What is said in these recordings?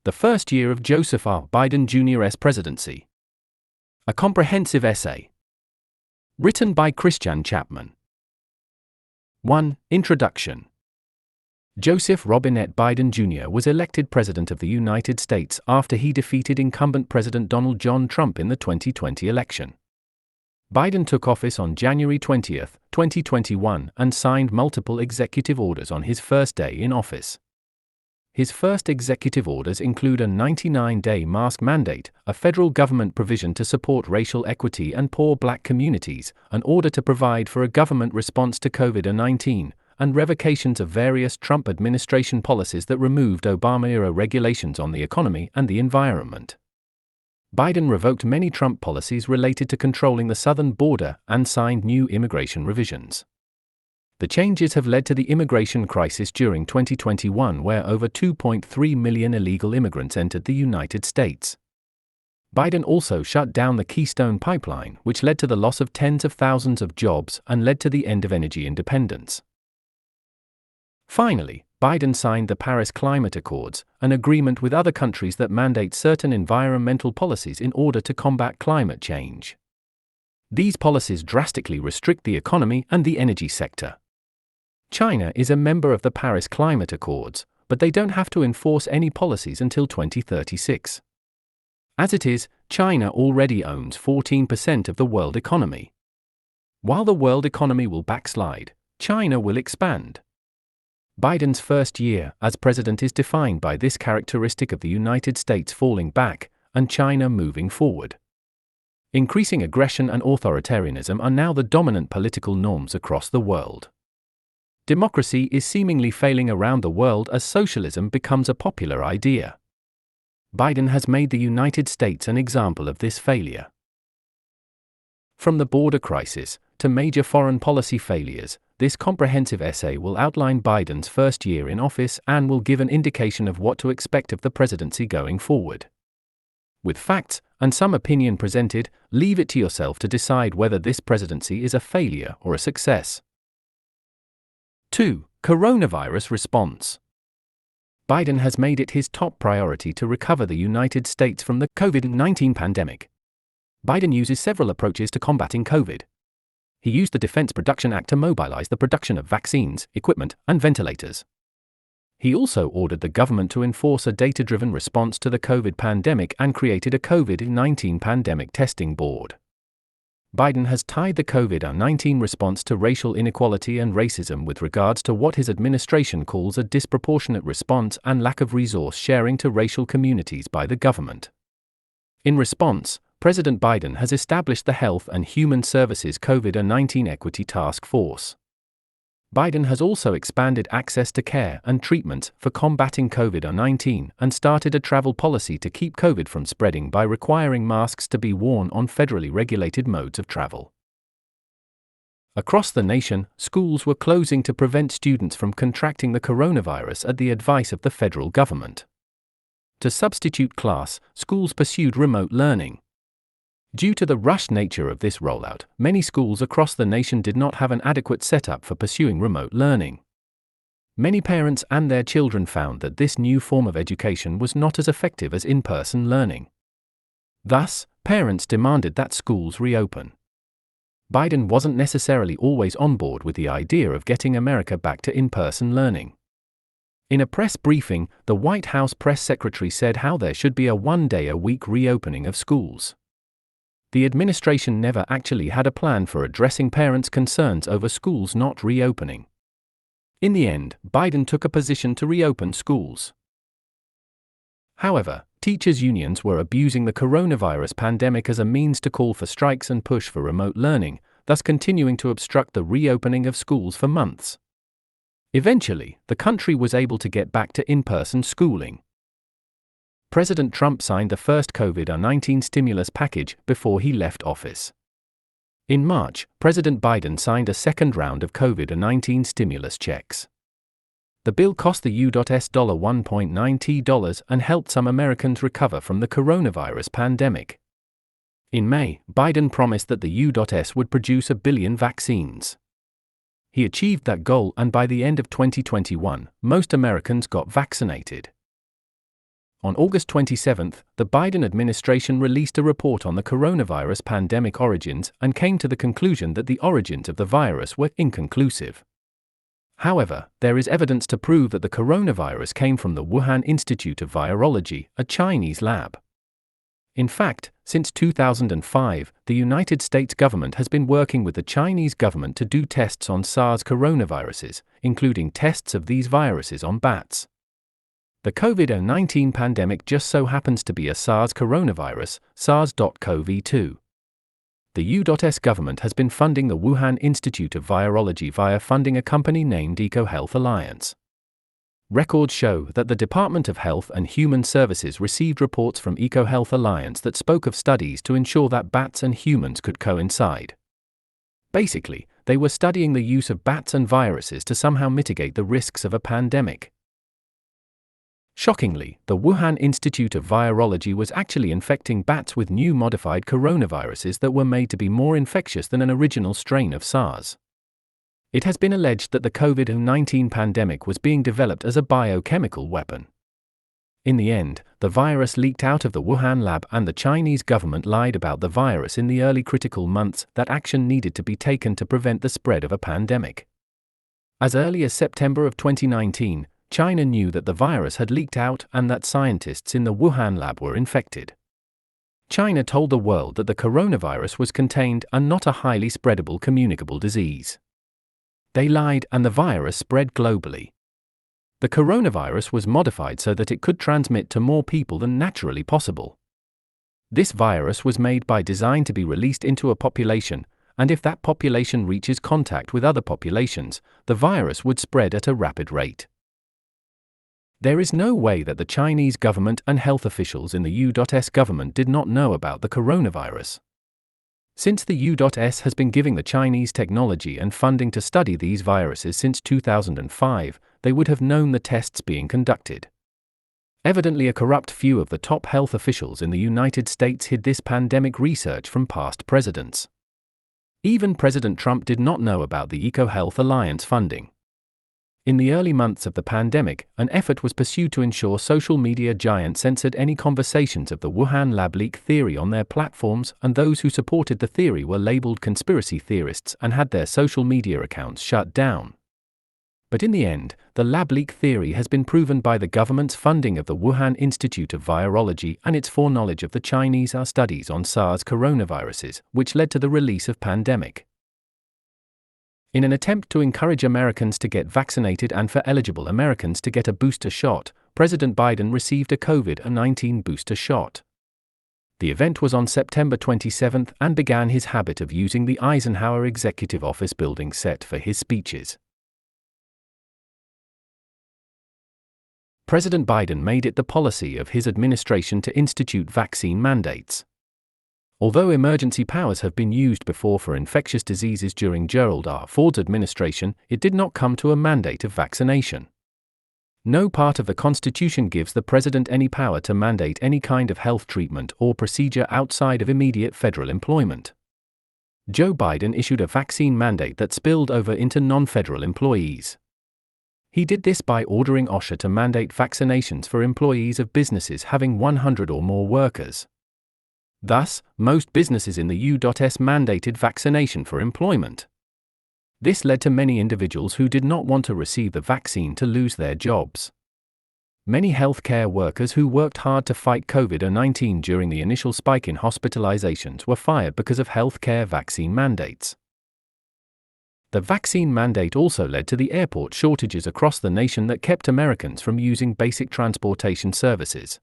The First Year of Joseph R. Biden Jr.'s Presidency. A comprehensive essay. Written by Christian Chapman. 1. Introduction. Joseph Robinette Biden Jr. was elected President of the United States after he defeated incumbent President Donald John Trump in the 2020 election. Biden took office on January 20, 2021, and signed multiple executive orders on his first day in office. His first executive orders include a 99-day mask mandate, a federal government provision to support racial equity and poor black communities, an order to provide for a government response to COVID-19, and revocations of various Trump administration policies that removed Obama-era regulations on the economy and the environment. Biden revoked many Trump policies related to controlling the southern border and signed new immigration revisions. The changes have led to the immigration crisis during 2021, where over 2.3 million illegal immigrants entered the United States. Biden also shut down the Keystone Pipeline, which led to the loss of tens of thousands of jobs and led to the end of energy independence. Finally, Biden signed the Paris Climate Accords, an agreement with other countries that mandate certain environmental policies in order to combat climate change. These policies drastically restrict the economy and the energy sector. China is a member of the Paris Climate Accords, but they don't have to enforce any policies until 2036. As it is, China already owns 14% of the world economy. While the world economy will backslide, China will expand. Biden's first year as president is defined by this characteristic of the United States falling back and China moving forward. Increasing aggression and authoritarianism are now the dominant political norms across the world. Democracy is seemingly failing around the world as socialism becomes a popular idea. Biden has made the United States an example of this failure. From the border crisis to major foreign policy failures, this comprehensive essay will outline Biden's first year in office and will give an indication of what to expect of the presidency going forward. With facts and some opinion presented, leave it to yourself to decide whether this presidency is a failure or a success. 2. Coronavirus response. Biden has made it his top priority to recover the United States from the COVID-19 pandemic. Biden uses several approaches to combating COVID. He used the Defense Production Act to mobilize the production of vaccines, equipment, and ventilators. He also ordered the government to enforce a data-driven response to the COVID pandemic and created a COVID-19 pandemic testing board. Biden has tied the COVID-19 response to racial inequality and racism with regards to what his administration calls a disproportionate response and lack of resource sharing to racial communities by the government. In response, President Biden has established the Health and Human Services COVID-19 Equity Task Force. Biden has also expanded access to care and treatments for combating COVID-19 and started a travel policy to keep COVID from spreading by requiring masks to be worn on federally regulated modes of travel. Across the nation, schools were closing to prevent students from contracting the coronavirus at the advice of the federal government. To substitute class, schools pursued remote learning. Due to the rushed nature of this rollout, many schools across the nation did not have an adequate setup for pursuing remote learning. Many parents and their children found that this new form of education was not as effective as in-person learning. Thus, parents demanded that schools reopen. Biden wasn't necessarily always on board with the idea of getting America back to in-person learning. In a press briefing, the White House press secretary said how there should be a one-day-a-week reopening of schools. The administration never actually had a plan for addressing parents' concerns over schools not reopening. In the end, Biden took a position to reopen schools. However, teachers' unions were abusing the coronavirus pandemic as a means to call for strikes and push for remote learning, thus continuing to obstruct the reopening of schools for months. Eventually, the country was able to get back to in-person schooling. President Trump signed the first COVID-19 stimulus package before he left office. In March, President Biden signed a second round of COVID-19 stimulus checks. The bill cost the U.S. $1.9 and helped some Americans recover from the coronavirus pandemic. In May, Biden promised that the U.S. would produce 1 billion vaccines. He achieved that goal, and by the end of 2021, most Americans got vaccinated. On August 27, the Biden administration released a report on the coronavirus pandemic origins and came to the conclusion that the origins of the virus were inconclusive. However, there is evidence to prove that the coronavirus came from the Wuhan Institute of Virology, a Chinese lab. In fact, since 2005, the United States government has been working with the Chinese government to do tests on SARS coronaviruses, including tests of these viruses on bats. The COVID-19 pandemic just so happens to be a SARS coronavirus, SARS-CoV-2. The U.S. government has been funding the Wuhan Institute of Virology via funding a company named EcoHealth Alliance. Records show that the Department of Health and Human Services received reports from EcoHealth Alliance that spoke of studies to ensure that bats and humans could coincide. Basically, they were studying the use of bats and viruses to somehow mitigate the risks of a pandemic. Shockingly, the Wuhan Institute of Virology was actually infecting bats with new modified coronaviruses that were made to be more infectious than an original strain of SARS. It has been alleged that the COVID-19 pandemic was being developed as a biochemical weapon. In the end, the virus leaked out of the Wuhan lab and the Chinese government lied about the virus in the early critical months that action needed to be taken to prevent the spread of a pandemic. As early as September of 2019, China knew that the virus had leaked out and that scientists in the Wuhan lab were infected. China told the world that the coronavirus was contained and not a highly spreadable communicable disease. They lied and the virus spread globally. The coronavirus was modified so that it could transmit to more people than naturally possible. This virus was made by design to be released into a population, and if that population reaches contact with other populations, the virus would spread at a rapid rate. There is no way that the Chinese government and health officials in the U.S. government did not know about the coronavirus. Since the U.S. has been giving the Chinese technology and funding to study these viruses since 2005, they would have known the tests being conducted. Evidently, a corrupt few of the top health officials in the United States hid this pandemic research from past presidents. Even President Trump did not know about the EcoHealth Alliance funding. In the early months of the pandemic, an effort was pursued to ensure social media giants censored any conversations of the Wuhan lab leak theory on their platforms, and those who supported the theory were labeled conspiracy theorists and had their social media accounts shut down. But in the end, the lab leak theory has been proven by the government's funding of the Wuhan Institute of Virology and its foreknowledge of the Chinese studies on SARS coronaviruses, which led to the release of pandemic. In an attempt to encourage Americans to get vaccinated and for eligible Americans to get a booster shot, President Biden received a COVID-19 booster shot. The event was on September 27 and began his habit of using the Eisenhower Executive Office building set for his speeches. President Biden made it the policy of his administration to institute vaccine mandates. Although emergency powers have been used before for infectious diseases during Gerald R. Ford's administration, it did not come to a mandate of vaccination. No part of the Constitution gives the president any power to mandate any kind of health treatment or procedure outside of immediate federal employment. Joe Biden issued a vaccine mandate that spilled over into non-federal employees. He did this by ordering OSHA to mandate vaccinations for employees of businesses having 100 or more workers. Thus, most businesses in the U.S. mandated vaccination for employment. This led to many individuals who did not want to receive the vaccine to lose their jobs. Many healthcare workers who worked hard to fight COVID-19 during the initial spike in hospitalizations were fired because of healthcare vaccine mandates. The vaccine mandate also led to the airport shortages across the nation that kept Americans from using basic transportation services.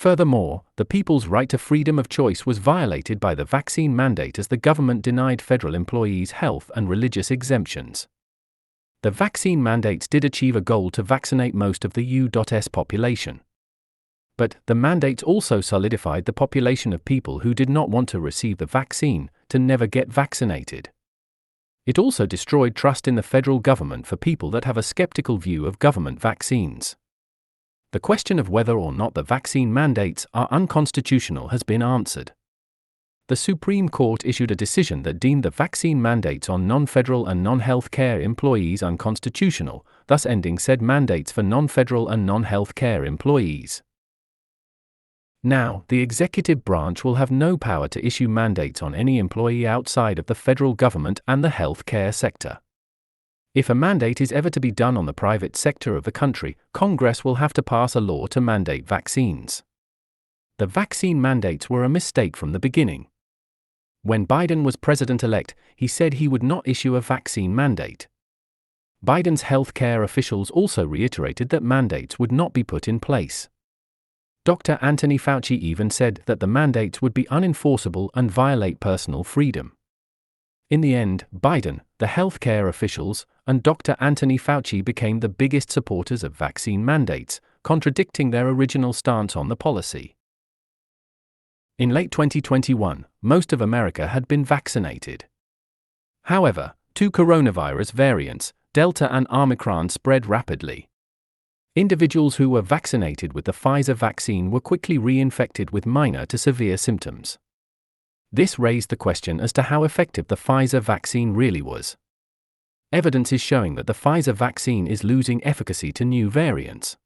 Furthermore, the people's right to freedom of choice was violated by the vaccine mandate as the government denied federal employees health and religious exemptions. The vaccine mandates did achieve a goal to vaccinate most of the U.S. population. But the mandates also solidified the population of people who did not want to receive the vaccine to never get vaccinated. It also destroyed trust in the federal government for people that have a skeptical view of government vaccines. The question of whether or not the vaccine mandates are unconstitutional has been answered. The Supreme Court issued a decision that deemed the vaccine mandates on non-federal and non-health care employees unconstitutional, thus ending said mandates for non-federal and non-health care employees. Now, the executive branch will have no power to issue mandates on any employee outside of the federal government and the healthcare sector. If a mandate is ever to be done on the private sector of the country, Congress will have to pass a law to mandate vaccines. The vaccine mandates were a mistake from the beginning. When Biden was president-elect, he said he would not issue a vaccine mandate. Biden's healthcare officials also reiterated that mandates would not be put in place. Dr. Anthony Fauci even said that the mandates would be unenforceable and violate personal freedom. In the end, Biden, the healthcare officials, and Dr. Anthony Fauci became the biggest supporters of vaccine mandates, contradicting their original stance on the policy. In late 2021, most of America had been vaccinated. However, two coronavirus variants, Delta and Omicron, spread rapidly. Individuals who were vaccinated with the Pfizer vaccine were quickly reinfected with minor to severe symptoms. This raised the question as to how effective the Pfizer vaccine really was. Evidence is showing that the Pfizer vaccine is losing efficacy to new variants.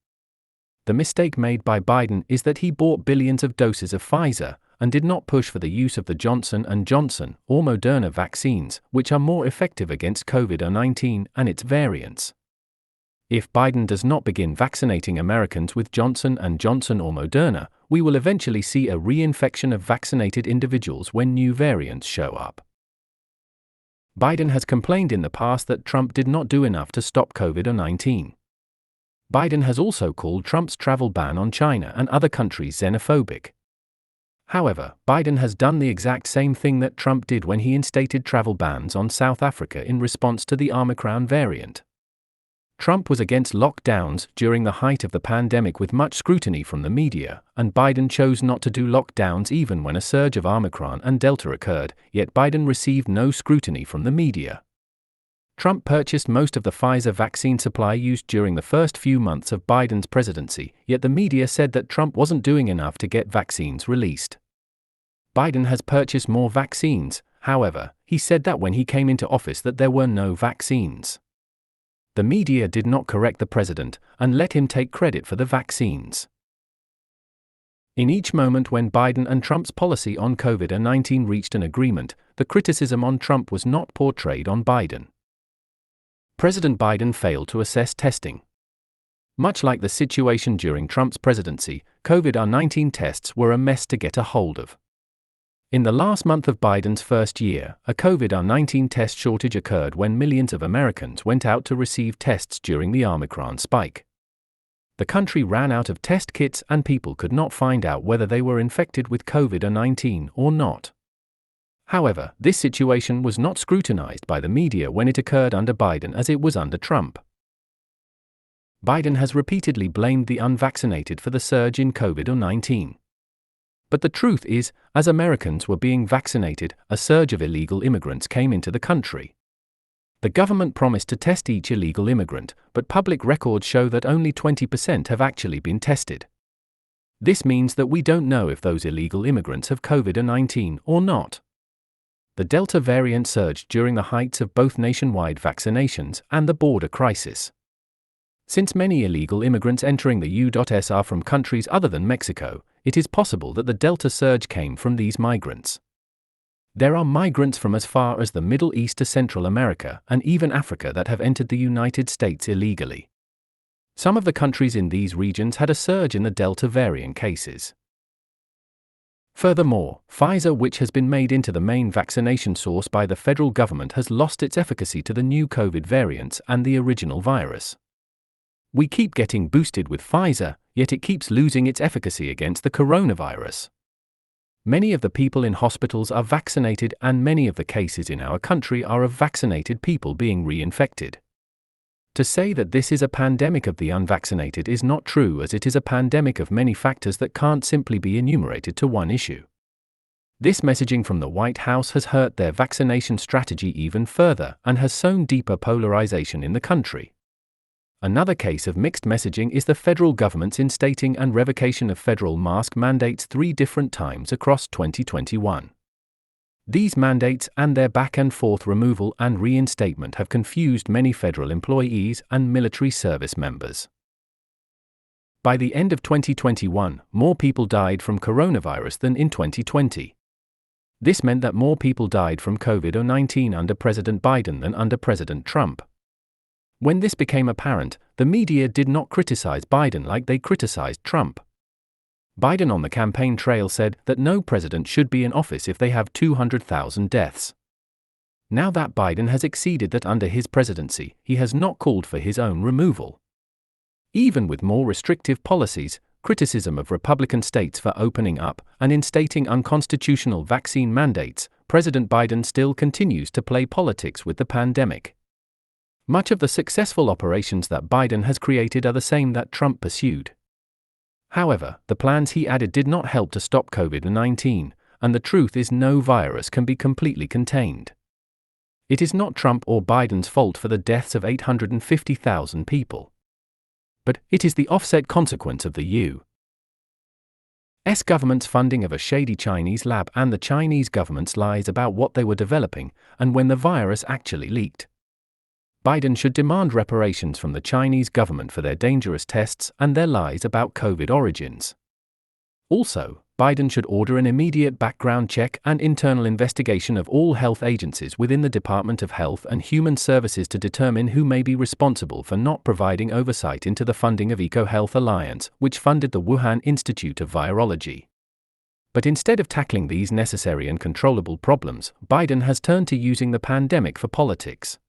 The mistake made by Biden is that he bought billions of doses of Pfizer and did not push for the use of the Johnson & Johnson or Moderna vaccines, which are more effective against COVID-19 and its variants. If Biden does not begin vaccinating Americans with Johnson & Johnson or Moderna, we will eventually see a reinfection of vaccinated individuals when new variants show up. Biden has complained in the past that Trump did not do enough to stop COVID-19. Biden has also called Trump's travel ban on China and other countries xenophobic. However, Biden has done the exact same thing that Trump did when he instated travel bans on South Africa in response to the Omicron variant. Trump was against lockdowns during the height of the pandemic with much scrutiny from the media, and Biden chose not to do lockdowns even when a surge of Omicron and Delta occurred, yet Biden received no scrutiny from the media. Trump purchased most of the Pfizer vaccine supply used during the first few months of Biden's presidency, yet the media said that Trump wasn't doing enough to get vaccines released. Biden has purchased more vaccines, however, he said that when he came into office that there were no vaccines. The media did not correct the president and let him take credit for the vaccines. In each moment when Biden and Trump's policy on COVID-19 reached an agreement, the criticism on Trump was not portrayed on Biden. President Biden failed to assess testing. Much like the situation during Trump's presidency, COVID-19 tests were a mess to get a hold of. In the last month of Biden's first year, a COVID-19 test shortage occurred when millions of Americans went out to receive tests during the Omicron spike. The country ran out of test kits and people could not find out whether they were infected with COVID-19 or not. However, this situation was not scrutinized by the media when it occurred under Biden as it was under Trump. Biden has repeatedly blamed the unvaccinated for the surge in COVID-19. But the truth is, as Americans were being vaccinated, a surge of illegal immigrants came into the country. The government promised to test each illegal immigrant, but public records show that only 20% have actually been tested. This means that we don't know if those illegal immigrants have COVID-19 or not. The Delta variant surged during the heights of both nationwide vaccinations and the border crisis. Since many illegal immigrants entering the U.S. are from countries other than Mexico, it is possible that the Delta surge came from these migrants. There are migrants from as far as the Middle East to Central America and even Africa that have entered the United States illegally. Some of the countries in these regions had a surge in the Delta variant cases. Furthermore, Pfizer, which has been made into the main vaccination source by the federal government, has lost its efficacy to the new COVID variants and the original virus. We keep getting boosted with Pfizer, yet it keeps losing its efficacy against the coronavirus. Many of the people in hospitals are vaccinated and many of the cases in our country are of vaccinated people being reinfected. To say that this is a pandemic of the unvaccinated is not true, as it is a pandemic of many factors that can't simply be enumerated to one issue. This messaging from the White House has hurt their vaccination strategy even further and has sown deeper polarization in the country. Another case of mixed messaging is the federal government's instating and revocation of federal mask mandates 3 different times across 2021. These mandates and their back-and-forth removal and reinstatement have confused many federal employees and military service members. By the end of 2021, more people died from coronavirus than in 2020. This meant that more people died from COVID-19 under President Biden than under President Trump. When this became apparent, the media did not criticize Biden like they criticized Trump. Biden on the campaign trail said that no president should be in office if they have 200,000 deaths. Now that Biden has exceeded that under his presidency, he has not called for his own removal. Even with more restrictive policies, criticism of Republican states for opening up, and instating unconstitutional vaccine mandates, President Biden still continues to play politics with the pandemic. Much of the successful operations that Biden has created are the same that Trump pursued. However, the plans he added did not help to stop COVID-19, and the truth is no virus can be completely contained. It is not Trump or Biden's fault for the deaths of 850,000 people. But it is the offset consequence of the U.S. government's funding of a shady Chinese lab and the Chinese government's lies about what they were developing and when the virus actually leaked. Biden should demand reparations from the Chinese government for their dangerous tests and their lies about COVID origins. Also, Biden should order an immediate background check and internal investigation of all health agencies within the Department of Health and Human Services to determine who may be responsible for not providing oversight into the funding of EcoHealth Alliance, which funded the Wuhan Institute of Virology. But instead of tackling these necessary and controllable problems, Biden has turned to using the pandemic for politics.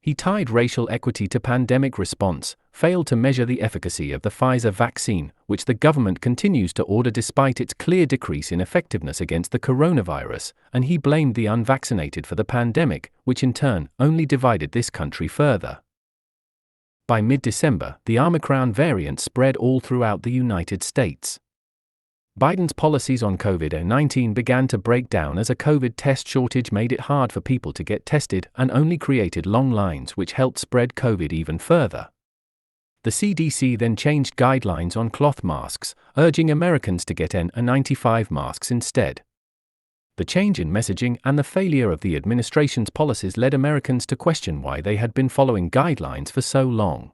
He tied racial equity to pandemic response, failed to measure the efficacy of the Pfizer vaccine, which the government continues to order despite its clear decrease in effectiveness against the coronavirus, and he blamed the unvaccinated for the pandemic, which in turn only divided this country further. By mid-December, the Omicron variant spread all throughout the United States. Biden's policies on COVID-19 began to break down as a COVID test shortage made it hard for people to get tested and only created long lines which helped spread COVID even further. The CDC then changed guidelines on cloth masks, urging Americans to get N95 masks instead. The change in messaging and the failure of the administration's policies led Americans to question why they had been following guidelines for so long.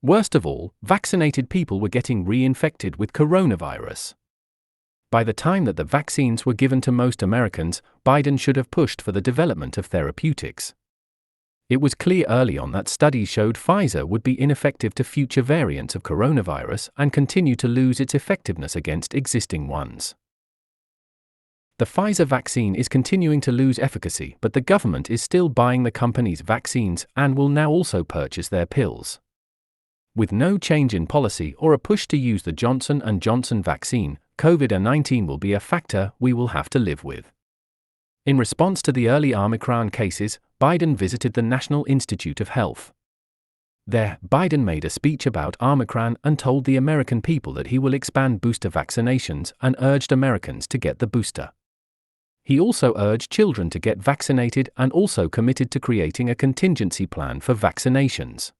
Worst of all, vaccinated people were getting reinfected with coronavirus. By the time that the vaccines were given to most Americans, Biden should have pushed for the development of therapeutics. It was clear early on that studies showed Pfizer would be ineffective to future variants of coronavirus and continue to lose its effectiveness against existing ones. The Pfizer vaccine is continuing to lose efficacy, but the government is still buying the company's vaccines and will now also purchase their pills. With no change in policy or a push to use the Johnson & Johnson vaccine, COVID-19 will be a factor we will have to live with. In response to the early Omicron cases, Biden visited the National Institute of Health. There, Biden made a speech about Omicron and told the American people that he will expand booster vaccinations and urged Americans to get the booster. He also urged children to get vaccinated and also committed to creating a contingency plan for vaccinations.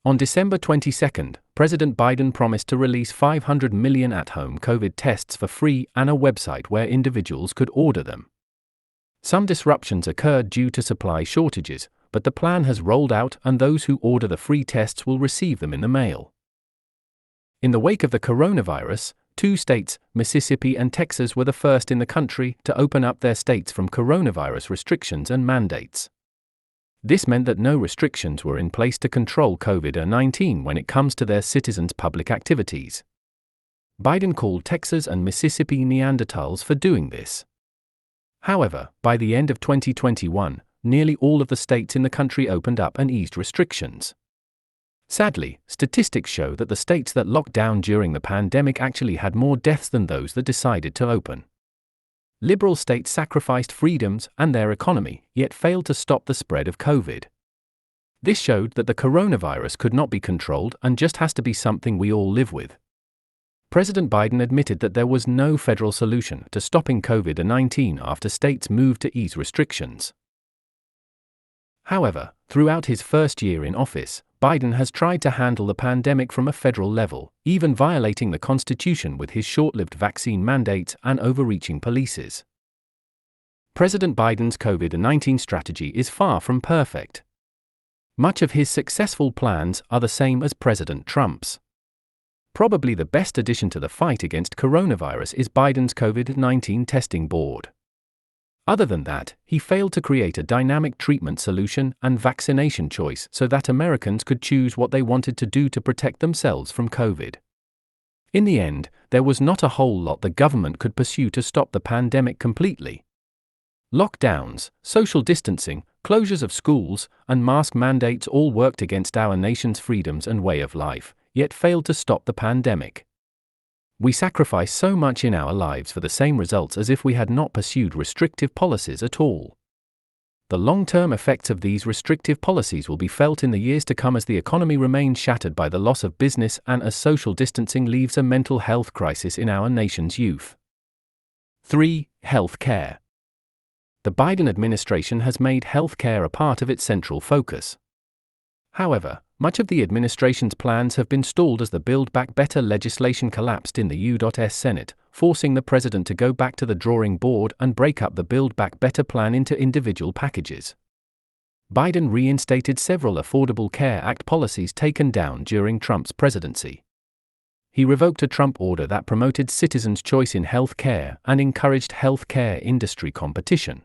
On December 22, President Biden promised to release 500 million at-home COVID tests for free and a website where individuals could order them. Some disruptions occurred due to supply shortages, but the plan has rolled out and those who order the free tests will receive them in the mail. In the wake of the coronavirus, 2 states, Mississippi and Texas, were the first in the country to open up their states from coronavirus restrictions and mandates. This meant that no restrictions were in place to control COVID-19 when it comes to their citizens' public activities. Biden called Texas and Mississippi Neanderthals for doing this. However, by the end of 2021, nearly all of the states in the country opened up and eased restrictions. Sadly, statistics show that the states that locked down during the pandemic actually had more deaths than those that decided to open. Liberal states sacrificed freedoms and their economy, yet failed to stop the spread of COVID. This showed that the coronavirus could not be controlled and just has to be something we all live with. President Biden admitted that there was no federal solution to stopping COVID-19 after states moved to ease restrictions. However, throughout his first year in office, Biden has tried to handle the pandemic from a federal level, even violating the Constitution with his short-lived vaccine mandates and overreaching policies. President Biden's COVID-19 strategy is far from perfect. Much of his successful plans are the same as President Trump's. Probably the best addition to the fight against coronavirus is Biden's COVID-19 testing board. Other than that, he failed to create a dynamic treatment solution and vaccination choice so that Americans could choose what they wanted to do to protect themselves from COVID. In the end, there was not a whole lot the government could pursue to stop the pandemic completely. Lockdowns, social distancing, closures of schools, and mask mandates all worked against our nation's freedoms and way of life, yet failed to stop the pandemic. We sacrifice so much in our lives for the same results as if we had not pursued restrictive policies at all. The long-term effects of these restrictive policies will be felt in the years to come as the economy remains shattered by the loss of business and as social distancing leaves a mental health crisis in our nation's youth. 3. Health care. The Biden administration has made health care a part of its central focus. However, much of the administration's plans have been stalled as the Build Back Better legislation collapsed in the U.S. Senate, forcing the president to go back to the drawing board and break up the Build Back Better plan into individual packages. Biden reinstated several Affordable Care Act policies taken down during Trump's presidency. He revoked a Trump order that promoted citizens' choice in health care and encouraged health care industry competition.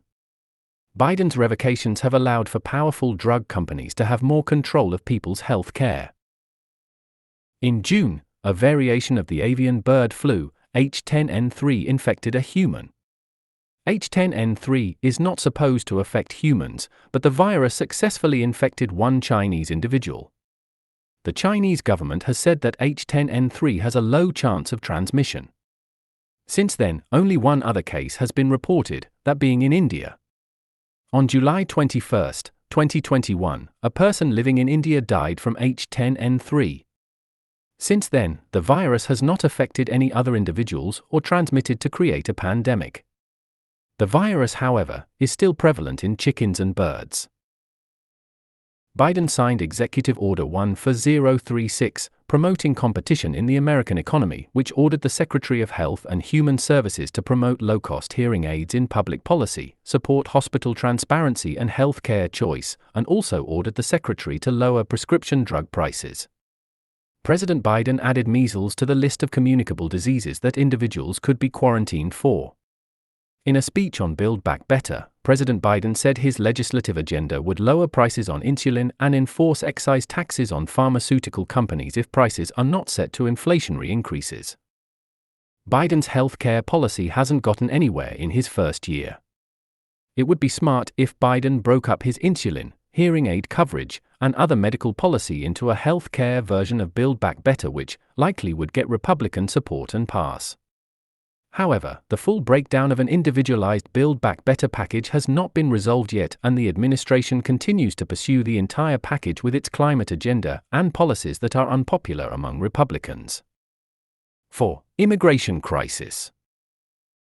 Biden's revocations have allowed for powerful drug companies to have more control of people's health care. In June, a variation of the avian bird flu, H10N3, infected a human. H10N3 is not supposed to affect humans, but the virus successfully infected one Chinese individual. The Chinese government has said that H10N3 has a low chance of transmission. Since then, only one other case has been reported, that being in India. On July 21, 2021, a person living in India died from H10N3. Since then, the virus has not affected any other individuals or transmitted to create a pandemic. The virus, however, is still prevalent in chickens and birds. Biden signed Executive Order 14036, promoting competition in the American economy, which ordered the Secretary of Health and Human Services to promote low-cost hearing aids in public policy, support hospital transparency and health care choice, and also ordered the Secretary to lower prescription drug prices. President Biden added measles to the list of communicable diseases that individuals could be quarantined for. In a speech on Build Back Better, President Biden said his legislative agenda would lower prices on insulin and enforce excise taxes on pharmaceutical companies if prices are not set to inflationary increases. Biden's health care policy hasn't gotten anywhere in his first year. It would be smart if Biden broke up his insulin, hearing aid coverage, and other medical policy into a health care version of Build Back Better, which likely would get Republican support and pass. However, the full breakdown of an individualized Build Back Better package has not been resolved yet, and the administration continues to pursue the entire package with its climate agenda and policies that are unpopular among Republicans. 4. Immigration crisis.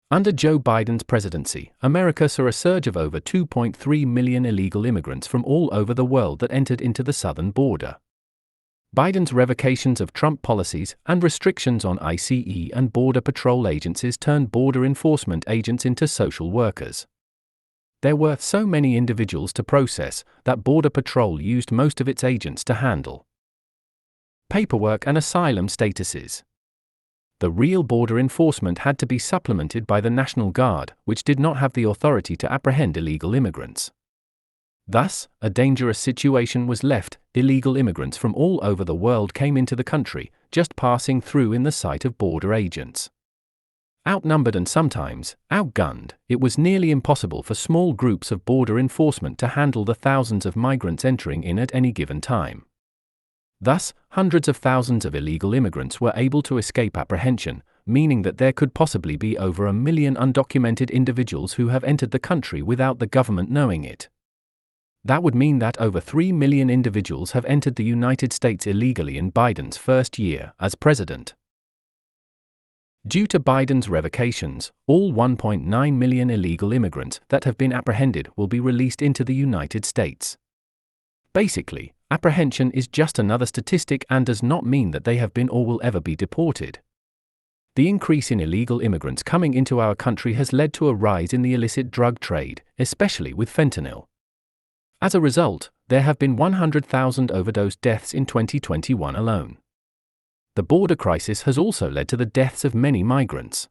Under Joe Biden's presidency, America saw a surge of over 2.3 million illegal immigrants from all over the world that entered into the southern border. Biden's revocations of Trump policies and restrictions on ICE and Border Patrol agencies turned border enforcement agents into social workers. There were so many individuals to process that Border Patrol used most of its agents to handle paperwork and asylum statuses. The real border enforcement had to be supplemented by the National Guard, which did not have the authority to apprehend illegal immigrants. Thus, a dangerous situation was left. Illegal immigrants from all over the world came into the country, just passing through in the sight of border agents. Outnumbered and sometimes outgunned, it was nearly impossible for small groups of border enforcement to handle the thousands of migrants entering in at any given time. Thus, hundreds of thousands of illegal immigrants were able to escape apprehension, meaning that there could possibly be over 1 million undocumented individuals who have entered the country without the government knowing it. That would mean that over 3 million individuals have entered the United States illegally in Biden's first year as president. Due to Biden's revocations, all 1.9 million illegal immigrants that have been apprehended will be released into the United States. Basically, apprehension is just another statistic and does not mean that they have been or will ever be deported. The increase in illegal immigrants coming into our country has led to a rise in the illicit drug trade, especially with fentanyl. As a result, there have been 100,000 overdose deaths in 2021 alone. The border crisis has also led to the deaths of many migrants.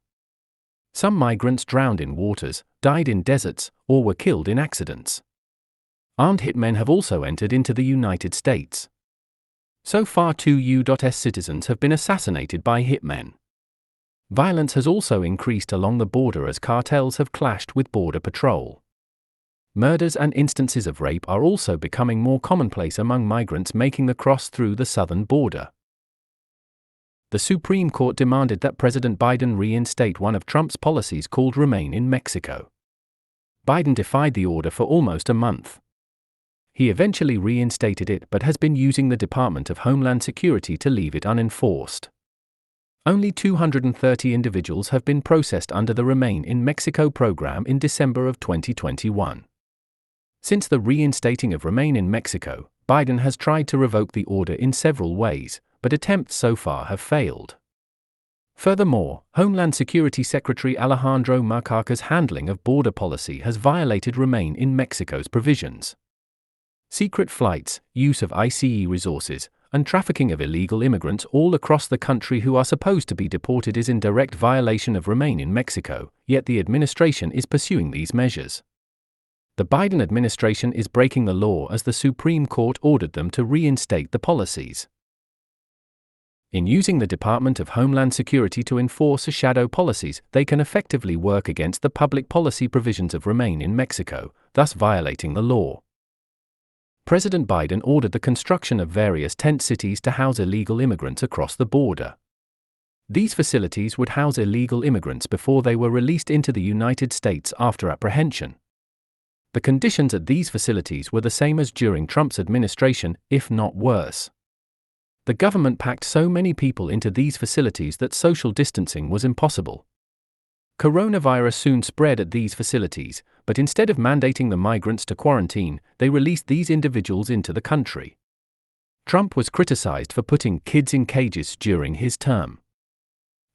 Some migrants drowned in waters, died in deserts, or were killed in accidents. Armed hitmen have also entered into the United States. So far, 2 U.S. citizens have been assassinated by hitmen. Violence has also increased along the border as cartels have clashed with Border Patrol. Murders and instances of rape are also becoming more commonplace among migrants making the cross through the southern border. The Supreme Court demanded that President Biden reinstate one of Trump's policies called Remain in Mexico. Biden defied the order for almost a month. He eventually reinstated it but has been using the Department of Homeland Security to leave it unenforced. Only 230 individuals have been processed under the Remain in Mexico program in December of 2021. Since the reinstating of Remain in Mexico, Biden has tried to revoke the order in several ways, but attempts so far have failed. Furthermore, Homeland Security Secretary Alejandro Mayorkas' handling of border policy has violated Remain in Mexico's provisions. Secret flights, use of ICE resources, and trafficking of illegal immigrants all across the country who are supposed to be deported is in direct violation of Remain in Mexico, yet the administration is pursuing these measures. The Biden administration is breaking the law as the Supreme Court ordered them to reinstate the policies. In using the Department of Homeland Security to enforce shadow policies, they can effectively work against the public policy provisions of Remain in Mexico, thus violating the law. President Biden ordered the construction of various tent cities to house illegal immigrants across the border. These facilities would house illegal immigrants before they were released into the United States after apprehension. The conditions at these facilities were the same as during Trump's administration, if not worse. The government packed so many people into these facilities that social distancing was impossible. Coronavirus soon spread at these facilities, but instead of mandating the migrants to quarantine, they released these individuals into the country. Trump was criticized for putting kids in cages during his term.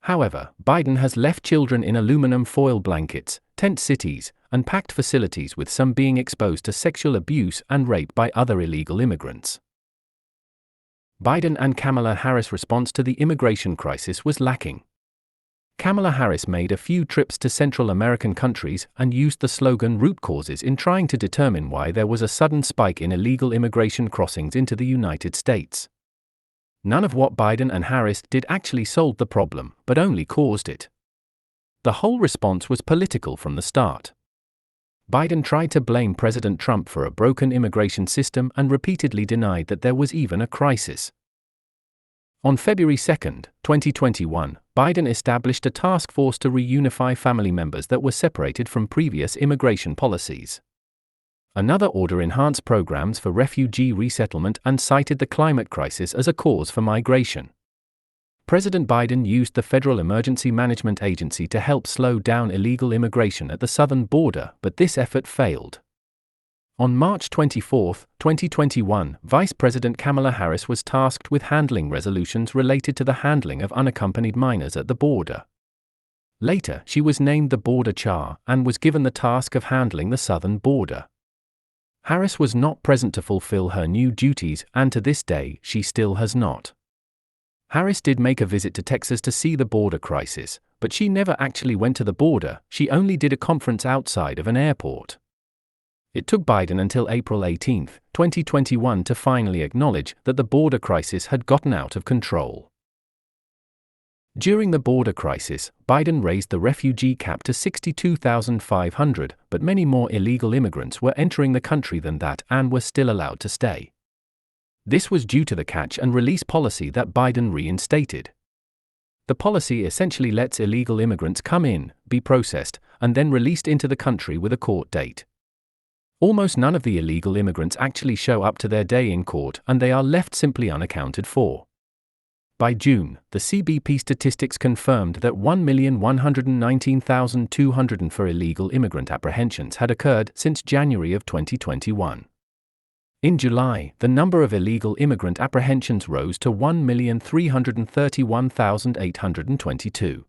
However, Biden has left children in aluminum foil blankets, tent cities, and packed facilities, with some being exposed to sexual abuse and rape by other illegal immigrants. Biden and Kamala Harris' response to the immigration crisis was lacking. Kamala Harris made a few trips to Central American countries and used the slogan "root causes" in trying to determine why there was a sudden spike in illegal immigration crossings into the United States. None of what Biden and Harris did actually solved the problem, but only caused it. The whole response was political from the start. Biden tried to blame President Trump for a broken immigration system and repeatedly denied that there was even a crisis. On February 2, 2021, Biden established a task force to reunify family members that were separated from previous immigration policies. Another order enhanced programs for refugee resettlement and cited the climate crisis as a cause for migration. President Biden used the Federal Emergency Management Agency to help slow down illegal immigration at the southern border, but this effort failed. On March 24, 2021, Vice President Kamala Harris was tasked with handling resolutions related to the handling of unaccompanied minors at the border. Later, she was named the border czar and was given the task of handling the southern border. Harris was not present to fulfill her new duties, and to this day, she still has not. Harris did make a visit to Texas to see the border crisis, but she never actually went to the border. She only did a conference outside of an airport. It took Biden until April 18, 2021 to finally acknowledge that the border crisis had gotten out of control. During the border crisis, Biden raised the refugee cap to 62,500, but many more illegal immigrants were entering the country than that and were still allowed to stay. This was due to the catch and release policy that Biden reinstated. The policy essentially lets illegal immigrants come in, be processed, and then released into the country with a court date. Almost none of the illegal immigrants actually show up to their day in court, and they are left simply unaccounted for. By June, the CBP statistics confirmed that 1,119,204 illegal immigrant apprehensions had occurred since January of 2021. In July, the number of illegal immigrant apprehensions rose to 1,331,822.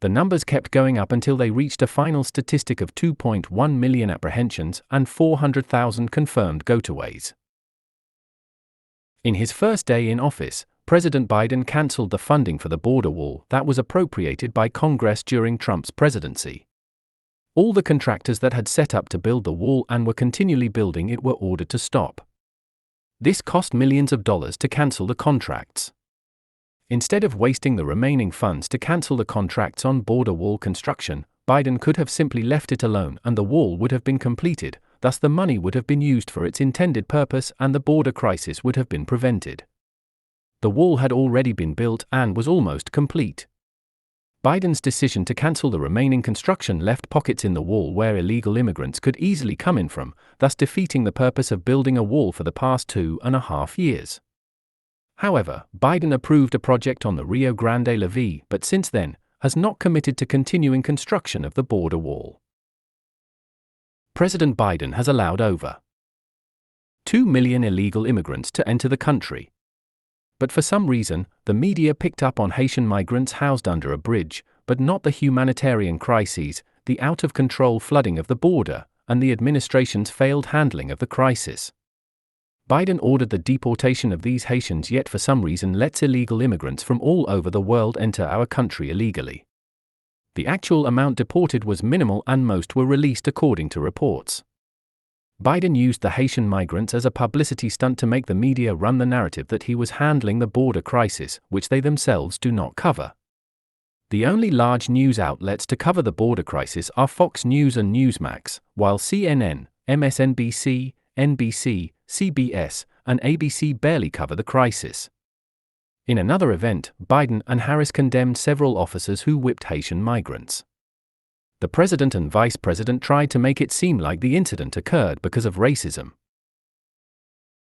The numbers kept going up until they reached a final statistic of 2.1 million apprehensions and 400,000 confirmed gotaways. In his first day in office, President Biden canceled the funding for the border wall that was appropriated by Congress during Trump's presidency. All the contractors that had set up to build the wall and were continually building it were ordered to stop. This cost millions of dollars to cancel the contracts. Instead of wasting the remaining funds to cancel the contracts on border wall construction, Biden could have simply left it alone and the wall would have been completed, thus the money would have been used for its intended purpose and the border crisis would have been prevented. The wall had already been built and was almost complete. Biden's decision to cancel the remaining construction left pockets in the wall where illegal immigrants could easily come in from, thus defeating the purpose of building a wall for the past 2.5 years. However, Biden approved a project on the Rio Grande Levee, but since then, has not committed to continuing construction of the border wall. President Biden has allowed over 2 million illegal immigrants to enter the country. But for some reason, the media picked up on Haitian migrants housed under a bridge, but not the humanitarian crises, the out-of-control flooding of the border, and the administration's failed handling of the crisis. Biden ordered the deportation of these Haitians, yet for some reason lets illegal immigrants from all over the world enter our country illegally. The actual amount deported was minimal and most were released according to reports. Biden used the Haitian migrants as a publicity stunt to make the media run the narrative that he was handling the border crisis, which they themselves do not cover. The only large news outlets to cover the border crisis are Fox News and Newsmax, while CNN, MSNBC, NBC, CBS, and ABC barely cover the crisis. In another event, Biden and Harris condemned several officers who whipped Haitian migrants. The president and vice president tried to make it seem like the incident occurred because of racism.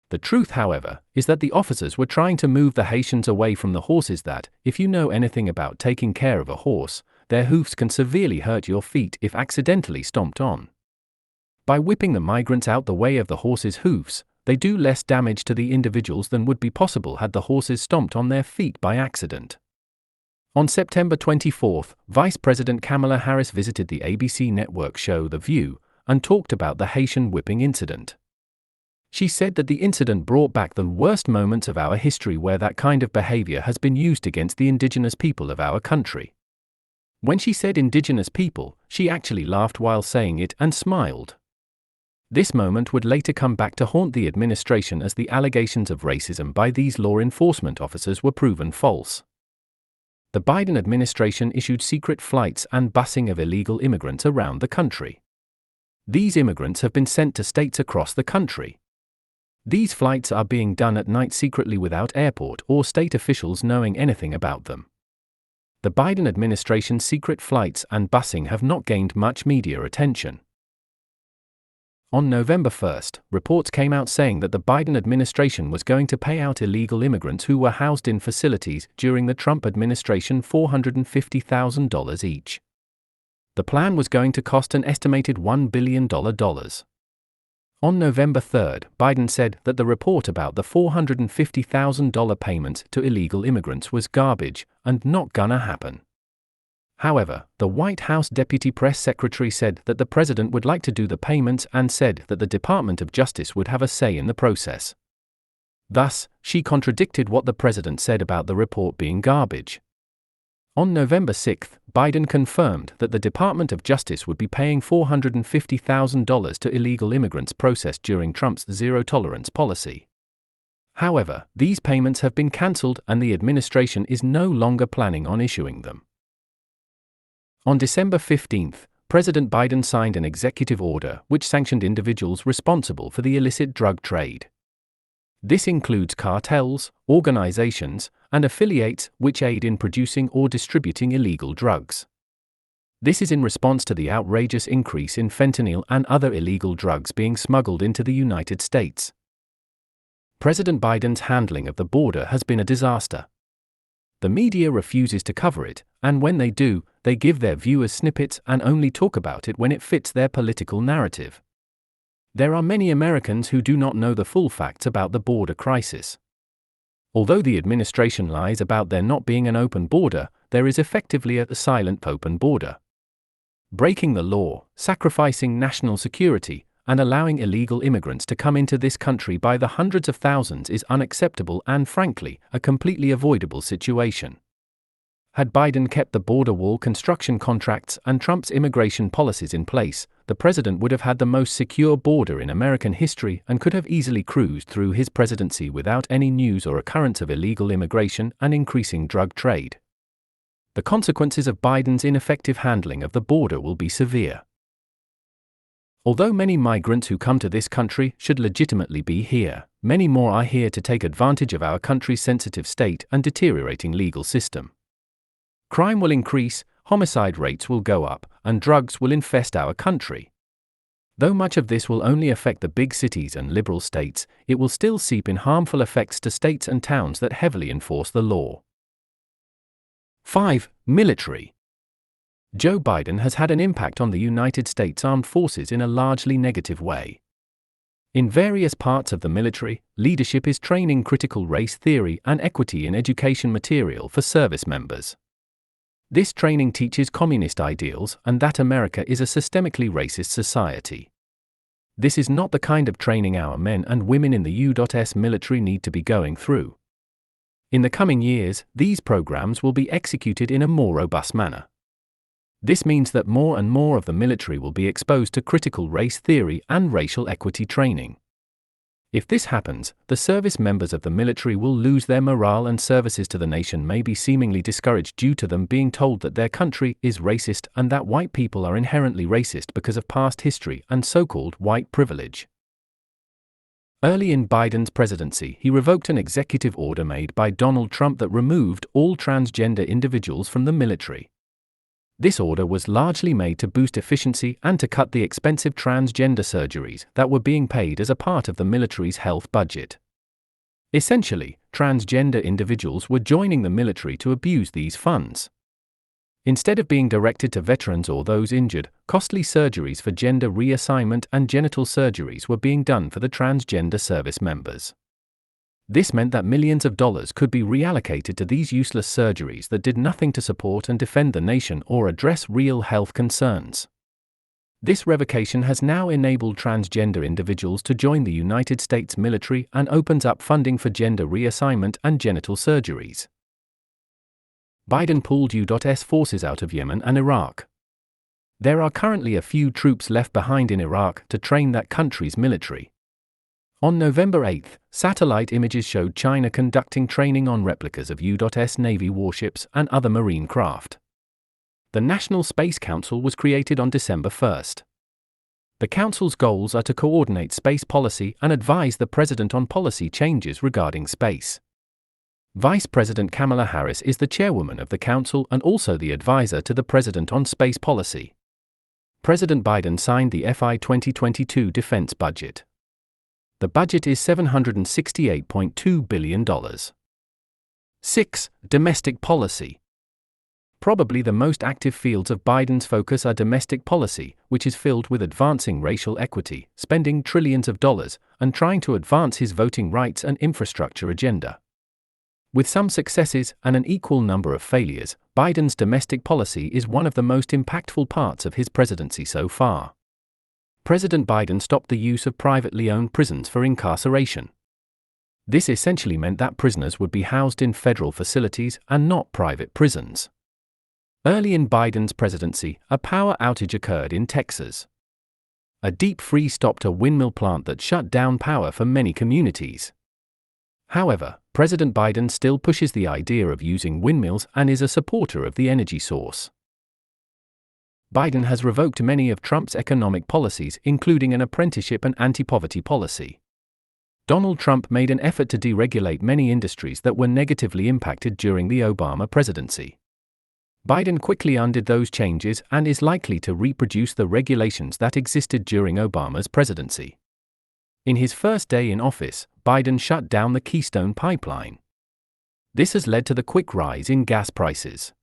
The truth, however, is that the officers were trying to move the Haitians away from the horses that, if you know anything about taking care of a horse, their hoofs can severely hurt your feet if accidentally stomped on. By whipping the migrants out the way of the horses' hoofs, they do less damage to the individuals than would be possible had the horses stomped on their feet by accident. On September 24, Vice President Kamala Harris visited the ABC network show The View and talked about the Haitian whipping incident. She said that the incident brought back the worst moments of our history where that kind of behavior has been used against the indigenous people of our country. When she said indigenous people, she actually laughed while saying it and smiled. This moment would later come back to haunt the administration as the allegations of racism by these law enforcement officers were proven false. The Biden administration issued secret flights and busing of illegal immigrants around the country. These immigrants have been sent to states across the country. These flights are being done at night secretly without airport or state officials knowing anything about them. The Biden administration's secret flights and busing have not gained much media attention. On November 1, reports came out saying that the Biden administration was going to pay out illegal immigrants who were housed in facilities during the Trump administration $450,000 each. The plan was going to cost an estimated $1 billion. On November 3, Biden said that the report about the $450,000 payments to illegal immigrants was garbage and not gonna happen. However, the White House Deputy Press Secretary said that the president would like to do the payments and said that the Department of Justice would have a say in the process. Thus, she contradicted what the president said about the report being garbage. On November 6, Biden confirmed that the Department of Justice would be paying $450,000 to illegal immigrants processed during Trump's zero-tolerance policy. However, these payments have been cancelled and the administration is no longer planning on issuing them. On December 15, President Biden signed an executive order which sanctioned individuals responsible for the illicit drug trade. This includes cartels, organizations, and affiliates which aid in producing or distributing illegal drugs. This is in response to the outrageous increase in fentanyl and other illegal drugs being smuggled into the United States. President Biden's handling of the border has been a disaster. The media refuses to cover it, and when they do, they give their viewers snippets and only talk about it when it fits their political narrative. There are many Americans who do not know the full facts about the border crisis. Although the administration lies about there not being an open border, there is effectively a silent open border. Breaking the law, sacrificing national security, and allowing illegal immigrants to come into this country by the hundreds of thousands is unacceptable and, frankly, a completely avoidable situation. Had Biden kept the border wall construction contracts and Trump's immigration policies in place, the president would have had the most secure border in American history and could have easily cruised through his presidency without any news or occurrence of illegal immigration and increasing drug trade. The consequences of Biden's ineffective handling of the border will be severe. Although many migrants who come to this country should legitimately be here, many more are here to take advantage of our country's sensitive state and deteriorating legal system. Crime will increase, homicide rates will go up, and drugs will infest our country. Though much of this will only affect the big cities and liberal states, it will still seep in harmful effects to states and towns that heavily enforce the law. 5. Military. Joe Biden has had an impact on the United States Armed Forces in a largely negative way. In various parts of the military, leadership is training critical race theory and equity in education material for service members. This training teaches communist ideals and that America is a systemically racist society. This is not the kind of training our men and women in the U.S. military need to be going through. In the coming years, these programs will be executed in a more robust manner. This means that more and more of the military will be exposed to critical race theory and racial equity training. If this happens, the service members of the military will lose their morale and services to the nation may be seemingly discouraged due to them being told that their country is racist and that white people are inherently racist because of past history and so-called white privilege. Early in Biden's presidency, he revoked an executive order made by Donald Trump that removed all transgender individuals from the military. This order was largely made to boost efficiency and to cut the expensive transgender surgeries that were being paid as a part of the military's health budget. Essentially, transgender individuals were joining the military to abuse these funds. Instead of being directed to veterans or those injured, costly surgeries for gender reassignment and genital surgeries were being done for the transgender service members. This meant that millions of dollars could be reallocated to these useless surgeries that did nothing to support and defend the nation or address real health concerns. This revocation has now enabled transgender individuals to join the United States military and opens up funding for gender reassignment and genital surgeries. Biden pulled U.S. forces out of Yemen and Iraq. There are currently a few troops left behind in Iraq to train that country's military. On November 8, satellite images showed China conducting training on replicas of U.S. Navy warships and other marine craft. The National Space Council was created on December 1. The Council's goals are to coordinate space policy and advise the President on policy changes regarding space. Vice President Kamala Harris is the chairwoman of the Council and also the advisor to the President on space policy. President Biden signed the FY 2022 defense budget. The budget is $768.2 billion. 6. Domestic policy. Probably the most active fields of Biden's focus are domestic policy, which is filled with advancing racial equity, spending trillions of dollars, and trying to advance his voting rights and infrastructure agenda. With some successes and an equal number of failures, Biden's domestic policy is one of the most impactful parts of his presidency so far. President Biden stopped the use of privately owned prisons for incarceration. This essentially meant that prisoners would be housed in federal facilities and not private prisons. Early in Biden's presidency, a power outage occurred in Texas. A deep freeze stopped a windmill plant that shut down power for many communities. However, President Biden still pushes the idea of using windmills and is a supporter of the energy source. Biden has revoked many of Trump's economic policies, including an apprenticeship and anti-poverty policy. Donald Trump made an effort to deregulate many industries that were negatively impacted during the Obama presidency. Biden quickly undid those changes and is likely to reproduce the regulations that existed during Obama's presidency. In his first day in office, Biden shut down the Keystone Pipeline. This has led to the quick rise in gas prices.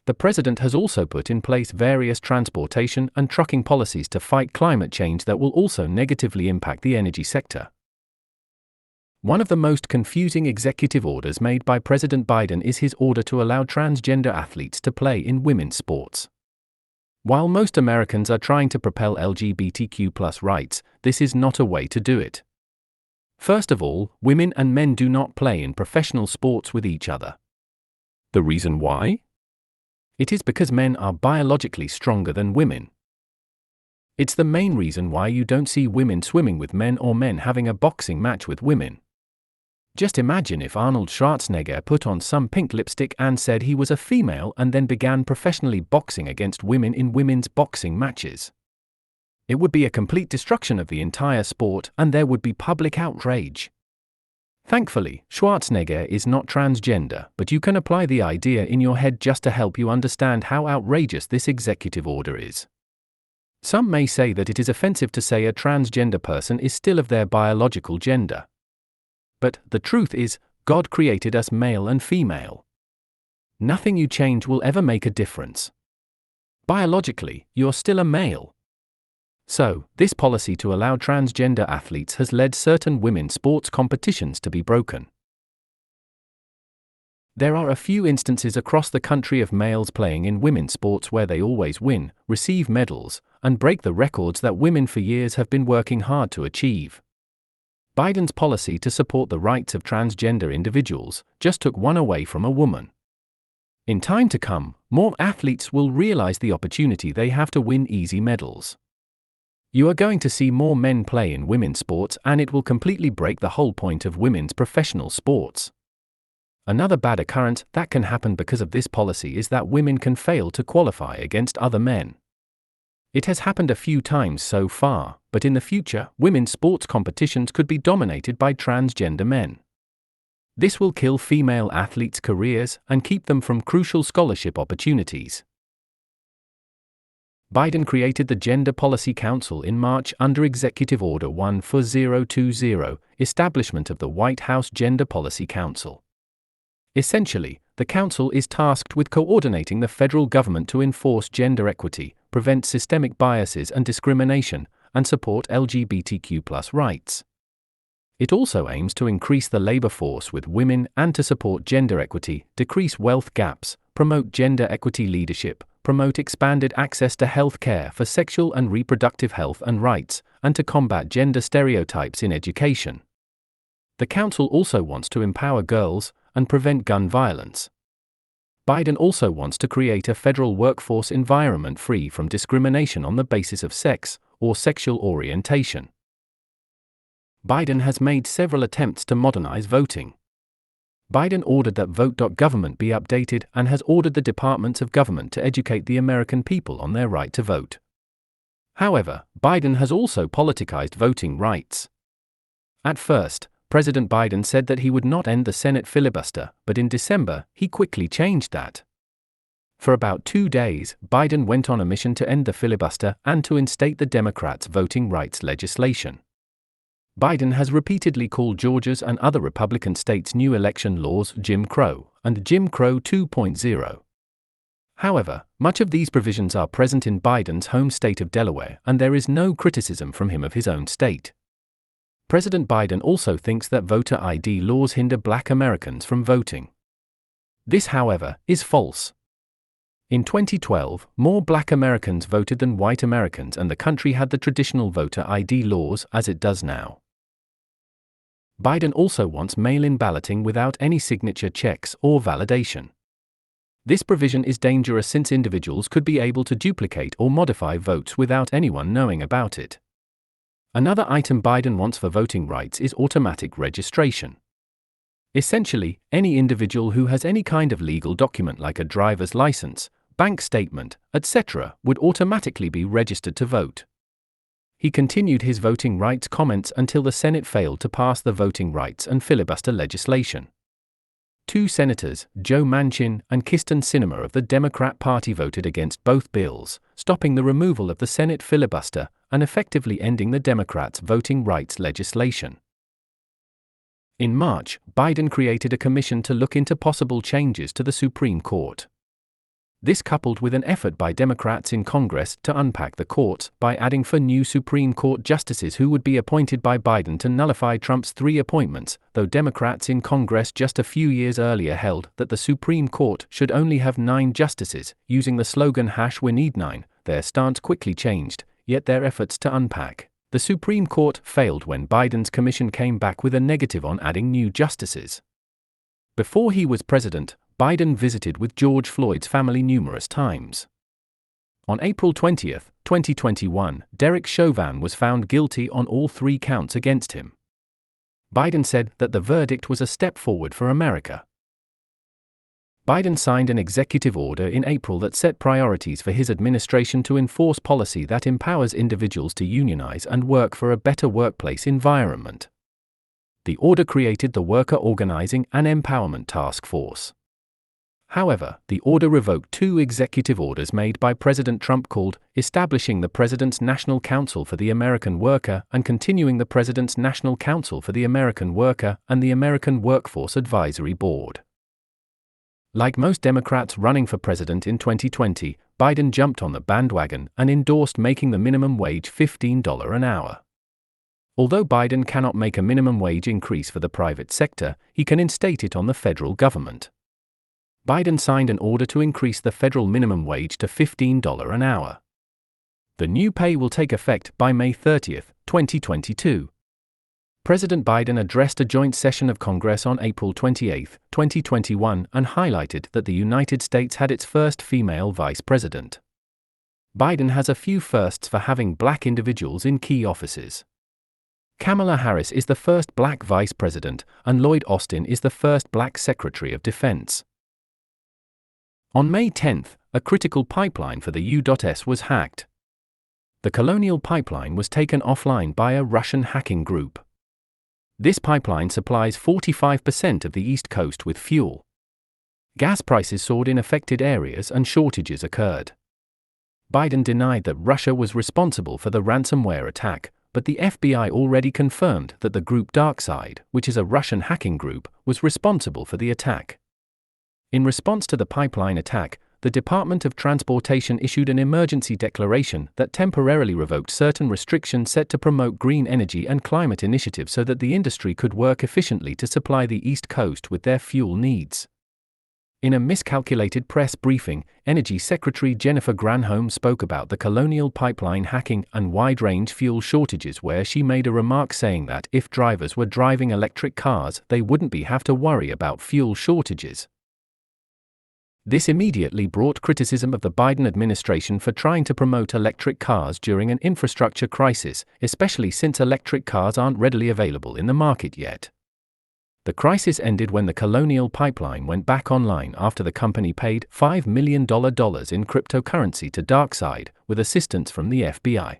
The president has also put in place various transportation and trucking policies to fight climate change that will also negatively impact the energy sector. One of the most confusing executive orders made by President Biden is his order to allow transgender athletes to play in women's sports. While most Americans are trying to propel LGBTQ+ rights, this is not a way to do it. First of all, women and men do not play in professional sports with each other. The reason why? It is because men are biologically stronger than women. It's the main reason why you don't see women swimming with men or men having a boxing match with women. Just imagine if Arnold Schwarzenegger put on some pink lipstick and said he was a female and then began professionally boxing against women in women's boxing matches. It would be a complete destruction of the entire sport, and there would be public outrage. Thankfully, Schwarzenegger is not transgender, but you can apply the idea in your head just to help you understand how outrageous this executive order is. Some may say that it is offensive to say a transgender person is still of their biological gender. But the truth is, God created us male and female. Nothing you change will ever make a difference. Biologically, you're still a male. So, this policy to allow transgender athletes has led certain women's sports competitions to be broken. There are a few instances across the country of males playing in women's sports where they always win, receive medals, and break the records that women for years have been working hard to achieve. Biden's policy to support the rights of transgender individuals just took one away from a woman. In time to come, more athletes will realize the opportunity they have to win easy medals. You are going to see more men play in women's sports, and it will completely break the whole point of women's professional sports. Another bad occurrence that can happen because of this policy is that women can fail to qualify against other men. It has happened a few times so far, but in the future, women's sports competitions could be dominated by transgender men. This will kill female athletes' careers and keep them from crucial scholarship opportunities. Biden created the Gender Policy Council in March under Executive Order 14020, establishment of the White House Gender Policy Council. Essentially, the council is tasked with coordinating the federal government to enforce gender equity, prevent systemic biases and discrimination, and support LGBTQ+ rights. It also aims to increase the labor force with women and to support gender equity, decrease wealth gaps, promote gender equity leadership, promote expanded access to health care for sexual and reproductive health and rights, and to combat gender stereotypes in education. The council also wants to empower girls and prevent gun violence. Biden also wants to create a federal workforce environment free from discrimination on the basis of sex or sexual orientation. Biden has made several attempts to modernize voting. Biden ordered that vote.government be updated and has ordered the departments of government to educate the American people on their right to vote. However, Biden has also politicized voting rights. At first, President Biden said that he would not end the Senate filibuster, but in December, he quickly changed that. For about 2 days, Biden went on a mission to end the filibuster and to instate the Democrats' voting rights legislation. Biden has repeatedly called Georgia's and other Republican states' new election laws Jim Crow and Jim Crow 2.0. However, much of these provisions are present in Biden's home state of Delaware, and there is no criticism from him of his own state. President Biden also thinks that voter ID laws hinder Black Americans from voting. This, however, is false. In 2012, more Black Americans voted than white Americans, and the country had the traditional voter ID laws as it does now. Biden also wants mail-in balloting without any signature checks or validation. This provision is dangerous since individuals could be able to duplicate or modify votes without anyone knowing about it. Another item Biden wants for voting rights is automatic registration. Essentially, any individual who has any kind of legal document like a driver's license, bank statement, etc., would automatically be registered to vote. He continued his voting rights comments until the Senate failed to pass the voting rights and filibuster legislation. 2 senators, Joe Manchin and Kyrsten Sinema of the Democrat Party, voted against both bills, stopping the removal of the Senate filibuster and effectively ending the Democrats' voting rights legislation. In March, Biden created a commission to look into possible changes to the Supreme Court. This coupled with an effort by Democrats in Congress to unpack the courts by adding 4 new Supreme Court justices who would be appointed by Biden to nullify Trump's 3 appointments, though Democrats in Congress just a few years earlier held that the Supreme Court should only have 9 justices, using the slogan "We need 9, their stance quickly changed, yet their efforts to unpack the Supreme Court failed when Biden's commission came back with a negative on adding new justices. Before he was president, Biden visited with George Floyd's family numerous times. On April 20, 2021, Derek Chauvin was found guilty on all 3 counts against him. Biden said that the verdict was a step forward for America. Biden signed an executive order in April that set priorities for his administration to enforce policy that empowers individuals to unionize and work for a better workplace environment. The order created the Worker Organizing and Empowerment Task Force. However, the order revoked 2 executive orders made by President Trump called establishing the President's National Council for the American Worker and continuing the President's National Council for the American Worker and the American Workforce Advisory Board. Like most Democrats running for president in 2020, Biden jumped on the bandwagon and endorsed making the minimum wage $15 an hour. Although Biden cannot make a minimum wage increase for the private sector, he can instate it on the federal government. Biden signed an order to increase the federal minimum wage to $15 an hour. The new pay will take effect by May 30, 2022. President Biden addressed a joint session of Congress on April 28, 2021, and highlighted that the United States had its first female vice president. Biden has a few firsts for having black individuals in key offices. Kamala Harris is the first black vice president, and Lloyd Austin is the first black Secretary of Defense. On May 10, a critical pipeline for the U.S. was hacked. The Colonial Pipeline was taken offline by a Russian hacking group. This pipeline supplies 45% of the East Coast with fuel. Gas prices soared in affected areas and shortages occurred. Biden denied that Russia was responsible for the ransomware attack, but the FBI already confirmed that the group DarkSide, which is a Russian hacking group, was responsible for the attack. In response to the pipeline attack, the Department of Transportation issued an emergency declaration that temporarily revoked certain restrictions set to promote green energy and climate initiatives so that the industry could work efficiently to supply the East Coast with their fuel needs. In a miscalculated press briefing, Energy Secretary Jennifer Granholm spoke about the Colonial Pipeline hacking and wide-range fuel shortages, where she made a remark saying that if drivers were driving electric cars, they wouldn't have to worry about fuel shortages. This immediately brought criticism of the Biden administration for trying to promote electric cars during an infrastructure crisis, especially since electric cars aren't readily available in the market yet. The crisis ended when the Colonial Pipeline went back online after the company paid $5 million in cryptocurrency to DarkSide, with assistance from the FBI.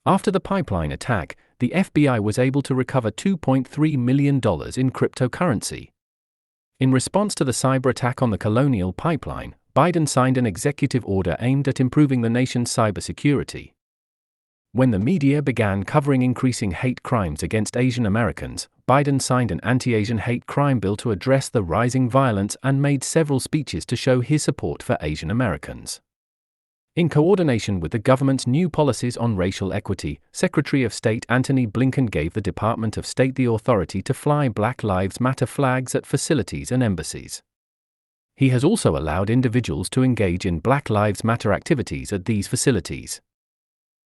After the pipeline attack, the FBI was able to recover $2.3 million in cryptocurrency. In response to the cyber attack on the Colonial Pipeline, Biden signed an executive order aimed at improving the nation's cybersecurity. When the media began covering increasing hate crimes against Asian Americans, Biden signed an anti-Asian hate crime bill to address the rising violence and made several speeches to show his support for Asian Americans. In coordination with the government's new policies on racial equity, Secretary of State Antony Blinken gave the Department of State the authority to fly Black Lives Matter flags at facilities and embassies. He has also allowed individuals to engage in Black Lives Matter activities at these facilities.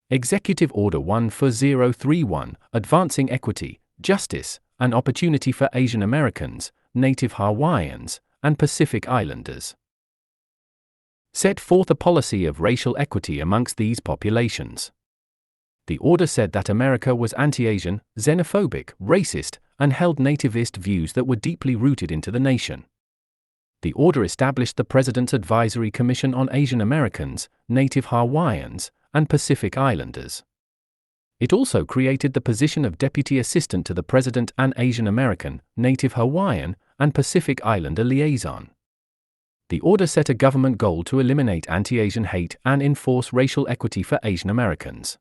Executive Order 14031, Advancing Equity, Justice, and Opportunity for Asian Americans, Native Hawaiians, and Pacific Islanders, set forth a policy of racial equity amongst these populations. The order said that America was anti-Asian, xenophobic, racist, and held nativist views that were deeply rooted into the nation. The order established the President's Advisory Commission on Asian Americans, Native Hawaiians, and Pacific Islanders. It also created the position of Deputy Assistant to the President and Asian American, Native Hawaiian, and Pacific Islander Liaison. The order set a government goal to eliminate anti-Asian hate and enforce racial equity for Asian Americans.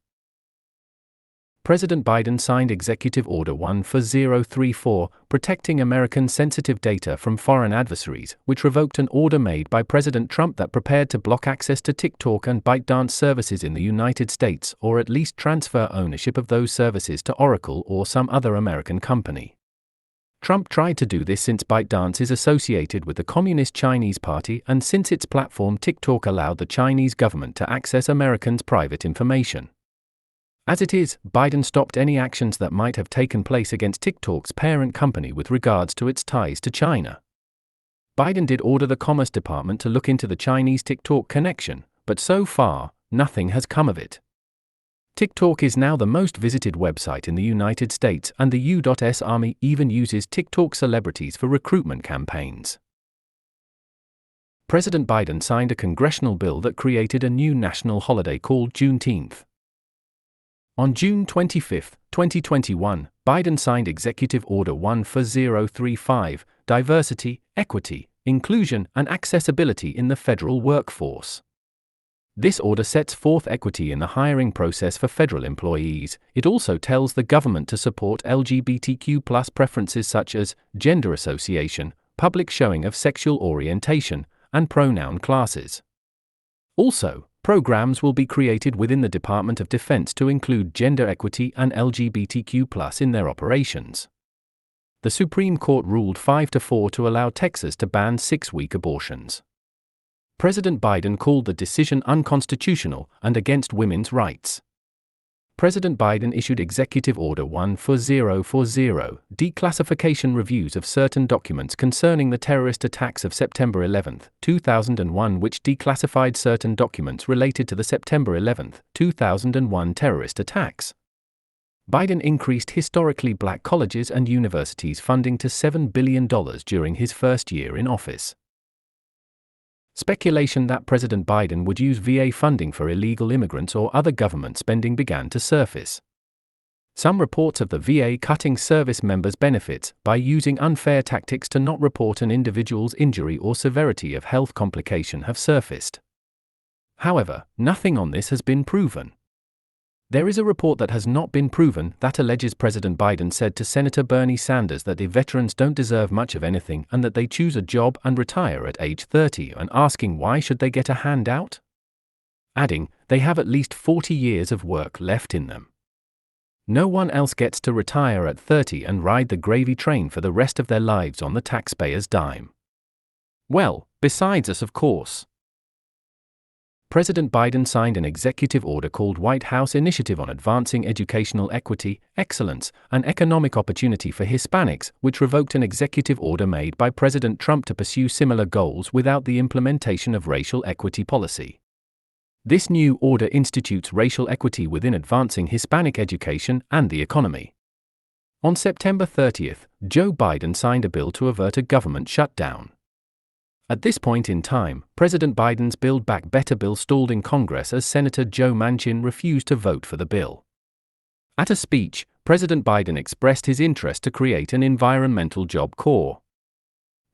President Biden signed Executive Order 14034, protecting American sensitive data from foreign adversaries, which revoked an order made by President Trump that prepared to block access to TikTok and ByteDance services in the United States, or at least transfer ownership of those services to Oracle or some other American company. Trump tried to do this since ByteDance is associated with the Communist Chinese Party and since its platform TikTok allowed the Chinese government to access Americans' private information. As it is, Biden stopped any actions that might have taken place against TikTok's parent company with regards to its ties to China. Biden did order the Commerce Department to look into the Chinese TikTok connection, but so far, nothing has come of it. TikTok is now the most visited website in the United States, and the U.S. Army even uses TikTok celebrities for recruitment campaigns. President Biden signed a congressional bill that created a new national holiday called Juneteenth. On June 25, 2021, Biden signed Executive Order 14035, Diversity, Equity, Inclusion, and Accessibility in the Federal Workforce. This order sets forth equity in the hiring process for federal employees. It also tells the government to support LGBTQ+ preferences such as gender association, public showing of sexual orientation, and pronoun classes. Also, programs will be created within the Department of Defense to include gender equity and LGBTQ+ in their operations. The Supreme Court ruled 5-4 to allow Texas to ban 6-week abortions. President Biden called the decision unconstitutional and against women's rights. President Biden issued Executive Order 14040, declassification reviews of certain documents concerning the terrorist attacks of September 11, 2001, which declassified certain documents related to the September 11, 2001 terrorist attacks. Biden increased historically black colleges and universities' funding to $7 billion during his first year in office. Speculation that President Biden would use VA funding for illegal immigrants or other government spending began to surface. Some reports of the VA cutting service members' benefits by using unfair tactics to not report an individual's injury or severity of health complication have surfaced. However, nothing on this has been proven. There is a report that has not been proven that alleges President Biden said to Senator Bernie Sanders that the veterans don't deserve much of anything and that they choose a job and retire at age 30, and asking why should they get a handout? Adding, they have at least 40 years of work left in them. No one else gets to retire at 30 and ride the gravy train for the rest of their lives on the taxpayer's dime. Well, besides us, of course. President Biden signed an executive order called White House Initiative on Advancing Educational Equity, Excellence, and Economic Opportunity for Hispanics, which revoked an executive order made by President Trump to pursue similar goals without the implementation of racial equity policy. This new order institutes racial equity within advancing Hispanic education and the economy. On September 30, Joe Biden signed a bill to avert a government shutdown. At this point in time, President Biden's Build Back Better bill stalled in Congress as Senator Joe Manchin refused to vote for the bill. At a speech, President Biden expressed his interest to create an environmental job corps.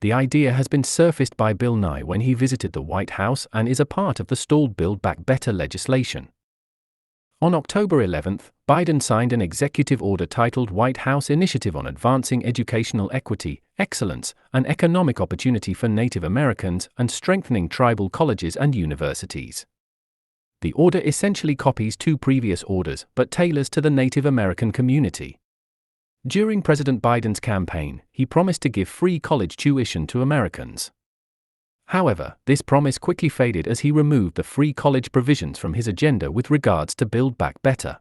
The idea has been surfaced by Bill Nye when he visited the White House and is a part of the stalled Build Back Better legislation. On October 11, Biden signed an executive order titled White House Initiative on Advancing Educational Equity, Excellence, and Economic Opportunity for Native Americans and Strengthening Tribal Colleges and Universities. The order essentially copies two previous orders but tailors to the Native American community. During President Biden's campaign, he promised to give free college tuition to Americans. However, this promise quickly faded as he removed the free college provisions from his agenda with regards to Build Back Better.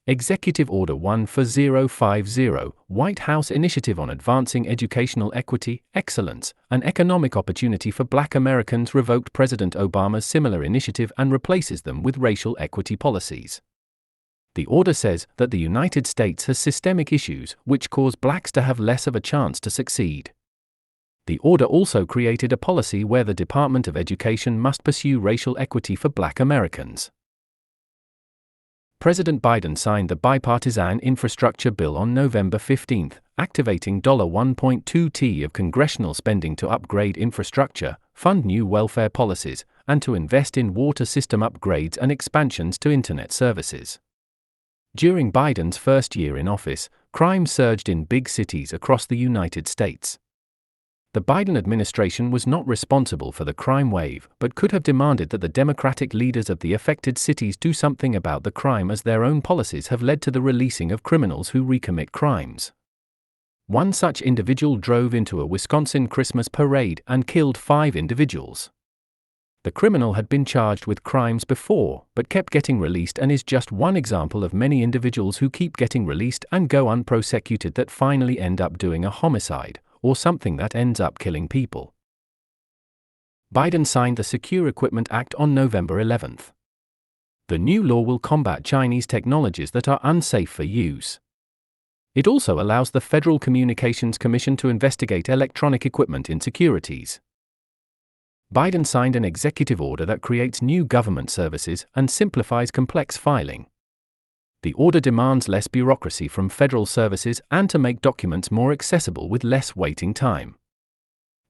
Executive Order 14050, White House Initiative on Advancing Educational Equity, Excellence, and Economic Opportunity for Black Americans revoked President Obama's similar initiative and replaces them with racial equity policies. The order says that the United States has systemic issues which cause blacks to have less of a chance to succeed. The order also created a policy where the Department of Education must pursue racial equity for Black Americans. President Biden signed the Bipartisan Infrastructure Bill on November 15, activating $1.2 trillion of congressional spending to upgrade infrastructure, fund new welfare policies, and to invest in water system upgrades and expansions to internet services. During Biden's first year in office, crime surged in big cities across the United States. The Biden administration was not responsible for the crime wave, but could have demanded that the Democratic leaders of the affected cities do something about the crime, as their own policies have led to the releasing of criminals who recommit crimes. One such individual drove into a Wisconsin Christmas parade and killed 5 individuals. The criminal had been charged with crimes before, but kept getting released, and is just one example of many individuals who keep getting released and go unprosecuted that finally end up doing a homicide, or something that ends up killing people. Biden signed the Secure Equipment Act on November 11. The new law will combat Chinese technologies that are unsafe for use. It also allows the Federal Communications Commission to investigate electronic equipment insecurities. Biden signed an executive order that creates new government services and simplifies complex filing. The order demands less bureaucracy from federal services and to make documents more accessible with less waiting time.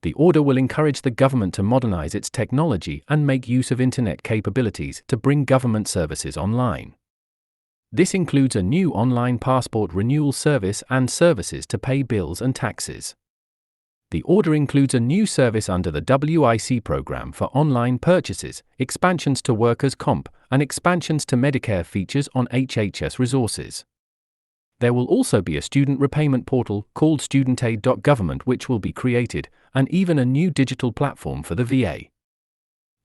The order will encourage the government to modernize its technology and make use of internet capabilities to bring government services online. This includes a new online passport renewal service and services to pay bills and taxes. The order includes a new service under the WIC program for online purchases, expansions to workers' comp, and expansions to Medicare features on HHS resources. There will also be a student repayment portal called studentaid.government which will be created, and even a new digital platform for the VA.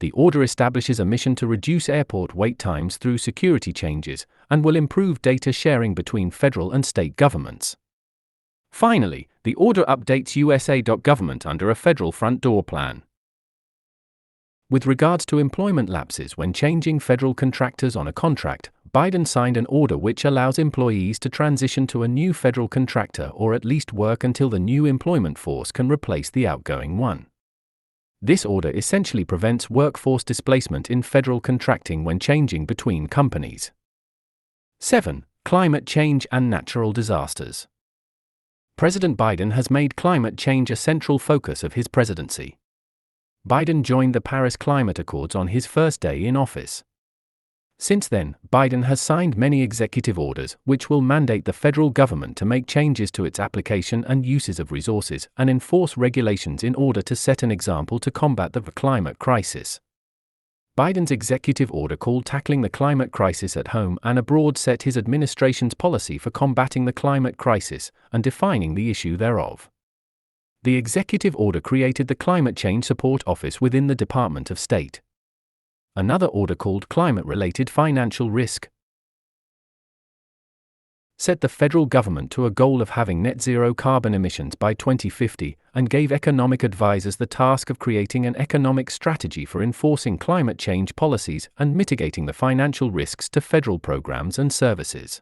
The order establishes a mission to reduce airport wait times through security changes, and will improve data sharing between federal and state governments. Finally, the order updates USA.government under a federal front door plan. With regards to employment lapses when changing federal contractors on a contract, Biden signed an order which allows employees to transition to a new federal contractor or at least work until the new employment force can replace the outgoing one. This order essentially prevents workforce displacement in federal contracting when changing between companies. 7. Climate change and natural disasters. President Biden has made climate change a central focus of his presidency. Biden joined the Paris Climate Accords on his first day in office. Since then, Biden has signed many executive orders which will mandate the federal government to make changes to its application and uses of resources and enforce regulations in order to set an example to combat the climate crisis. Biden's executive order called Tackling the Climate Crisis at Home and Abroad set his administration's policy for combating the climate crisis and defining the issue thereof. The executive order created the Climate Change Support Office within the Department of State. Another order called Climate-Related Financial Risk set the federal government to a goal of having net zero carbon emissions by 2050 and gave economic advisors the task of creating an economic strategy for enforcing climate change policies and mitigating the financial risks to federal programs and services.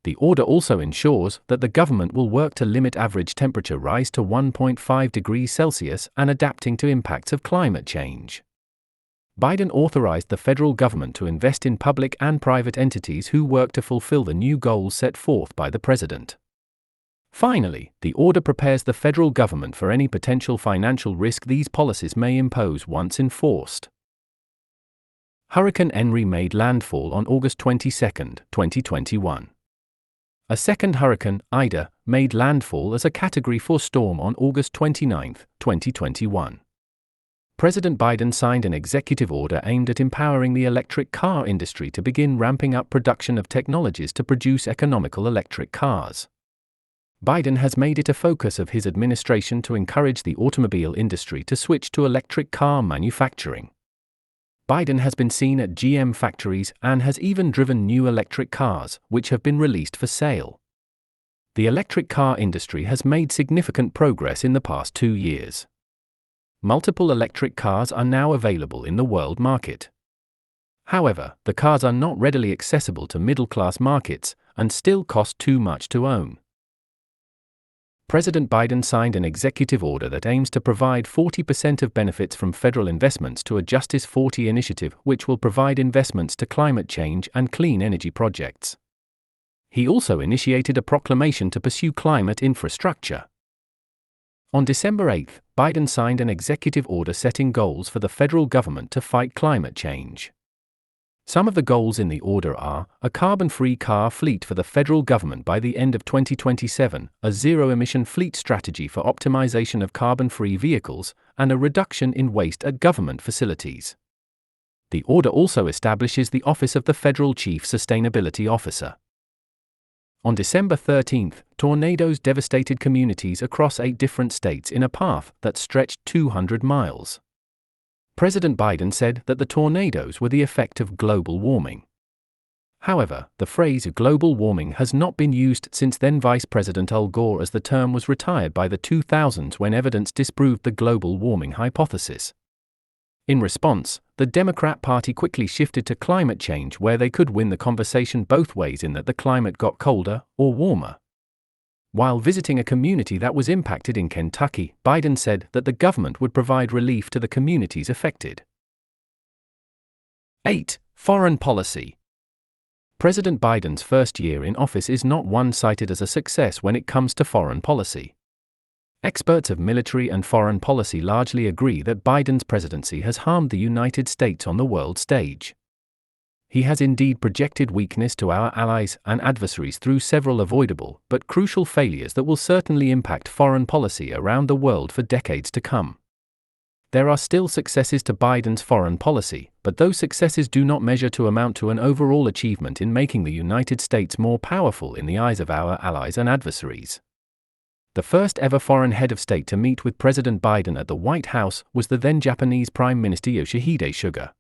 The order also ensures that the government will work to limit average temperature rise to 1.5 degrees Celsius and adapting to impacts of climate change. Biden authorized the federal government to invest in public and private entities who work to fulfill the new goals set forth by the president. Finally, the order prepares the federal government for any potential financial risk these policies may impose once enforced. Hurricane Henry made landfall on August 22, 2021. A second hurricane, Ida, made landfall as a Category 4 storm on August 29, 2021. President Biden signed an executive order aimed at empowering the electric car industry to begin ramping up production of technologies to produce economical electric cars. Biden has made it a focus of his administration to encourage the automobile industry to switch to electric car manufacturing. Biden has been seen at GM factories and has even driven new electric cars, which have been released for sale. The electric car industry has made significant progress in the past 2 years. Multiple electric cars are now available in the world market. However, the cars are not readily accessible to middle-class markets and still cost too much to own. President Biden signed an executive order that aims to provide 40% of benefits from federal investments to a Justice 40 initiative which will provide investments to climate change and clean energy projects. He also initiated a proclamation to pursue climate infrastructure. On December 8, Biden signed an executive order setting goals for the federal government to fight climate change. Some of the goals in the order are a carbon-free car fleet for the federal government by the end of 2027, a zero-emission fleet strategy for optimization of carbon-free vehicles, and a reduction in waste at government facilities. The order also establishes the Office of the Federal Chief Sustainability Officer. On December 13, tornadoes devastated communities across 8 different states in a path that stretched 200 miles. President Biden said that the tornadoes were the effect of global warming. However, the phrase global warming has not been used since then Vice President Al Gore, as the term was retired by the 2000s when evidence disproved the global warming hypothesis. In response, the Democrat Party quickly shifted to climate change, where they could win the conversation both ways in that the climate got colder or warmer. While visiting a community that was impacted in Kentucky, Biden said that the government would provide relief to the communities affected. 8. Foreign policy. President Biden's first year in office is not one cited as a success when it comes to foreign policy. Experts of military and foreign policy largely agree that Biden's presidency has harmed the United States on the world stage. He has indeed projected weakness to our allies and adversaries through several avoidable but crucial failures that will certainly impact foreign policy around the world for decades to come. There are still successes to Biden's foreign policy, but those successes do not measure to amount to an overall achievement in making the United States more powerful in the eyes of our allies and adversaries. The first ever foreign head of state to meet with President Biden at the White House was the then Japanese Prime Minister Yoshihide Suga.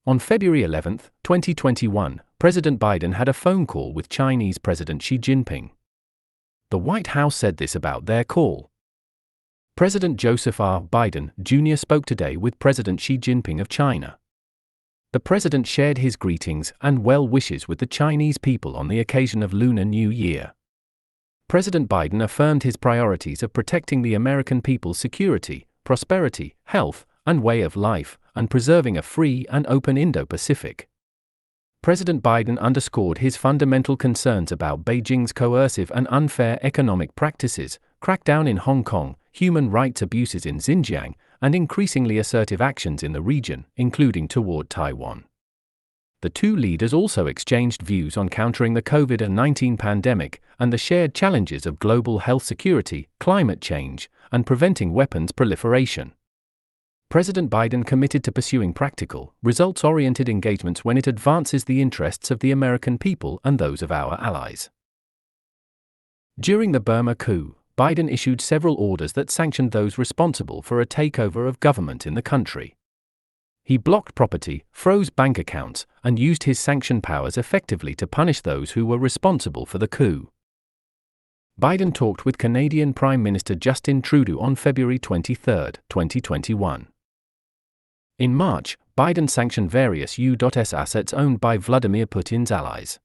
On February 11, 2021, President Biden had a phone call with Chinese President Xi Jinping. The White House said this about their call. President Joseph R. Biden, Jr. spoke today with President Xi Jinping of China. The president shared his greetings and well wishes with the Chinese people on the occasion of Lunar New Year. President Biden affirmed his priorities of protecting the American people's security, prosperity, health, and way of life, and preserving a free and open Indo-Pacific. President Biden underscored his fundamental concerns about Beijing's coercive and unfair economic practices, crackdown in Hong Kong, human rights abuses in Xinjiang, and increasingly assertive actions in the region, including toward Taiwan. The two leaders also exchanged views on countering the COVID-19 pandemic and the shared challenges of global health security, climate change, and preventing weapons proliferation. President Biden committed to pursuing practical, results-oriented engagements when it advances the interests of the American people and those of our allies. During the Burma coup, Biden issued several orders that sanctioned those responsible for a takeover of government in the country. He blocked property, froze bank accounts, and used his sanction powers effectively to punish those who were responsible for the coup. Biden talked with Canadian Prime Minister Justin Trudeau on February 23, 2021. In March, Biden sanctioned various U.S. assets owned by Vladimir Putin's allies.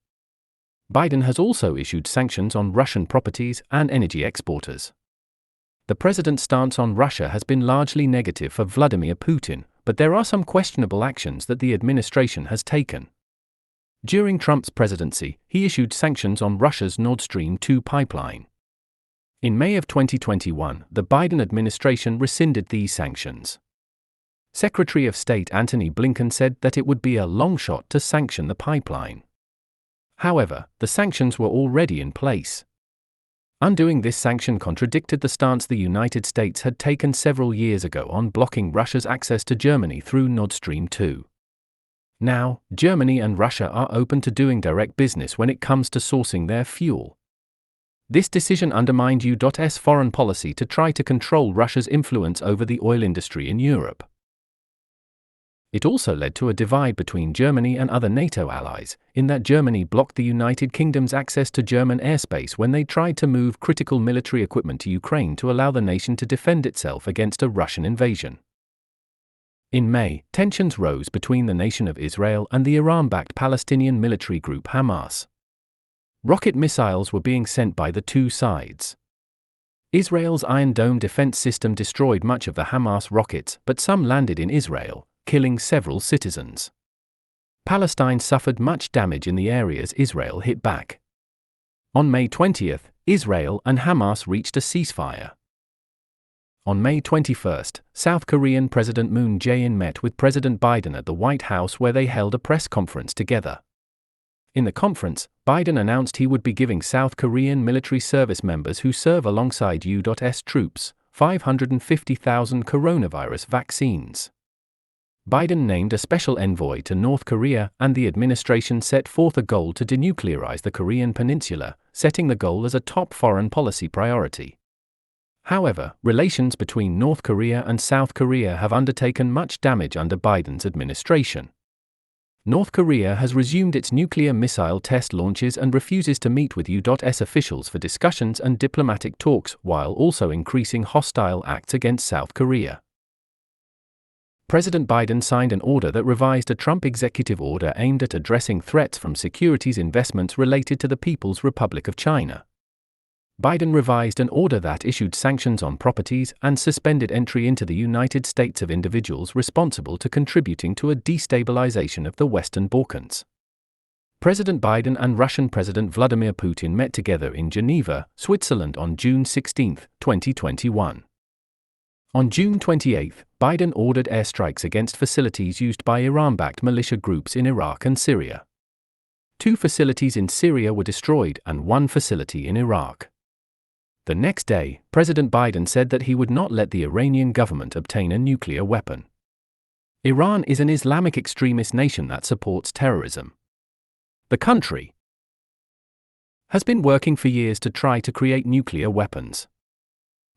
Biden has also issued sanctions on Russian properties and energy exporters. The president's stance on Russia has been largely negative for Vladimir Putin, but there are some questionable actions that the administration has taken. During Trump's presidency, he issued sanctions on Russia's Nord Stream 2 pipeline. In May of 2021, the Biden administration rescinded these sanctions. Secretary of State Antony Blinken said that it would be a long shot to sanction the pipeline. However, the sanctions were already in place. Undoing this sanction contradicted the stance the United States had taken several years ago on blocking Russia's access to Germany through Nord Stream 2. Now, Germany and Russia are open to doing direct business when it comes to sourcing their fuel. This decision undermined U.S. foreign policy to try to control Russia's influence over the oil industry in Europe. It also led to a divide between Germany and other NATO allies, in that Germany blocked the United Kingdom's access to German airspace when they tried to move critical military equipment to Ukraine to allow the nation to defend itself against a Russian invasion. In May, tensions rose between the Nation of Israel and the Iran-backed Palestinian military group Hamas. Rocket missiles were being sent by the two sides. Israel's Iron Dome defense system destroyed much of the Hamas rockets, but some landed in Israel, killing several citizens. Palestine suffered much damage in the areas Israel hit back. On May 20, Israel and Hamas reached a ceasefire. On May 21, South Korean President Moon Jae-in met with President Biden at the White House, where they held a press conference together. In the conference, Biden announced he would be giving South Korean military service members who serve alongside U.S. troops 550,000 coronavirus vaccines. Biden named a special envoy to North Korea, and the administration set forth a goal to denuclearize the Korean peninsula, setting the goal as a top foreign policy priority. However, relations between North Korea and South Korea have undertaken much damage under Biden's administration. North Korea has resumed its nuclear missile test launches and refuses to meet with U.S. officials for discussions and diplomatic talks, while also increasing hostile acts against South Korea. President Biden signed an order that revised a Trump executive order aimed at addressing threats from securities investments related to the People's Republic of China. Biden revised an order that issued sanctions on properties and suspended entry into the United States of individuals responsible to contributing to a destabilization of the Western Balkans. President Biden and Russian President Vladimir Putin met together in Geneva, Switzerland on June 16, 2021. On June 28, Biden ordered airstrikes against facilities used by Iran-backed militia groups in Iraq and Syria. 2 facilities in Syria were destroyed and 1 facility in Iraq. The next day, President Biden said that he would not let the Iranian government obtain a nuclear weapon. Iran is an Islamic extremist nation that supports terrorism. The country has been working for years to try to create nuclear weapons.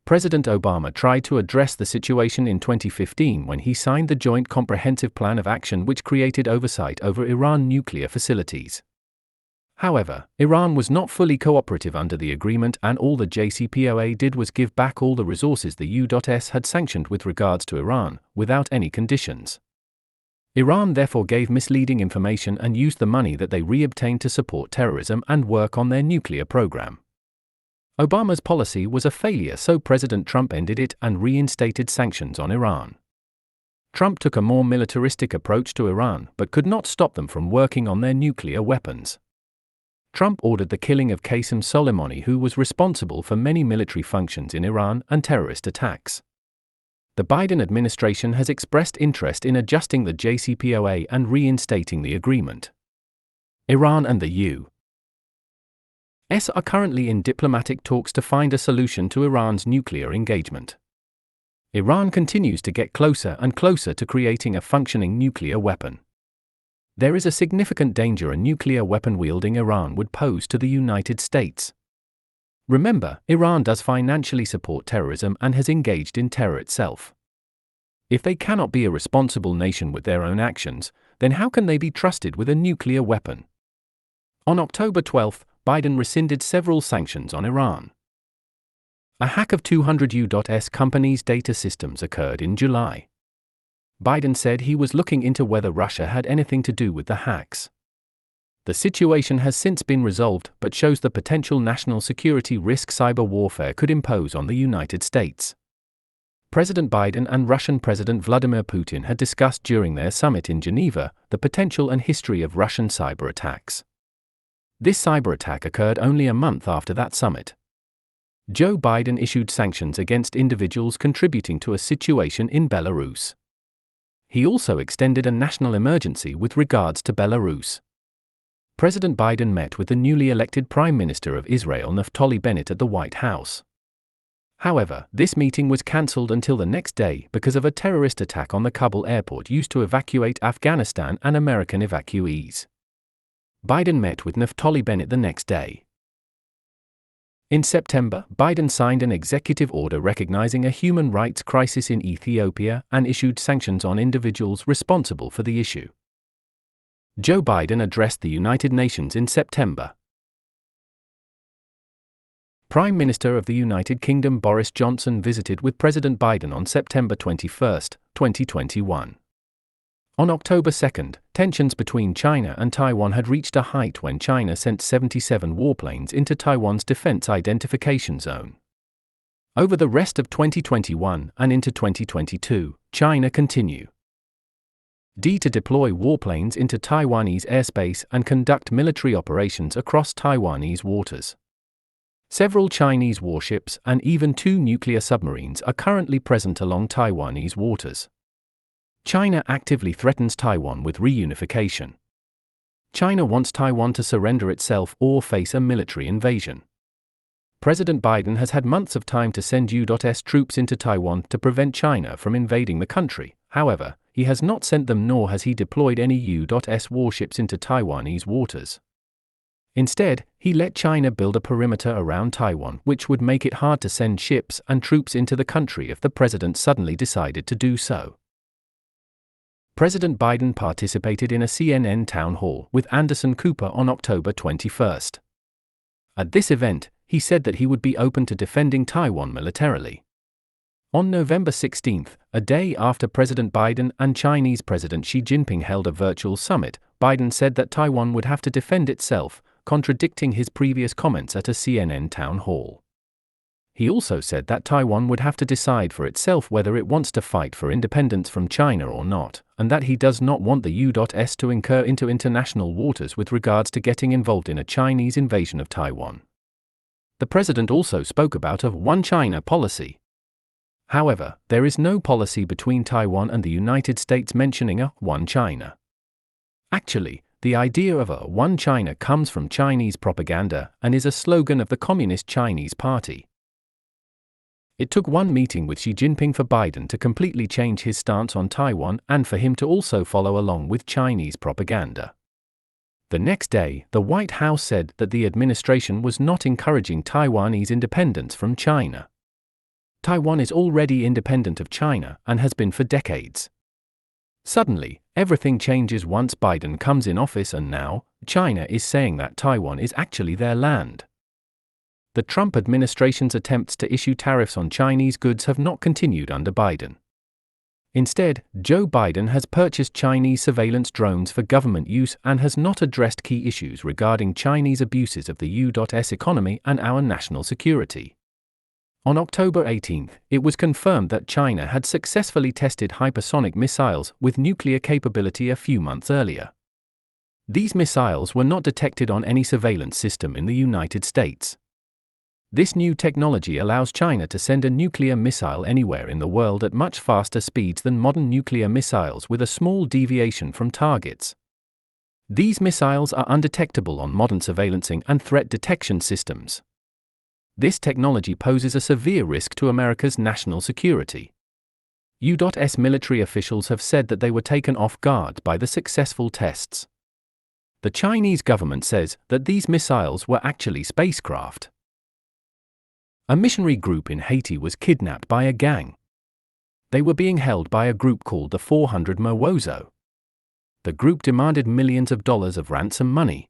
President Obama tried to address the situation in 2015 when he signed the Joint Comprehensive Plan of Action, which created oversight over Iran nuclear facilities. However, Iran was not fully cooperative under the agreement, and all the JCPOA did was give back all the resources the U.S. had sanctioned with regards to Iran, without any conditions. Iran therefore gave misleading information and used the money that they re-obtained to support terrorism and work on their nuclear program. Obama's policy was a failure, so President Trump ended it and reinstated sanctions on Iran. Trump took a more militaristic approach to Iran, but could not stop them from working on their nuclear weapons. Trump ordered the killing of Qasem Soleimani, who was responsible for many military functions in Iran and terrorist attacks. The Biden administration has expressed interest in adjusting the JCPOA and reinstating the agreement. Iran and the U.S. are currently in diplomatic talks to find a solution to Iran's nuclear engagement. Iran continues to get closer and closer to creating a functioning nuclear weapon. There is a significant danger a nuclear weapon-wielding Iran would pose to the United States. Remember, Iran does financially support terrorism and has engaged in terror itself. If they cannot be a responsible nation with their own actions, then how can they be trusted with a nuclear weapon? On October 12, Biden rescinded several sanctions on Iran. A hack of 200 U.S. companies' data systems occurred in July. Biden said he was looking into whether Russia had anything to do with the hacks. The situation has since been resolved, but shows the potential national security risk cyber warfare could impose on the United States. President Biden and Russian President Vladimir Putin had discussed during their summit in Geneva the potential and history of Russian cyber attacks. This cyber attack occurred only a month after that summit. Joe Biden issued sanctions against individuals contributing to a situation in Belarus. He also extended a national emergency with regards to Belarus. President Biden met with the newly elected Prime Minister of Israel Naftali Bennett at the White House. However, this meeting was cancelled until the next day because of a terrorist attack on the Kabul airport used to evacuate Afghanistan and American evacuees. Biden met with Naftali Bennett the next day. In September, Biden signed an executive order recognizing a human rights crisis in Ethiopia and issued sanctions on individuals responsible for the issue. Joe Biden addressed the United Nations in September. Prime Minister of the United Kingdom Boris Johnson visited with President Biden on September 21, 2021. On October 2, tensions between China and Taiwan had reached a height when China sent 77 warplanes into Taiwan's defense identification zone. Over the rest of 2021 and into 2022, China continued to deploy warplanes into Taiwanese airspace and conduct military operations across Taiwanese waters. Several Chinese warships and even 2 nuclear submarines are currently present along Taiwanese waters. China actively threatens Taiwan with reunification. China wants Taiwan to surrender itself or face a military invasion. President Biden has had months of time to send U.S. troops into Taiwan to prevent China from invading the country. However, he has not sent them, nor has he deployed any U.S. warships into Taiwanese waters. Instead, he let China build a perimeter around Taiwan, which would make it hard to send ships and troops into the country if the president suddenly decided to do so. President Biden participated in a CNN town hall with Anderson Cooper on October 21. At this event, he said that he would be open to defending Taiwan militarily. On November 16, a day after President Biden and Chinese President Xi Jinping held a virtual summit, Biden said that Taiwan would have to defend itself, contradicting his previous comments at a CNN town hall. He also said that Taiwan would have to decide for itself whether it wants to fight for independence from China or not, and that he does not want the U.S. to incur into international waters with regards to getting involved in a Chinese invasion of Taiwan. The president also spoke about a One China policy. However, there is no policy between Taiwan and the United States mentioning a One China. Actually, the idea of a One China comes from Chinese propaganda and is a slogan of the Communist Chinese Party. It took one meeting with Xi Jinping for Biden to completely change his stance on Taiwan and for him to also follow along with Chinese propaganda. The next day, the White House said that the administration was not encouraging Taiwanese independence from China. Taiwan is already independent of China and has been for decades. Suddenly, everything changes once Biden comes in office, and now, China is saying that Taiwan is actually their land. The Trump administration's attempts to issue tariffs on Chinese goods have not continued under Biden. Instead, Joe Biden has purchased Chinese surveillance drones for government use and has not addressed key issues regarding Chinese abuses of the U.S. economy and our national security. On October 18, it was confirmed that China had successfully tested hypersonic missiles with nuclear capability a few months earlier. These missiles were not detected on any surveillance system in the United States. This new technology allows China to send a nuclear missile anywhere in the world at much faster speeds than modern nuclear missiles, with a small deviation from targets. These missiles are undetectable on modern surveillancing and threat detection systems. This technology poses a severe risk to America's national security. U.S. military officials have said that they were taken off guard by the successful tests. The Chinese government says that these missiles were actually spacecraft. A missionary group in Haiti was kidnapped by a gang. They were being held by a group called the 400 Mowozo. The group demanded millions of dollars of ransom money.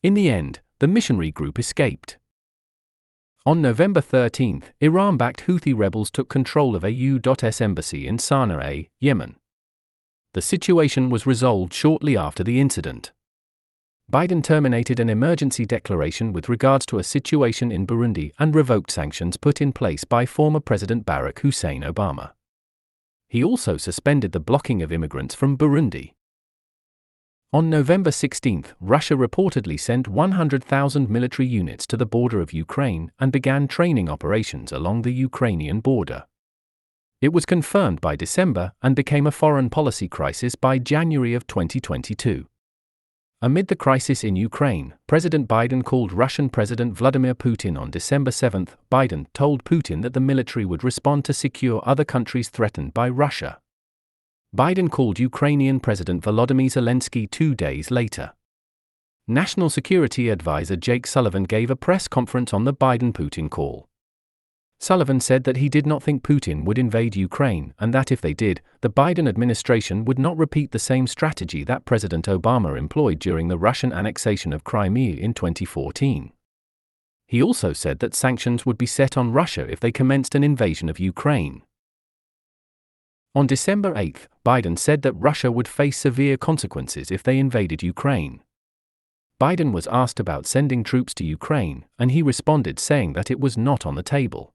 In the end, the missionary group escaped. On November 13, Iran-backed Houthi rebels took control of a U.S. embassy in Sana'a, Yemen. The situation was resolved shortly after the incident. Biden terminated an emergency declaration with regards to a situation in Burundi and revoked sanctions put in place by former President Barack Hussein Obama. He also suspended the blocking of immigrants from Burundi. On November 16, Russia reportedly sent 100,000 military units to the border of Ukraine and began training operations along the Ukrainian border. It was confirmed by December and became a foreign policy crisis by January of 2022. Amid the crisis in Ukraine, President Biden called Russian President Vladimir Putin on December 7. Biden told Putin that the military would respond to secure other countries threatened by Russia. Biden called Ukrainian President Volodymyr Zelensky 2 days later. National Security Advisor Jake Sullivan gave a press conference on the Biden-Putin call. Sullivan said that he did not think Putin would invade Ukraine, and that if they did, the Biden administration would not repeat the same strategy that President Obama employed during the Russian annexation of Crimea in 2014. He also said that sanctions would be set on Russia if they commenced an invasion of Ukraine. On December 8, Biden said that Russia would face severe consequences if they invaded Ukraine. Biden was asked about sending troops to Ukraine, and he responded saying that it was not on the table.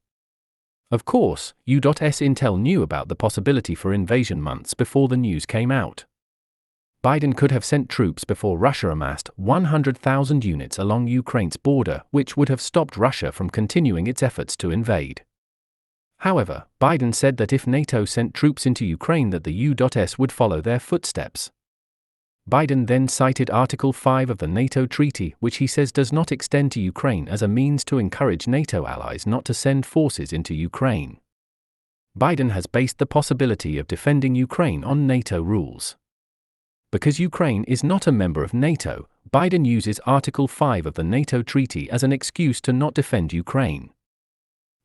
Of course, U.S. intel knew about the possibility for invasion months before the news came out. Biden could have sent troops before Russia amassed 100,000 units along Ukraine's border, which would have stopped Russia from continuing its efforts to invade. However, Biden said that if NATO sent troops into Ukraine that the U.S. would follow their footsteps. Biden then cited Article 5 of the NATO treaty, which he says does not extend to Ukraine, as a means to encourage NATO allies not to send forces into Ukraine. Biden has based the possibility of defending Ukraine on NATO rules. Because Ukraine is not a member of NATO, Biden uses Article 5 of the NATO treaty as an excuse to not defend Ukraine.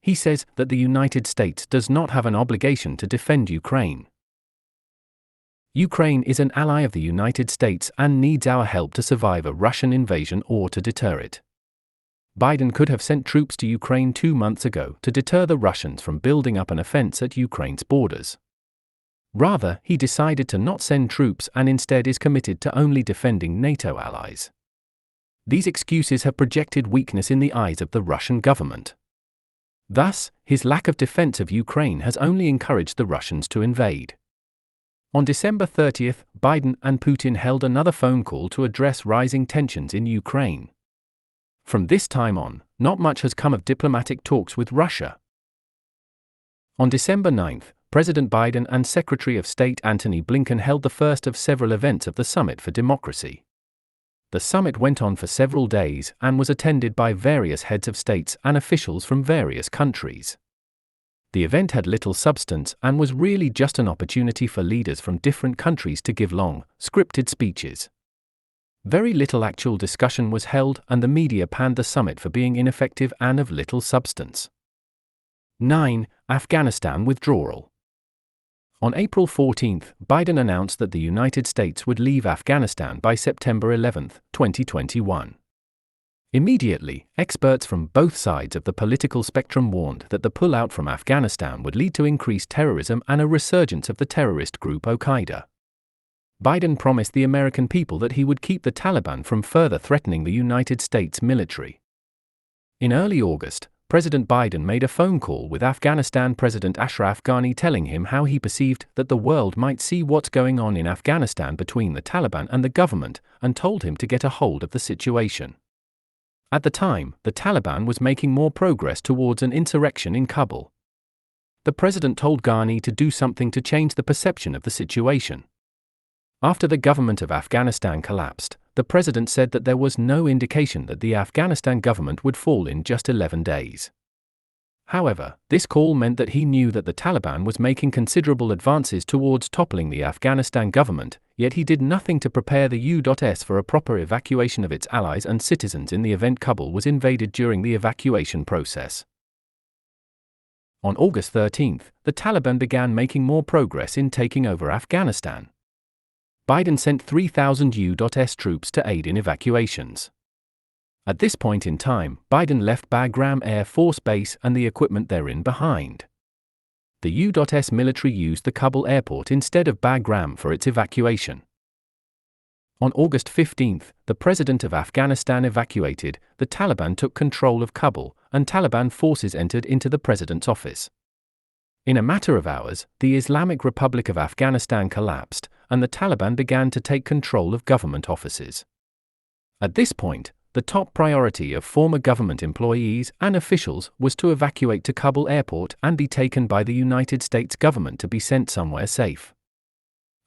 He says that the United States does not have an obligation to defend Ukraine. Ukraine is an ally of the United States and needs our help to survive a Russian invasion or to deter it. Biden could have sent troops to Ukraine 2 months ago to deter the Russians from building up an offense at Ukraine's borders. Rather, he decided to not send troops and instead is committed to only defending NATO allies. These excuses have projected weakness in the eyes of the Russian government. Thus, his lack of defense of Ukraine has only encouraged the Russians to invade. On December 30, Biden and Putin held another phone call to address rising tensions in Ukraine. From this time on, not much has come of diplomatic talks with Russia. On December 9, President Biden and Secretary of State Antony Blinken held the first of several events of the Summit for Democracy. The summit went on for several days and was attended by various heads of states and officials from various countries. The event had little substance and was really just an opportunity for leaders from different countries to give long, scripted speeches. Very little actual discussion was held, and the media panned the summit for being ineffective and of little substance. 9. Afghanistan withdrawal. On April 14, Biden announced that the United States would leave Afghanistan by September 11, 2021. Immediately, experts from both sides of the political spectrum warned that the pullout from Afghanistan would lead to increased terrorism and a resurgence of the terrorist group Al-Qaeda. Biden promised the American people that he would keep the Taliban from further threatening the United States military. In early August, President Biden made a phone call with Afghanistan President Ashraf Ghani, telling him how he perceived that the world might see what's going on in Afghanistan between the Taliban and the government, and told him to get a hold of the situation. At the time, the Taliban was making more progress towards an insurrection in Kabul. The president told Ghani to do something to change the perception of the situation. After the government of Afghanistan collapsed, the president said that there was no indication that the Afghanistan government would fall in just 11 days. However, this call meant that he knew that the Taliban was making considerable advances towards toppling the Afghanistan government, yet he did nothing to prepare the U.S. for a proper evacuation of its allies and citizens in the event Kabul was invaded during the evacuation process. On August 13, the Taliban began making more progress in taking over Afghanistan. Biden sent 3,000 U.S. troops to aid in evacuations. At this point in time, Biden left Bagram Air Force Base and the equipment therein behind. The U.S. military used the Kabul airport instead of Bagram for its evacuation. On August 15, the president of Afghanistan evacuated, the Taliban took control of Kabul, and Taliban forces entered into the president's office. In a matter of hours, the Islamic Republic of Afghanistan collapsed, and the Taliban began to take control of government offices. At this point, the top priority of former government employees and officials was to evacuate to Kabul airport and be taken by the United States government to be sent somewhere safe.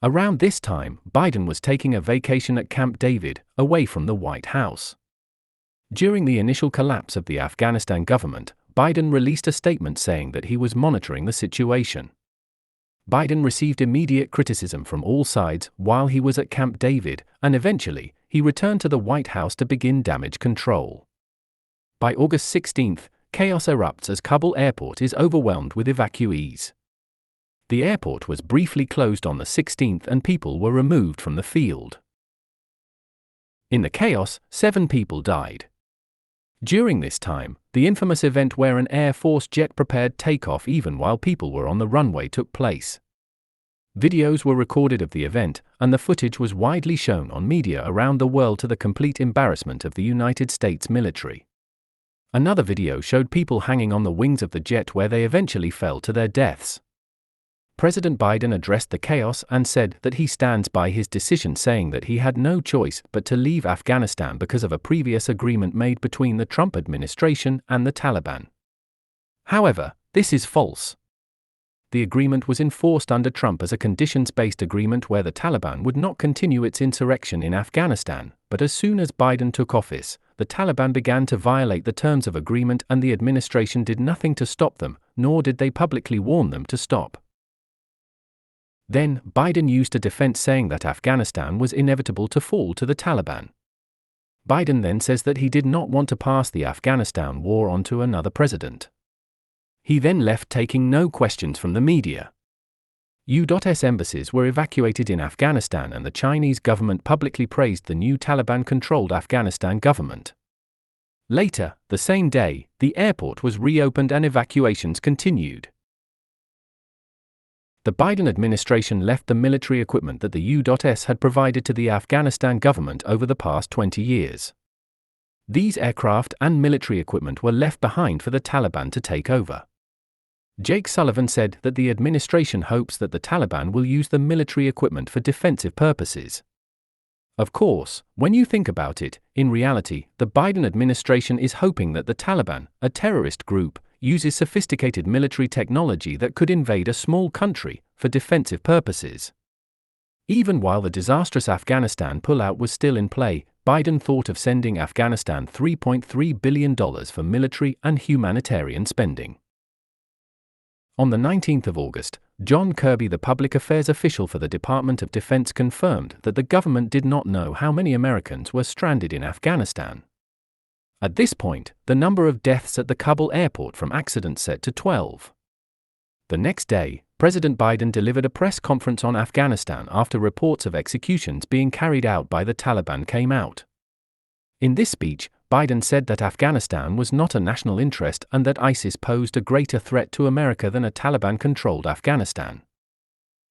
Around this time, Biden was taking a vacation at Camp David, away from the White House. During the initial collapse of the Afghanistan government, Biden released a statement saying that he was monitoring the situation. Biden received immediate criticism from all sides while he was at Camp David, and eventually, he returned to the White House to begin damage control. By August 16, chaos erupts as Kabul airport is overwhelmed with evacuees. The airport was briefly closed on the 16th and people were removed from the field. In the chaos, 7 people died. During this time, the infamous event where an Air Force jet prepared takeoff even while people were on the runway took place. Videos were recorded of the event, and the footage was widely shown on media around the world to the complete embarrassment of the United States military. Another video showed people hanging on the wings of the jet where they eventually fell to their deaths. President Biden addressed the chaos and said that he stands by his decision, saying that he had no choice but to leave Afghanistan because of a previous agreement made between the Trump administration and the Taliban. However, this is false. The agreement was enforced under Trump as a conditions-based agreement where the Taliban would not continue its insurrection in Afghanistan, but as soon as Biden took office, the Taliban began to violate the terms of agreement and the administration did nothing to stop them, nor did they publicly warn them to stop. Then, Biden used a defense saying that Afghanistan was inevitable to fall to the Taliban. Biden then says that he did not want to pass the Afghanistan war on to another president. He then left, taking no questions from the media. U.S. embassies were evacuated in Afghanistan and the Chinese government publicly praised the new Taliban-controlled Afghanistan government. Later, the same day, the airport was reopened and evacuations continued. The Biden administration left the military equipment that the U.S. had provided to the Afghanistan government over the past 20 years. These aircraft and military equipment were left behind for the Taliban to take over. Jake Sullivan said that the administration hopes that the Taliban will use the military equipment for defensive purposes. Of course, when you think about it, in reality, the Biden administration is hoping that the Taliban, a terrorist group, uses sophisticated military technology that could invade a small country for defensive purposes. Even while the disastrous Afghanistan pullout was still in play, Biden thought of sending Afghanistan $3.3 billion for military and humanitarian spending. On the 19th of August, John Kirby, the public affairs official for the Department of Defense, confirmed that the government did not know how many Americans were stranded in Afghanistan. At this point, the number of deaths at the Kabul airport from accidents set to 12. The next day, President Biden delivered a press conference on Afghanistan after reports of executions being carried out by the Taliban came out. In this speech, Biden said that Afghanistan was not a national interest and that ISIS posed a greater threat to America than a Taliban-controlled Afghanistan.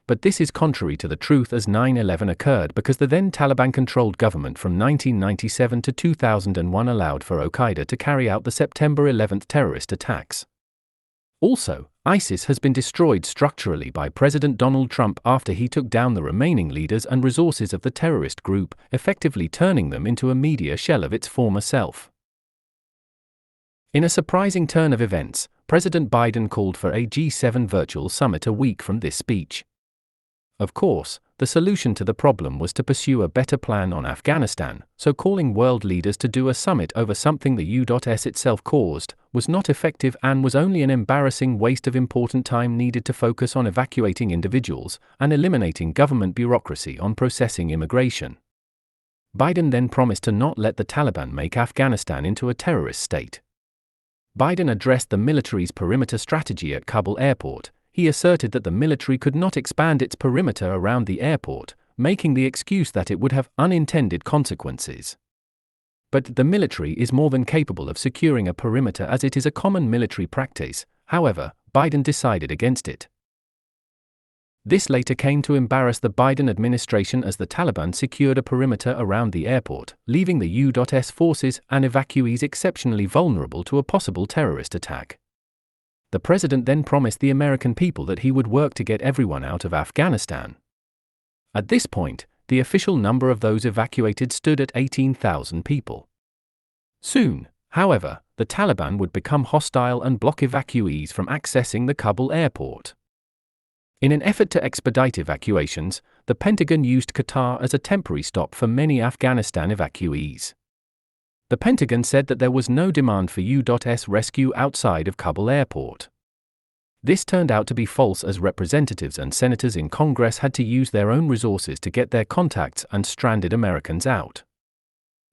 But this is contrary to the truth, as 9/11 occurred because the then Taliban-controlled government from 1997 to 2001 allowed for Al-Qaeda to carry out the September 11 terrorist attacks. Also, ISIS has been destroyed structurally by President Donald Trump after he took down the remaining leaders and resources of the terrorist group, effectively turning them into a media shell of its former self. In a surprising turn of events, President Biden called for a G7 virtual summit a week from this speech. Of course, the solution to the problem was to pursue a better plan on Afghanistan, so calling world leaders to do a summit over something the U.S. itself caused was not effective and was only an embarrassing waste of important time needed to focus on evacuating individuals and eliminating government bureaucracy on processing immigration. Biden then promised to not let the Taliban make Afghanistan into a terrorist state. Biden addressed the military's perimeter strategy at Kabul airport. He asserted that the military could not expand its perimeter around the airport, making the excuse that it would have unintended consequences. But the military is more than capable of securing a perimeter, as it is a common military practice. However, Biden decided against it. This later came to embarrass the Biden administration as the Taliban secured a perimeter around the airport, leaving the U.S. forces and evacuees exceptionally vulnerable to a possible terrorist attack. The president then promised the American people that he would work to get everyone out of Afghanistan. At this point, the official number of those evacuated stood at 18,000 people. Soon, however, the Taliban would become hostile and block evacuees from accessing the Kabul airport. In an effort to expedite evacuations, the Pentagon used Qatar as a temporary stop for many Afghanistan evacuees. The Pentagon said that there was no demand for U.S. rescue outside of Kabul airport. This turned out to be false, as representatives and senators in Congress had to use their own resources to get their contacts and stranded Americans out.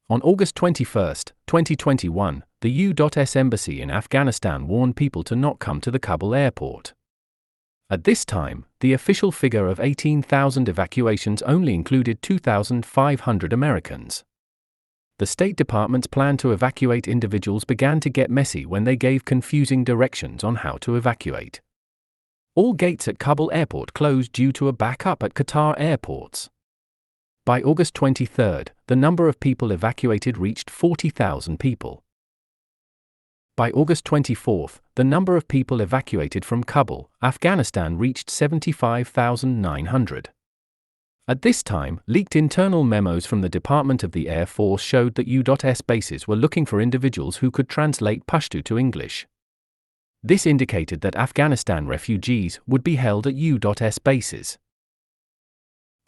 On August 21, 2021, the U.S. Embassy in Afghanistan warned people to not come to the Kabul airport. At this time, the official figure of 18,000 evacuations only included 2,500 Americans. The State Department's plan to evacuate individuals began to get messy when they gave confusing directions on how to evacuate. All gates at Kabul airport closed due to a backup at Qatar airports. By August 23, the number of people evacuated reached 40,000 people. By August 24, the number of people evacuated from Kabul, Afghanistan reached 75,900. At this time, leaked internal memos from the Department of the Air Force showed that U.S. bases were looking for individuals who could translate Pashto to English. This indicated that Afghanistan refugees would be held at U.S. bases.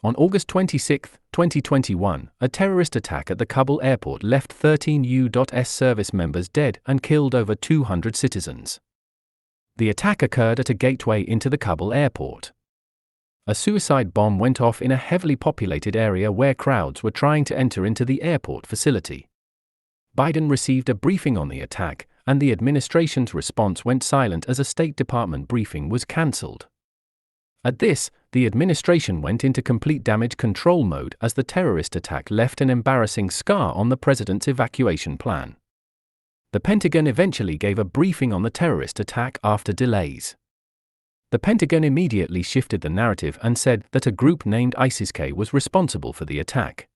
On August 26, 2021, a terrorist attack at the Kabul airport left 13 U.S. service members dead and killed over 200 citizens. The attack occurred at a gateway into the Kabul airport. A suicide bomb went off in a heavily populated area where crowds were trying to enter into the airport facility. Biden received a briefing on the attack, and the administration's response went silent as a State Department briefing was cancelled. At this, the administration went into complete damage control mode as the terrorist attack left an embarrassing scar on the president's evacuation plan. The Pentagon eventually gave a briefing on the terrorist attack after delays. The Pentagon immediately shifted the narrative and said that a group named ISIS-K was responsible for the attack.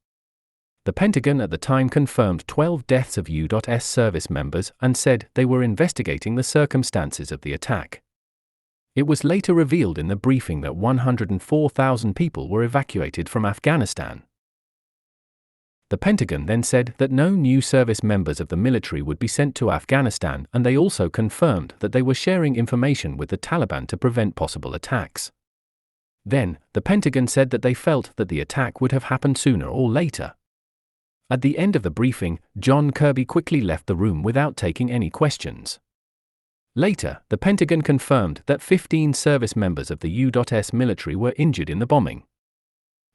The Pentagon at the time confirmed 12 deaths of U.S. service members and said they were investigating the circumstances of the attack. It was later revealed in the briefing that 104,000 people were evacuated from Afghanistan. The Pentagon then said that no new service members of the military would be sent to Afghanistan, and they also confirmed that they were sharing information with the Taliban to prevent possible attacks. Then, the Pentagon said that they felt that the attack would have happened sooner or later. At the end of the briefing, John Kirby quickly left the room without taking any questions. Later, the Pentagon confirmed that 15 service members of the U.S. military were injured in the bombing.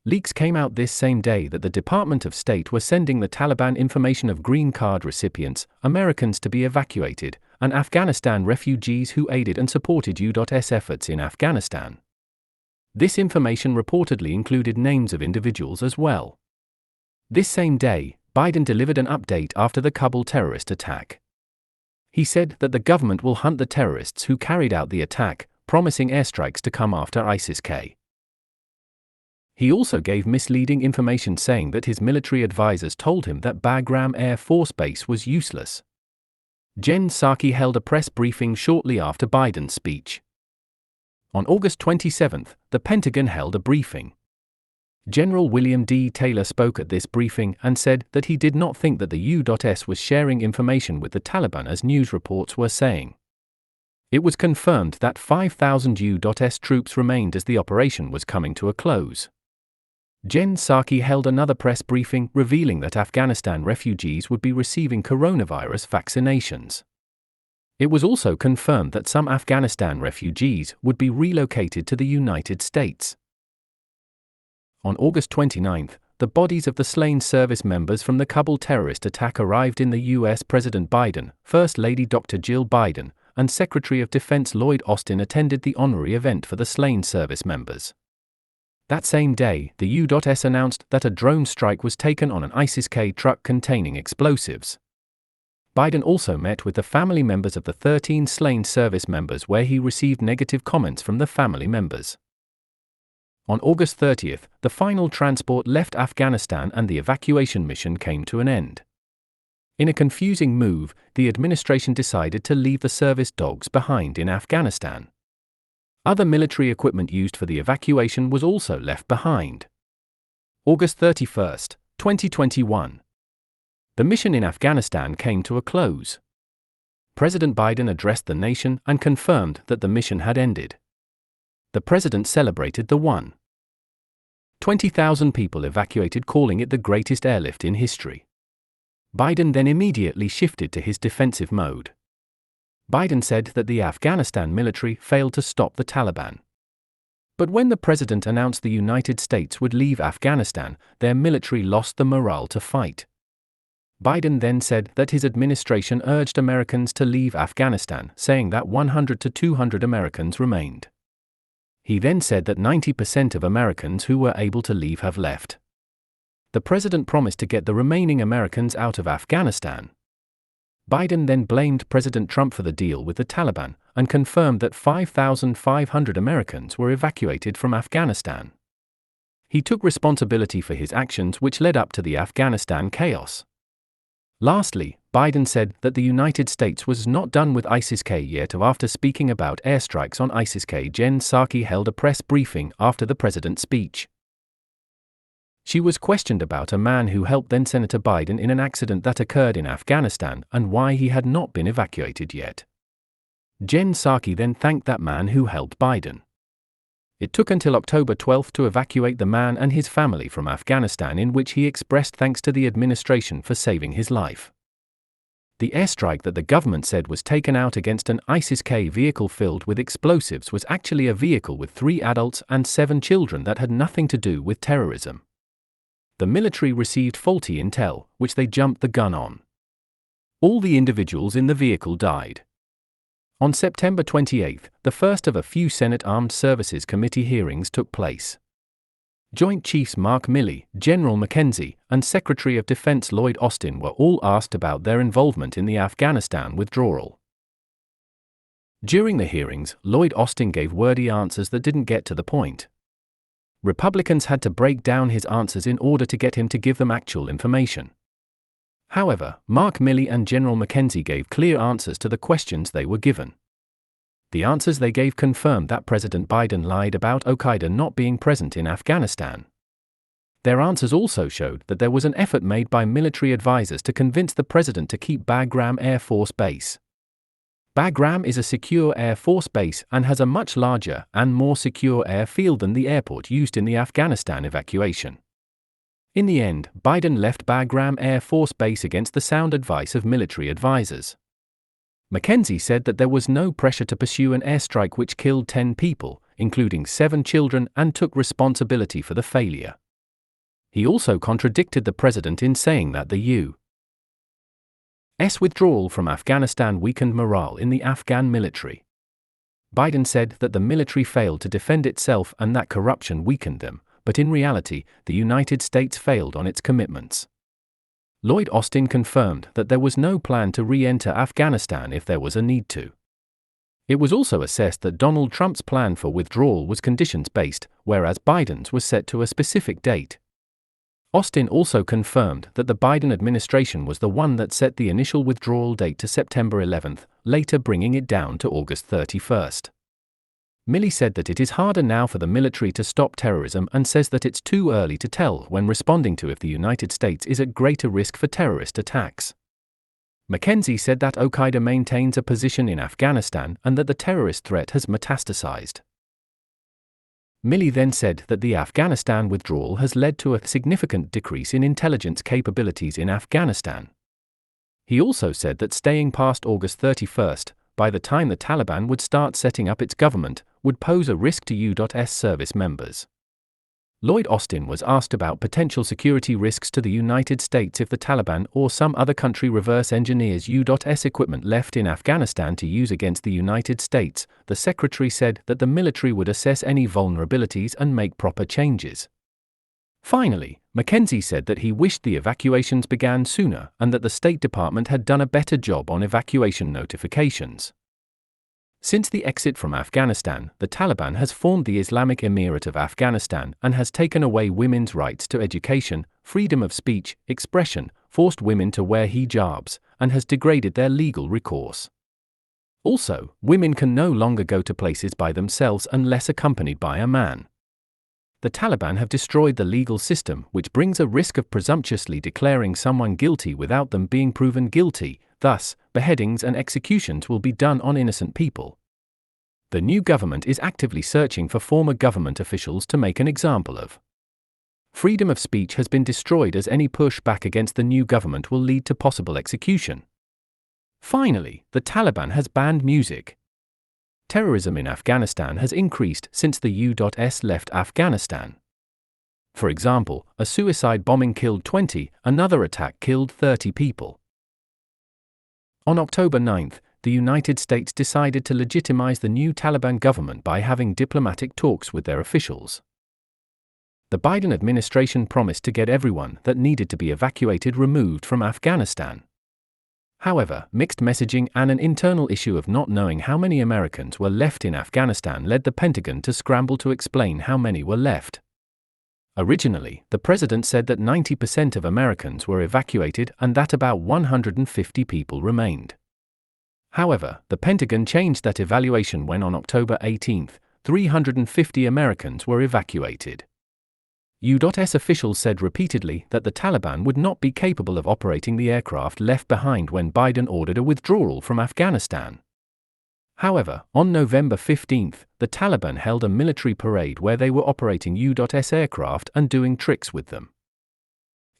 Leaks came out this same day that the Department of State were sending the Taliban information of green card recipients, Americans to be evacuated, and Afghanistan refugees who aided and supported U.S. efforts in Afghanistan. This information reportedly included names of individuals as well. This same day, Biden delivered an update after the Kabul terrorist attack. He said that the government will hunt the terrorists who carried out the attack, promising airstrikes to come after ISIS-K. He also gave misleading information saying that his military advisors told him that Bagram Air Force Base was useless. Jen Psaki held a press briefing shortly after Biden's speech. On August 27, the Pentagon held a briefing. General William D. Taylor spoke at this briefing and said that he did not think that the U.S. was sharing information with the Taliban as news reports were saying. It was confirmed that 5,000 U.S. troops remained as the operation was coming to a close. Jen Psaki held another press briefing revealing that Afghanistan refugees would be receiving coronavirus vaccinations. It was also confirmed that some Afghanistan refugees would be relocated to the United States. On August 29, the bodies of the slain service members from the Kabul terrorist attack arrived in the U.S. President Biden, First Lady Dr. Jill Biden, and Secretary of Defense Lloyd Austin attended the honorary event for the slain service members. That same day, the U.S. announced that a drone strike was taken on an ISIS-K truck containing explosives. Biden also met with the family members of the 13 slain service members where he received negative comments from the family members. On August 30, the final transport left Afghanistan and the evacuation mission came to an end. In a confusing move, the administration decided to leave the service dogs behind in Afghanistan. Other military equipment used for the evacuation was also left behind. August 31, 2021. The mission in Afghanistan came to a close. President Biden addressed the nation and confirmed that the mission had ended. The president celebrated the 20,000 people evacuated, calling it the greatest airlift in history. Biden then immediately shifted to his defensive mode. Biden said that the Afghanistan military failed to stop the Taliban. But when the president announced the United States would leave Afghanistan, their military lost the morale to fight. Biden then said that his administration urged Americans to leave Afghanistan, saying that 100 to 200 Americans remained. He then said that 90% of Americans who were able to leave have left. The president promised to get the remaining Americans out of Afghanistan. Biden then blamed President Trump for the deal with the Taliban and confirmed that 5,500 Americans were evacuated from Afghanistan. He took responsibility for his actions which led up to the Afghanistan chaos. Lastly, Biden said that the United States was not done with ISIS-K yet. After speaking about airstrikes on ISIS-K, Jen Psaki held a press briefing after the president's speech. She was questioned about a man who helped then-Senator Biden in an accident that occurred in Afghanistan and why he had not been evacuated yet. Jen Psaki then thanked that man who helped Biden. It took until October 12 to evacuate the man and his family from Afghanistan, in which he expressed thanks to the administration for saving his life. The airstrike that the government said was taken out against an ISIS-K vehicle filled with explosives was actually a vehicle with 3 adults and 7 children that had nothing to do with terrorism. The military received faulty intel, which they jumped the gun on. All the individuals in the vehicle died. On September 28, the first of a few Senate Armed Services Committee hearings took place. Joint Chiefs Mark Milley, General McKenzie, and Secretary of Defense Lloyd Austin were all asked about their involvement in the Afghanistan withdrawal. During the hearings, Lloyd Austin gave wordy answers that didn't get to the point. Republicans had to break down his answers in order to get him to give them actual information. However, Mark Milley and General McKenzie gave clear answers to the questions they were given. The answers they gave confirmed that President Biden lied about Al-Qaeda not being present in Afghanistan. Their answers also showed that there was an effort made by military advisors to convince the president to keep Bagram Air Force Base. Bagram is a secure Air Force base and has a much larger and more secure airfield than the airport used in the Afghanistan evacuation. In the end, Biden left Bagram Air Force Base against the sound advice of military advisors. McKenzie said that there was no pressure to pursue an airstrike which killed 10 people, including 7 children, and took responsibility for the failure. He also contradicted the president in saying that the U.S. withdrawal from Afghanistan weakened morale in the Afghan military. Biden said that the military failed to defend itself and that corruption weakened them, but in reality, the United States failed on its commitments. Lloyd Austin confirmed that there was no plan to re-enter Afghanistan if there was a need to. It was also assessed that Donald Trump's plan for withdrawal was conditions-based, whereas Biden's was set to a specific date. Austin also confirmed that the Biden administration was the one that set the initial withdrawal date to September 11, later bringing it down to August 31. Milley said that it is harder now for the military to stop terrorism and says that it's too early to tell when responding to if the United States is at greater risk for terrorist attacks. McKenzie said that Al-Qaeda maintains a position in Afghanistan and that the terrorist threat has metastasized. Milley then said that the Afghanistan withdrawal has led to a significant decrease in intelligence capabilities in Afghanistan. He also said that staying past August 31, by the time the Taliban would start setting up its government, would pose a risk to U.S. service members. Lloyd Austin was asked about potential security risks to the United States if the Taliban or some other country reverse engineers U.S. equipment left in Afghanistan to use against the United States. The secretary said that the military would assess any vulnerabilities and make proper changes. Finally, McKenzie said that he wished the evacuations began sooner and that the State Department had done a better job on evacuation notifications. Since the exit from Afghanistan, the Taliban has formed the Islamic Emirate of Afghanistan and has taken away women's rights to education, freedom of speech, expression, forced women to wear hijabs, and has degraded their legal recourse. Also, women can no longer go to places by themselves unless accompanied by a man. The Taliban have destroyed the legal system, which brings a risk of presumptuously declaring someone guilty without them being proven guilty. Thus, beheadings and executions will be done on innocent people. The new government is actively searching for former government officials to make an example of. Freedom of speech has been destroyed, as any pushback against the new government will lead to possible execution. Finally, the Taliban has banned music. Terrorism in Afghanistan has increased since the U.S. left Afghanistan. For example, a suicide bombing killed 20, another attack killed 30 people. On October 9, the United States decided to legitimize the new Taliban government by having diplomatic talks with their officials. The Biden administration promised to get everyone that needed to be evacuated removed from Afghanistan. However, mixed messaging and an internal issue of not knowing how many Americans were left in Afghanistan led the Pentagon to scramble to explain how many were left. Originally, the president said that 90% of Americans were evacuated and that about 150 people remained. However, the Pentagon changed that evaluation when on October 18, 350 Americans were evacuated. U.S. officials said repeatedly that the Taliban would not be capable of operating the aircraft left behind when Biden ordered a withdrawal from Afghanistan. However, on November 15, the Taliban held a military parade where they were operating U.S. aircraft and doing tricks with them.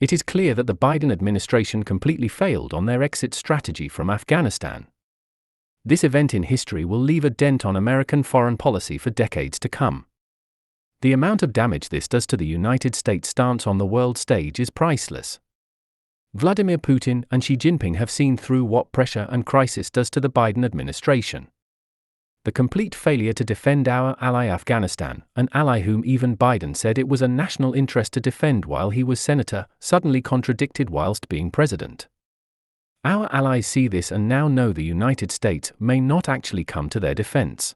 It is clear that the Biden administration completely failed on their exit strategy from Afghanistan. This event in history will leave a dent on American foreign policy for decades to come. The amount of damage this does to the United States' stance on the world stage is priceless. Vladimir Putin and Xi Jinping have seen through what pressure and crisis does to the Biden administration. The complete failure to defend our ally Afghanistan, an ally whom even Biden said it was a national interest to defend while he was senator, suddenly contradicted whilst being president. Our allies see this and now know the United States may not actually come to their defense.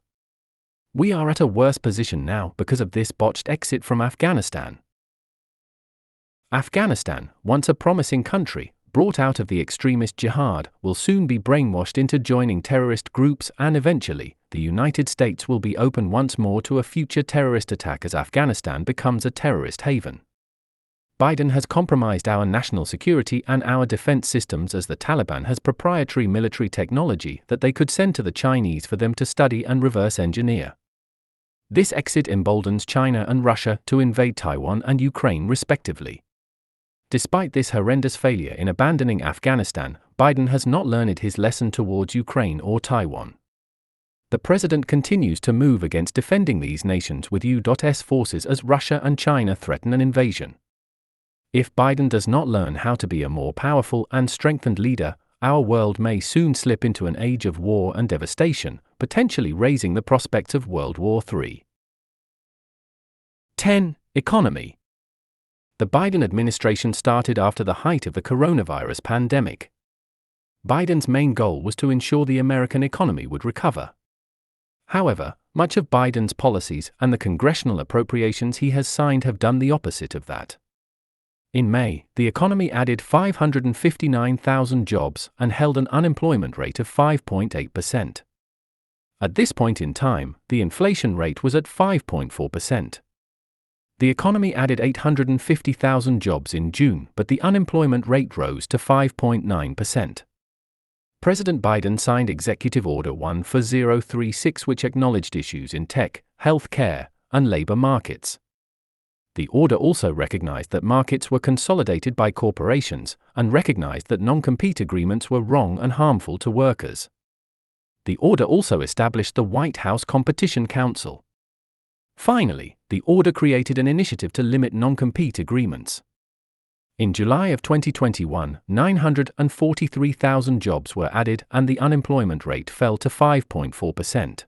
We are at a worse position now because of this botched exit from Afghanistan. Afghanistan, once a promising country, brought out of the extremist jihad, will soon be brainwashed into joining terrorist groups and eventually, the United States will be open once more to a future terrorist attack as Afghanistan becomes a terrorist haven. Biden has compromised our national security and our defense systems as the Taliban has proprietary military technology that they could send to the Chinese for them to study and reverse engineer. This exit emboldens China and Russia to invade Taiwan and Ukraine respectively. Despite this horrendous failure in abandoning Afghanistan, Biden has not learned his lesson towards Ukraine or Taiwan. The president continues to move against defending these nations with U.S. forces as Russia and China threaten an invasion. If Biden does not learn how to be a more powerful and strengthened leader, our world may soon slip into an age of war and devastation, potentially raising the prospects of World War III. 10. Economy. The Biden administration started after the height of the coronavirus pandemic. Biden's main goal was to ensure the American economy would recover. However, much of Biden's policies and the congressional appropriations he has signed have done the opposite of that. In May, the economy added 559,000 jobs and held an unemployment rate of 5.8%. At this point in time, the inflation rate was at 5.4%. The economy added 850,000 jobs in June, but the unemployment rate rose to 5.9%. President Biden signed Executive Order 14036, which acknowledged issues in tech, health care, and labor markets. The order also recognized that markets were consolidated by corporations and recognized that non-compete agreements were wrong and harmful to workers. The order also established the White House Competition Council. Finally, the order created an initiative to limit non-compete agreements. In July of 2021, 943,000 jobs were added and the unemployment rate fell to 5.4%.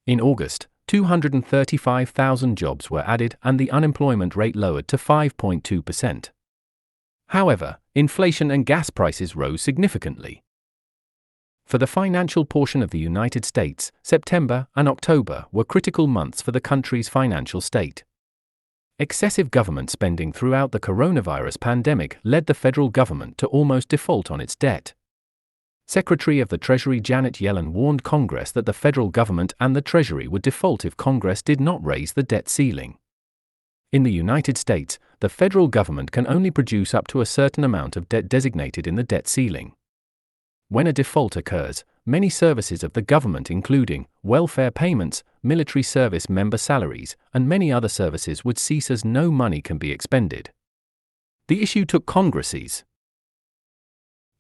In August, 235,000 jobs were added and the unemployment rate lowered to 5.2%. However, inflation and gas prices rose significantly. For the financial portion of the United States, September and October were critical months for the country's financial state. Excessive government spending throughout the coronavirus pandemic led the federal government to almost default on its debt. Secretary of the Treasury Janet Yellen warned Congress that the federal government and the Treasury would default if Congress did not raise the debt ceiling. In the United States, the federal government can only produce up to a certain amount of debt designated in the debt ceiling. When a default occurs, many services of the government including welfare payments, military service member salaries, and many other services would cease as no money can be expended. The issue took Congress's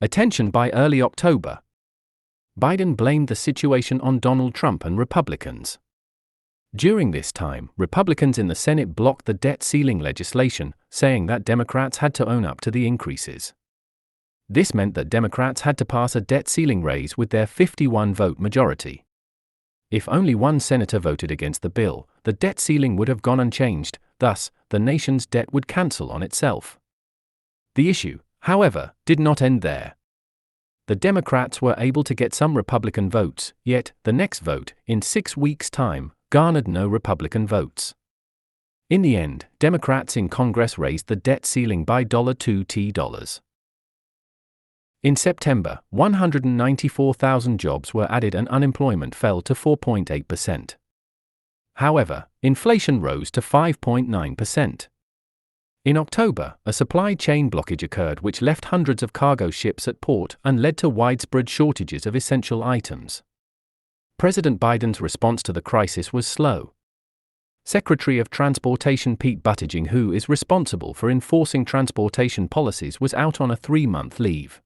attention by early October. Biden blamed the situation on Donald Trump and Republicans. During this time, Republicans in the Senate blocked the debt ceiling legislation, saying that Democrats had to own up to the increases. This meant that Democrats had to pass a debt ceiling raise with their 51-vote majority. If only one senator voted against the bill, the debt ceiling would have gone unchanged, thus, the nation's debt would cancel on itself. The issue, however, did not end there. The Democrats were able to get some Republican votes, yet, the next vote, in 6 weeks' time, garnered no Republican votes. In the end, Democrats in Congress raised the debt ceiling by $2. In September, 194,000 jobs were added and unemployment fell to 4.8%. However, inflation rose to 5.9%. In October, a supply chain blockage occurred which left hundreds of cargo ships at port and led to widespread shortages of essential items. President Biden's response to the crisis was slow. Secretary of Transportation Pete Buttigieg, who is responsible for enforcing transportation policies, was out on a 3-month leave.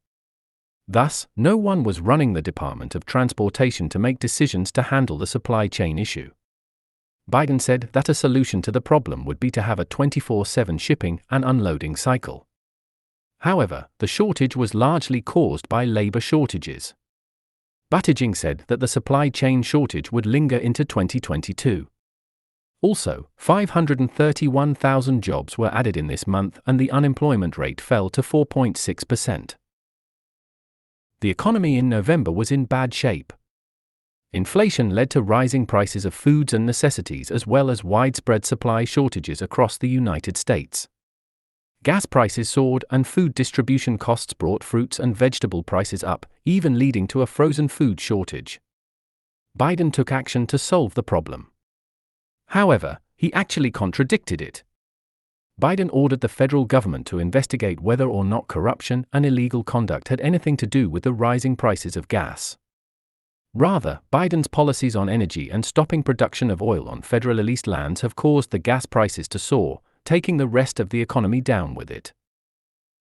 Thus, no one was running the Department of Transportation to make decisions to handle the supply chain issue. Biden said that a solution to the problem would be to have a 24/7 shipping and unloading cycle. However, the shortage was largely caused by labor shortages. Buttigieg said that the supply chain shortage would linger into 2022. Also, 531,000 jobs were added in this month and the unemployment rate fell to 4.6%. The economy in November was in bad shape. Inflation led to rising prices of foods and necessities as well as widespread supply shortages across the United States. Gas prices soared and food distribution costs brought fruits and vegetable prices up, even leading to a frozen food shortage. Biden took action to solve the problem. However, he actually contradicted it. Biden ordered the federal government to investigate whether or not corruption and illegal conduct had anything to do with the rising prices of gas. Rather, Biden's policies on energy and stopping production of oil on federally leased lands have caused the gas prices to soar, taking the rest of the economy down with it.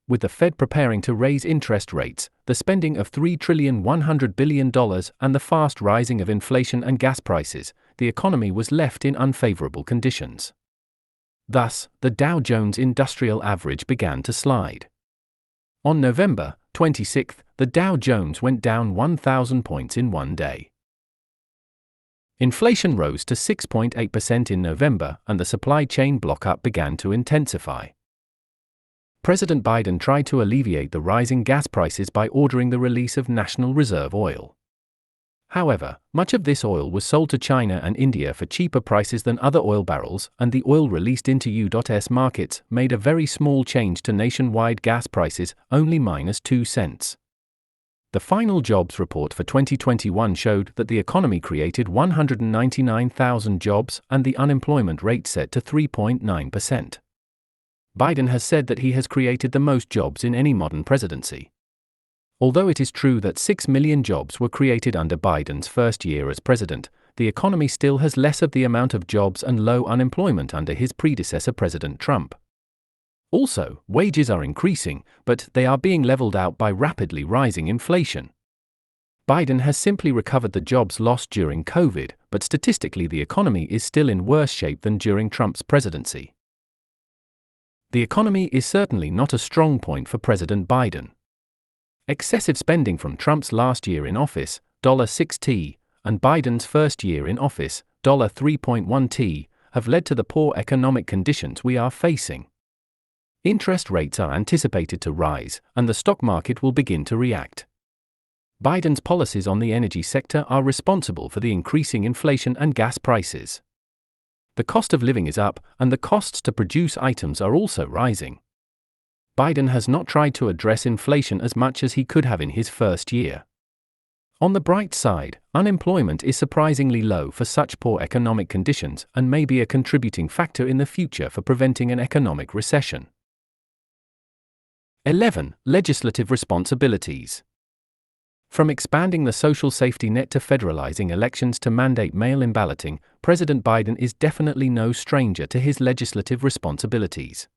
With the Fed preparing to raise interest rates, the spending of $3.1 trillion, and the fast rising of inflation and gas prices, the economy was left in unfavorable conditions. Thus, the Dow Jones Industrial Average began to slide. On November 26, the Dow Jones went down 1,000 points in one day. Inflation rose to 6.8% in November and the supply chain block-up began to intensify. President Biden tried to alleviate the rising gas prices by ordering the release of National Reserve oil. However, much of this oil was sold to China and India for cheaper prices than other oil barrels, and the oil released into U.S. markets made a very small change to nationwide gas prices, only -2 cents. The final jobs report for 2021 showed that the economy created 199,000 jobs and the unemployment rate set to 3.9%. Biden has said that he has created the most jobs in any modern presidency. Although it is true that 6 million jobs were created under Biden's first year as president, the economy still has less of the amount of jobs and low unemployment under his predecessor President Trump. Also, wages are increasing, but they are being leveled out by rapidly rising inflation. Biden has simply recovered the jobs lost during COVID, but statistically the economy is still in worse shape than during Trump's presidency. The economy is certainly not a strong point for President Biden. Excessive spending from Trump's last year in office, $6T, and Biden's first year in office, $3.1T, have led to the poor economic conditions we are facing. Interest rates are anticipated to rise, and the stock market will begin to react. Biden's policies on the energy sector are responsible for the increasing inflation and gas prices. The cost of living is up, and the costs to produce items are also rising. Biden has not tried to address inflation as much as he could have in his first year. On the bright side, unemployment is surprisingly low for such poor economic conditions and may be a contributing factor in the future for preventing an economic recession. 11. Legislative responsibilities. From expanding the social safety net to federalizing elections to mandate mail-in balloting, President Biden is definitely no stranger to his legislative responsibilities.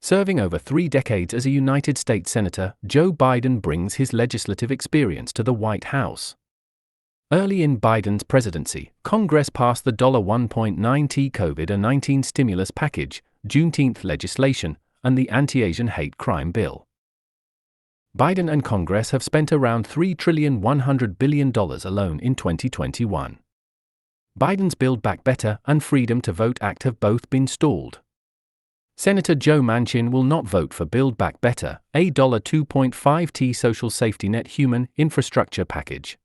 Serving over 3 decades as a United States Senator, Joe Biden brings his legislative experience to the White House. Early in Biden's presidency, Congress passed the $1.9t COVID-19 stimulus package, Juneteenth legislation, and the Anti-Asian Hate Crime Bill. Biden and Congress have spent around $3.1 trillion alone in 2021. Biden's Build Back Better and Freedom to Vote Act have both been stalled. Senator Joe Manchin will not vote for Build Back Better, a $2.5t social safety net human infrastructure package.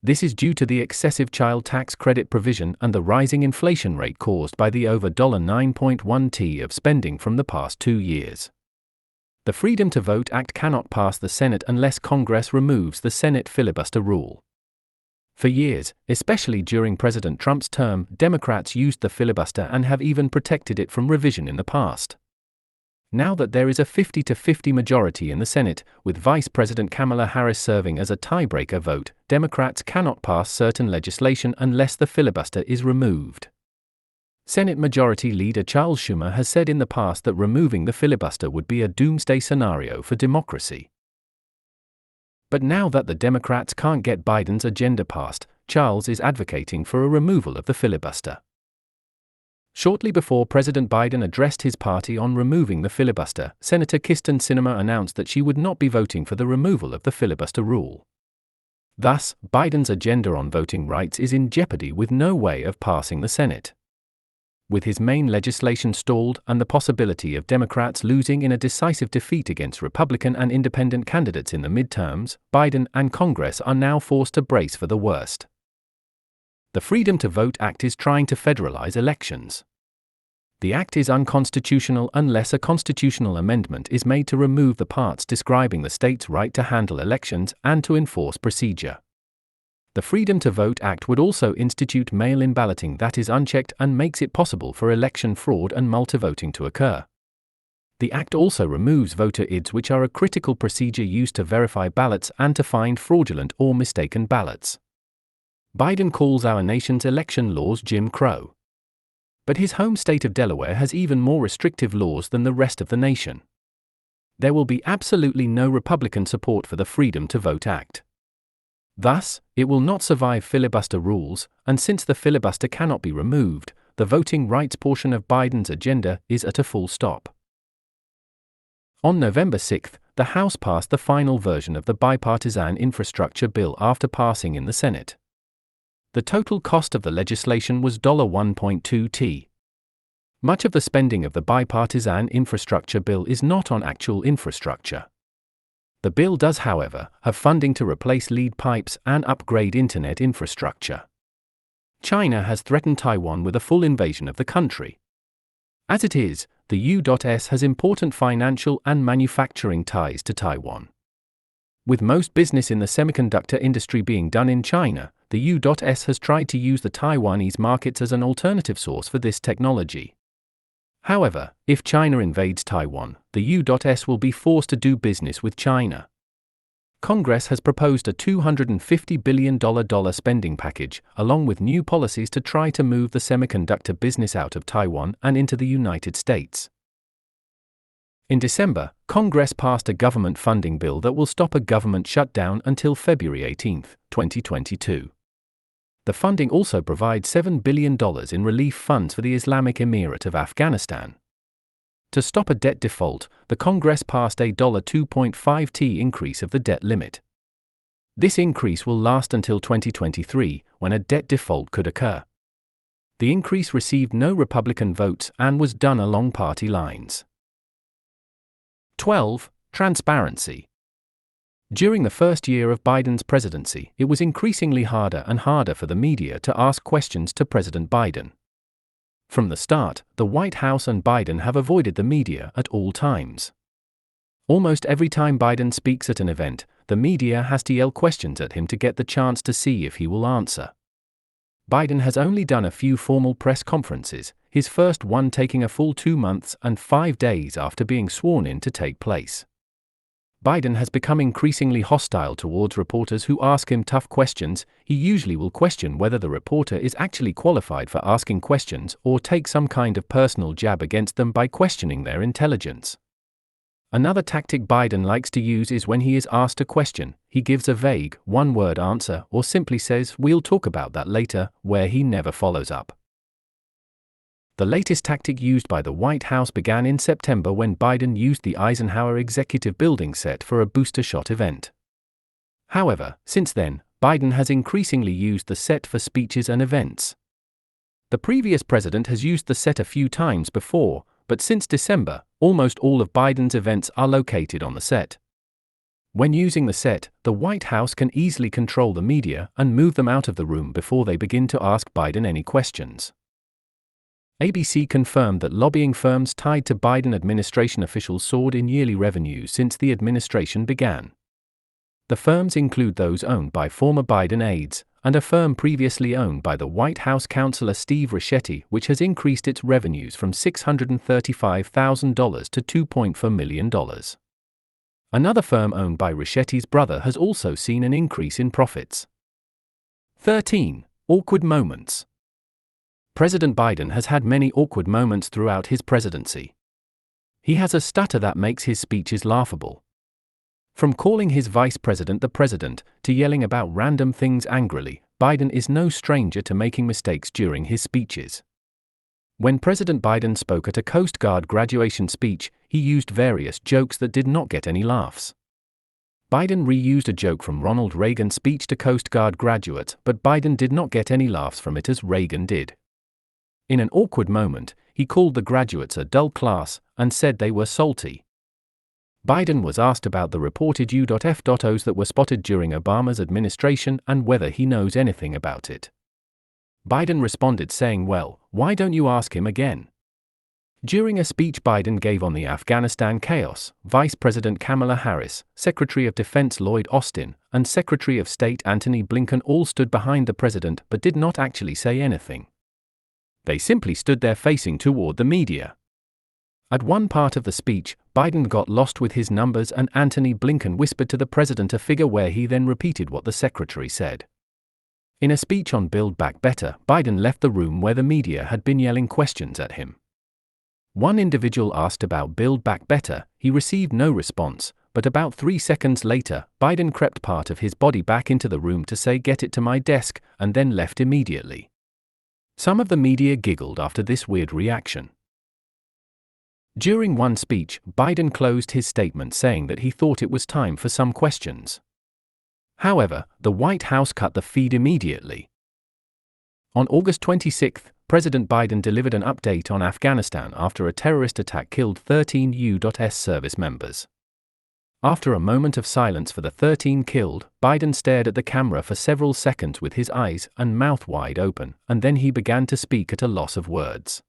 This is due to the excessive child tax credit provision and the rising inflation rate caused by the over $9.1 of spending from the past 2 years. The Freedom to Vote Act cannot pass the Senate unless Congress removes the Senate filibuster rule. For years, especially during President Trump's term, Democrats used the filibuster and have even protected it from revision in the past. Now that there is a 50-50 majority in the Senate, with Vice President Kamala Harris serving as a tiebreaker vote, Democrats cannot pass certain legislation unless the filibuster is removed. Senate Majority Leader Charles Schumer has said in the past that removing the filibuster would be a doomsday scenario for democracy. But now that the Democrats can't get Biden's agenda passed, Charles is advocating for a removal of the filibuster. Shortly before President Biden addressed his party on removing the filibuster, Senator Kyrsten Sinema announced that she would not be voting for the removal of the filibuster rule. Thus, Biden's agenda on voting rights is in jeopardy with no way of passing the Senate. With his main legislation stalled and the possibility of Democrats losing in a decisive defeat against Republican and independent candidates in the midterms, Biden and Congress are now forced to brace for the worst. The Freedom to Vote Act is trying to federalize elections. The act is unconstitutional unless a constitutional amendment is made to remove the parts describing the state's right to handle elections and to enforce procedure. The Freedom to Vote Act would also institute mail-in balloting that is unchecked and makes it possible for election fraud and multivoting to occur. The act also removes voter IDs, which are a critical procedure used to verify ballots and to find fraudulent or mistaken ballots. Biden calls our nation's election laws Jim Crow. But his home state of Delaware has even more restrictive laws than the rest of the nation. There will be absolutely no Republican support for the Freedom to Vote Act. Thus, it will not survive filibuster rules, and since the filibuster cannot be removed, the voting rights portion of Biden's agenda is at a full stop. On November 6, the House passed the final version of the bipartisan infrastructure bill after passing in the Senate. The total cost of the legislation was $1.2 t. Much of the spending of the bipartisan infrastructure bill is not on actual infrastructure. The bill does, however, have funding to replace lead pipes and upgrade internet infrastructure. China has threatened Taiwan with a full invasion of the country. As it is, the U.S. has important financial and manufacturing ties to Taiwan. With most business in the semiconductor industry being done in China, the U.S. has tried to use the Taiwanese markets as an alternative source for this technology. However, if China invades Taiwan, the U.S. will be forced to do business with China. Congress has proposed a $250 billion spending package, along with new policies to try to move the semiconductor business out of Taiwan and into the United States. In December, Congress passed a government funding bill that will stop a government shutdown until February 18, 2022. The funding also provides $7 billion in relief funds for the Islamic Emirate of Afghanistan. To stop a debt default, the Congress passed a $2.5 t increase of the debt limit. This increase will last until 2023, when a debt default could occur. The increase received no Republican votes and was done along party lines. 12. Transparency. During the first year of Biden's presidency, it was increasingly harder and harder for the media to ask questions to President Biden. From the start, the White House and Biden have avoided the media at all times. Almost every time Biden speaks at an event, the media has to yell questions at him to get the chance to see if he will answer. Biden has only done a few formal press conferences, his first one taking a full 2 months and 5 days after being sworn in to take place. Biden has become increasingly hostile towards reporters who ask him tough questions. He usually will question whether the reporter is actually qualified for asking questions or take some kind of personal jab against them by questioning their intelligence. Another tactic Biden likes to use is when he is asked a question, he gives a vague, one-word answer or simply says, "We'll talk about that later," where he never follows up. The latest tactic used by the White House began in September when Biden used the Eisenhower Executive Building set for a booster shot event. However, since then, Biden has increasingly used the set for speeches and events. The previous president has used the set a few times before, but since December, almost all of Biden's events are located on the set. When using the set, the White House can easily control the media and move them out of the room before they begin to ask Biden any questions. ABC confirmed that lobbying firms tied to Biden administration officials soared in yearly revenues since the administration began. The firms include those owned by former Biden aides, and a firm previously owned by the White House counselor Steve Ricchetti, which has increased its revenues from $635,000 to $2.4 million. Another firm owned by Ricchetti's brother has also seen an increase in profits. 13. Awkward moments. President Biden has had many awkward moments throughout his presidency. He has a stutter that makes his speeches laughable. From calling his vice president the president, to yelling about random things angrily, Biden is no stranger to making mistakes during his speeches. When President Biden spoke at a Coast Guard graduation speech, he used various jokes that did not get any laughs. Biden reused a joke from Ronald Reagan's speech to Coast Guard graduates, but Biden did not get any laughs from it as Reagan did. In an awkward moment, he called the graduates a dull class and said they were salty. Biden was asked about the reported U.F.Os that were spotted during Obama's administration and whether he knows anything about it. Biden responded saying, "Well, why don't you ask him again?" During a speech Biden gave on the Afghanistan chaos, Vice President Kamala Harris, Secretary of Defense Lloyd Austin, and Secretary of State Antony Blinken all stood behind the president but did not actually say anything. They simply stood there facing toward the media. At one part of the speech, Biden got lost with his numbers and Antony Blinken whispered to the president a figure where he then repeated what the secretary said. In a speech on Build Back Better, Biden left the room where the media had been yelling questions at him. One individual asked about Build Back Better, he received no response, but about 3 seconds later, Biden crept part of his body back into the room to say "Get it to my desk," and then left immediately. Some of the media giggled after this weird reaction. During one speech, Biden closed his statement saying that he thought it was time for some questions. However, the White House cut the feed immediately. On August 26, President Biden delivered an update on Afghanistan after a terrorist attack killed 13 U.S. service members. After a moment of silence for the 13 killed, Biden stared at the camera for several seconds with his eyes and mouth wide open, and then he began to speak at a loss of words.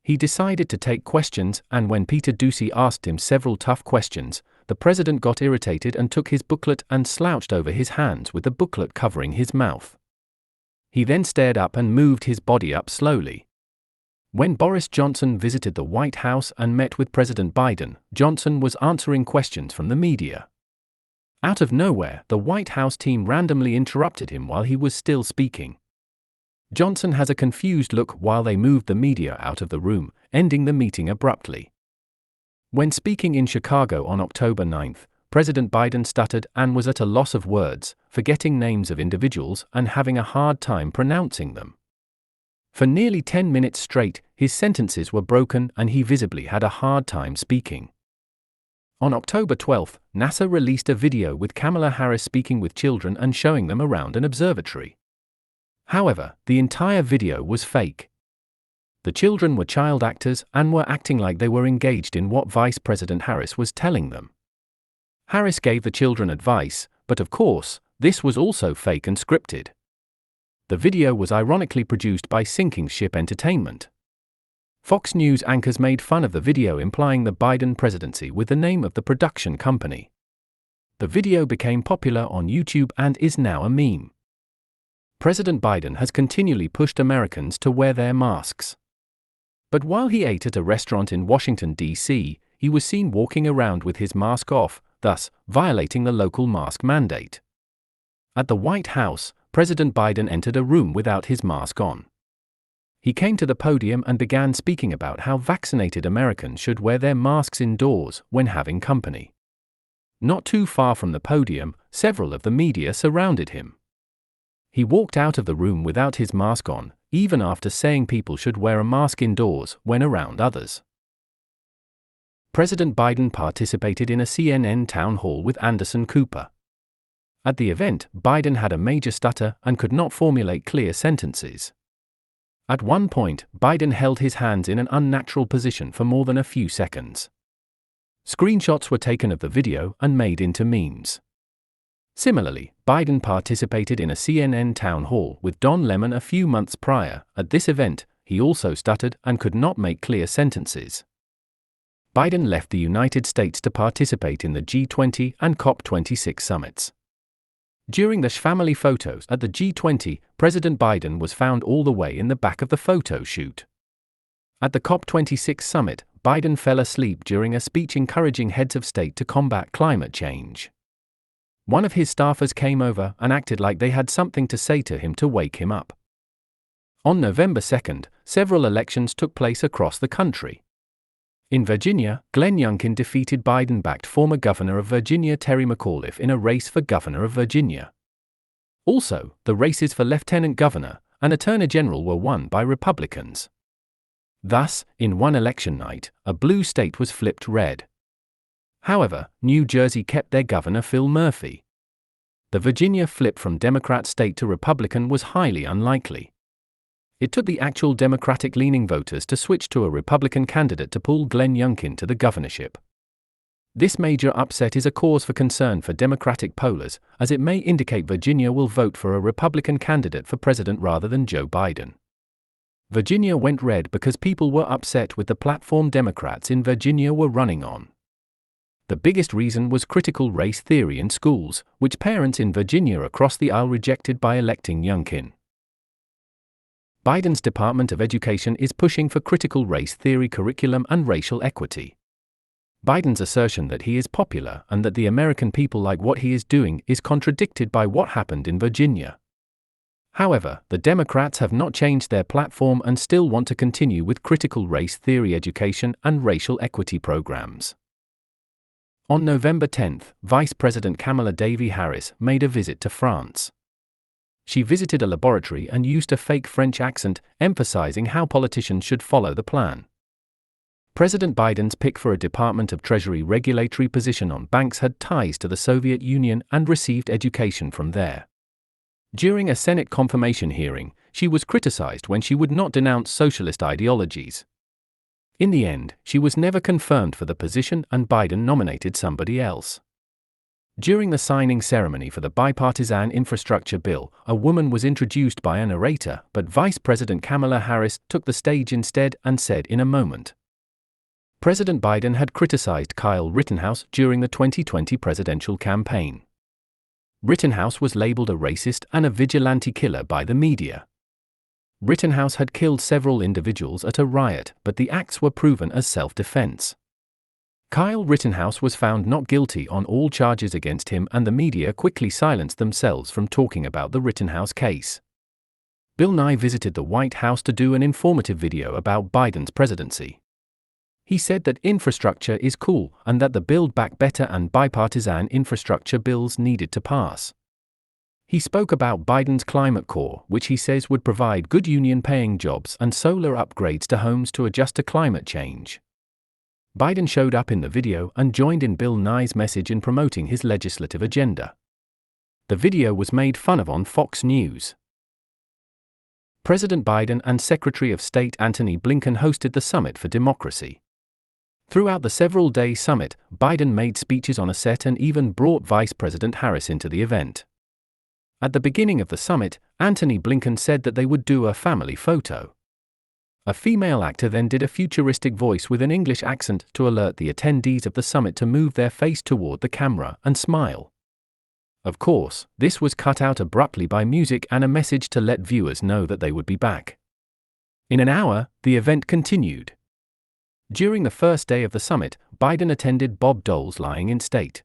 He decided to take questions, and when Peter Doocy asked him several tough questions, the president got irritated and took his booklet and slouched over his hands with the booklet covering his mouth. He then stared up and moved his body up slowly. When Boris Johnson visited the White House and met with President Biden, Johnson was answering questions from the media. Out of nowhere, the White House team randomly interrupted him while he was still speaking. Johnson has a confused look while they moved the media out of the room, ending the meeting abruptly. When speaking in Chicago on October 9, President Biden stuttered and was at a loss of words, forgetting names of individuals and having a hard time pronouncing them. For nearly 10 minutes straight, his sentences were broken and he visibly had a hard time speaking. On October 12, NASA released a video with Kamala Harris speaking with children and showing them around an observatory. However, the entire video was fake. The children were child actors and were acting like they were engaged in what Vice President Harris was telling them. Harris gave the children advice, but of course, this was also fake and scripted. The video was ironically produced by Sinking Ship Entertainment. Fox News anchors made fun of the video, implying the Biden presidency with the name of the production company. The video became popular on YouTube and is now a meme. President Biden has continually pushed Americans to wear their masks. But while he ate at a restaurant in Washington, D.C., he was seen walking around with his mask off, thus violating the local mask mandate. At the White House, President Biden entered a room without his mask on. He came to the podium and began speaking about how vaccinated Americans should wear their masks indoors when having company. Not too far from the podium, several of the media surrounded him. He walked out of the room without his mask on, even after saying people should wear a mask indoors when around others. President Biden participated in a CNN town hall with Anderson Cooper. At the event, Biden had a major stutter and could not formulate clear sentences. At one point, Biden held his hands in an unnatural position for more than a few seconds. Screenshots were taken of the video and made into memes. Similarly, Biden participated in a CNN town hall with Don Lemon a few months prior. At this event, he also stuttered and could not make clear sentences. Biden left the United States to participate in the G20 and COP26 summits. During the family photos at the G20, President Biden was found all the way in the back of the photo shoot. At the COP26 summit, Biden fell asleep during a speech encouraging heads of state to combat climate change. One of his staffers came over and acted like they had something to say to him to wake him up. On November 2, several elections took place across the country. In Virginia, Glenn Youngkin defeated Biden-backed former governor of Virginia Terry McAuliffe in a race for governor of Virginia. Also, the races for lieutenant governor and attorney general were won by Republicans. Thus, in one election night, a blue state was flipped red. However, New Jersey kept their governor Phil Murphy. The Virginia flip from Democrat state to Republican was highly unlikely. It took the actual Democratic-leaning voters to switch to a Republican candidate to pull Glenn Youngkin to the governorship. This major upset is a cause for concern for Democratic pollers, as it may indicate Virginia will vote for a Republican candidate for president rather than Joe Biden. Virginia went red because people were upset with the platform Democrats in Virginia were running on. The biggest reason was critical race theory in schools, which parents in Virginia across the aisle rejected by electing Youngkin. Biden's Department of Education is pushing for critical race theory curriculum and racial equity. Biden's assertion that he is popular and that the American people like what he is doing is contradicted by what happened in Virginia. However, the Democrats have not changed their platform and still want to continue with critical race theory education and racial equity programs. On November 10, Vice President Kamala Harris made a visit to France. She visited a laboratory and used a fake French accent, emphasizing how politicians should follow the plan. President Biden's pick for a Department of Treasury regulatory position on banks had ties to the Soviet Union and received education from there. During a Senate confirmation hearing, she was criticized when she would not denounce socialist ideologies. In the end, she was never confirmed for the position and Biden nominated somebody else. During the signing ceremony for the bipartisan infrastructure bill, a woman was introduced by a narrator, but Vice President Kamala Harris took the stage instead and said in a moment. President Biden had criticized Kyle Rittenhouse during the 2020 presidential campaign. Rittenhouse was labeled a racist and a vigilante killer by the media. Rittenhouse had killed several individuals at a riot, but the acts were proven as self-defense. Kyle Rittenhouse was found not guilty on all charges against him and the media quickly silenced themselves from talking about the Rittenhouse case. Bill Nye visited the White House to do an informative video about Biden's presidency. He said that infrastructure is cool and that the Build Back Better and bipartisan infrastructure bills needed to pass. He spoke about Biden's Climate Corps, which he says would provide good union-paying jobs and solar upgrades to homes to adjust to climate change. Biden showed up in the video and joined in Bill Nye's message in promoting his legislative agenda. The video was made fun of on Fox News. President Biden and Secretary of State Antony Blinken hosted the Summit for Democracy. Throughout the several-day summit, Biden made speeches on a set and even brought Vice President Harris into the event. At the beginning of the summit, Antony Blinken said that they would do a family photo. A female actor then did a futuristic voice with an English accent to alert the attendees of the summit to move their face toward the camera and smile. Of course, this was cut out abruptly by music and a message to let viewers know that they would be back. In an hour, the event continued. During the first day of the summit, Biden attended Bob Dole's lying in state.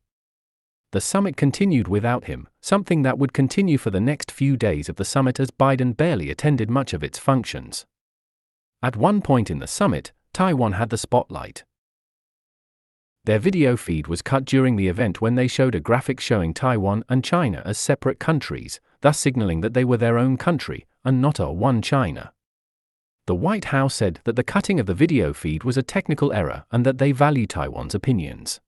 The summit continued without him, something that would continue for the next few days of the summit as Biden barely attended much of its functions. At one point in the summit, Taiwan had the spotlight. Their video feed was cut during the event when they showed a graphic showing Taiwan and China as separate countries, thus signaling that they were their own country, and not a one China. The White House said that the cutting of the video feed was a technical error and that they value Taiwan's opinions.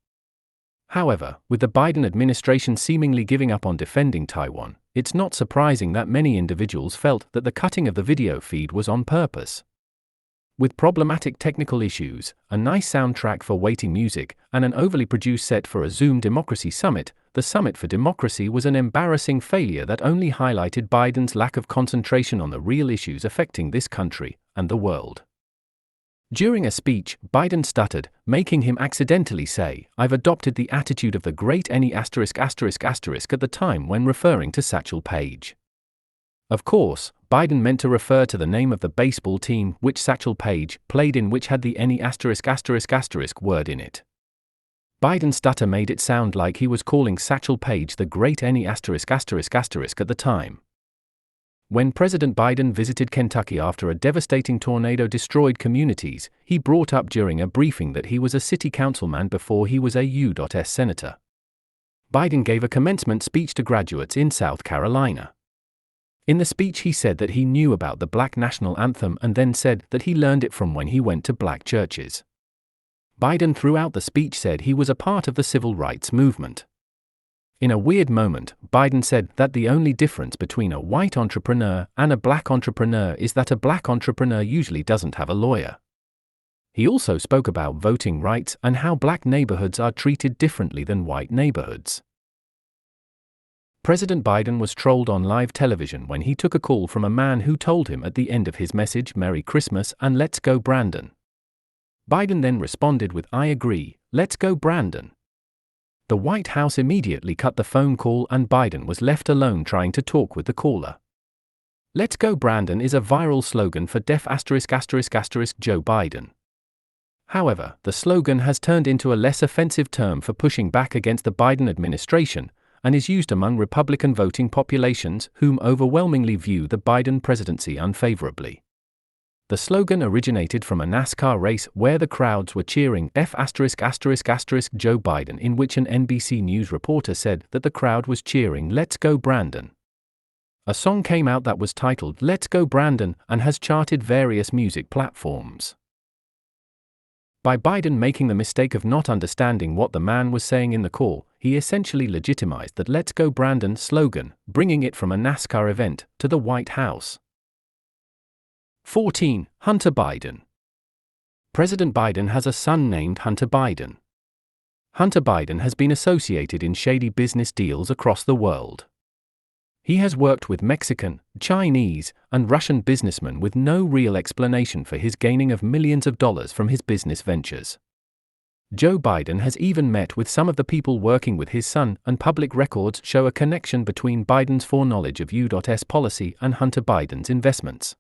However, with the Biden administration seemingly giving up on defending Taiwan, it's not surprising that many individuals felt that the cutting of the video feed was on purpose. With problematic technical issues, a nice soundtrack for waiting music, and an overly produced set for a Zoom Democracy Summit, the Summit for Democracy was an embarrassing failure that only highlighted Biden's lack of concentration on the real issues affecting this country and the world. During a speech, Biden stuttered, making him accidentally say, "I've adopted the attitude of the great any at the time when referring to Satchel Paige." Of course, Biden meant to refer to the name of the baseball team which Satchel Paige played in, which had the any word in it. Biden's stutter made it sound like he was calling Satchel Paige the great any at the time. When President Biden visited Kentucky after a devastating tornado destroyed communities, he brought up during a briefing that he was a city councilman before he was a U.S. senator. Biden gave a commencement speech to graduates in South Carolina. In the speech he said that he knew about the Black National Anthem and then said that he learned it from when he went to black churches. Biden throughout the speech said he was a part of the civil rights movement. In a weird moment, Biden said that the only difference between a white entrepreneur and a black entrepreneur is that a black entrepreneur usually doesn't have a lawyer. He also spoke about voting rights and how black neighborhoods are treated differently than white neighborhoods. President Biden was trolled on live television when he took a call from a man who told him at the end of his message, "Merry Christmas and let's go Brandon." Biden then responded with, "I agree, let's go Brandon." The White House immediately cut the phone call and Biden was left alone trying to talk with the caller. "Let's go Brandon" is a viral slogan for deaf Joe Biden. However, the slogan has turned into a less offensive term for pushing back against the Biden administration, and is used among Republican voting populations whom overwhelmingly view the Biden presidency unfavorably. The slogan originated from a NASCAR race where the crowds were cheering Joe Biden, in which an NBC News reporter said that the crowd was cheering "Let's go Brandon." A song came out that was titled "Let's Go Brandon" and has charted various music platforms. By Biden making the mistake of not understanding what the man was saying in the call, he essentially legitimized that "Let's Go Brandon" slogan, bringing it from a NASCAR event to the White House. 14. Hunter Biden. President Biden has a son named Hunter Biden. Hunter Biden has been associated in shady business deals across the world. He has worked with Mexican, Chinese, and Russian businessmen with no real explanation for his gaining of millions of dollars from his business ventures. Joe Biden has even met with some of the people working with his son, and public records show a connection between Biden's foreknowledge of U.S. policy and Hunter Biden's investments.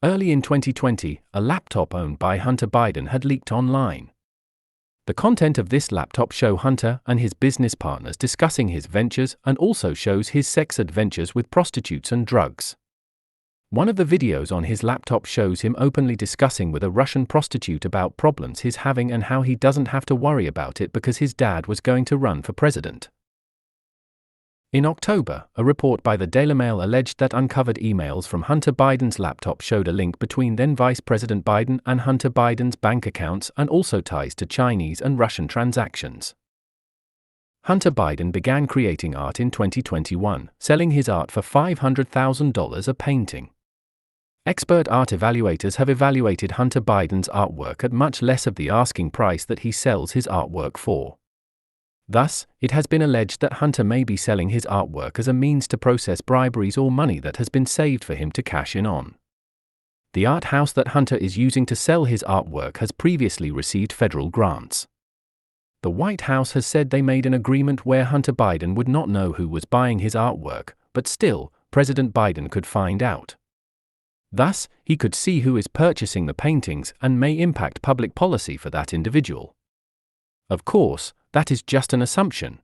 Early in 2020, a laptop owned by Hunter Biden had leaked online. The content of this laptop shows Hunter and his business partners discussing his ventures and also shows his sex adventures with prostitutes and drugs. One of the videos on his laptop shows him openly discussing with a Russian prostitute about problems he's having and how he doesn't have to worry about it because his dad was going to run for president. In October, a report by the Daily Mail alleged that uncovered emails from Hunter Biden's laptop showed a link between then Vice President Biden and Hunter Biden's bank accounts and also ties to Chinese and Russian transactions. Hunter Biden began creating art in 2021, selling his art for $500,000 a painting. Expert art evaluators have evaluated Hunter Biden's artwork at much less of the asking price that he sells his artwork for. Thus, it has been alleged that Hunter may be selling his artwork as a means to process briberies or money that has been saved for him to cash in on. The art house that Hunter is using to sell his artwork has previously received federal grants. The White House has said they made an agreement where Hunter Biden would not know who was buying his artwork, but still, President Biden could find out. Thus, he could see who is purchasing the paintings and may impact public policy for that individual. Of course, that is just an assumption.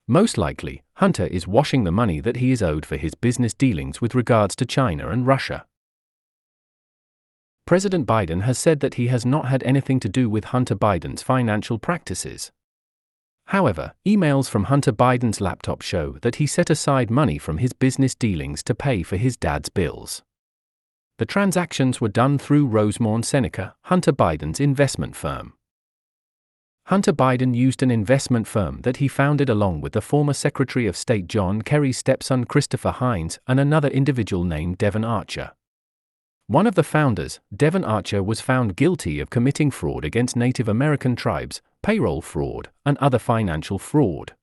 Most likely, Hunter is washing the money that he is owed for his business dealings with regards to China and Russia. President Biden has said that he has not had anything to do with Hunter Biden's financial practices. However, emails from Hunter Biden's laptop show that he set aside money from his business dealings to pay for his dad's bills. The transactions were done through Rosemont Seneca, Hunter Biden's investment firm. Hunter Biden used an investment firm that he founded along with the former Secretary of State John Kerry's stepson Christopher Hines and another individual named Devon Archer. One of the founders, Devon Archer, was found guilty of committing fraud against Native American tribes, payroll fraud, and other financial fraud.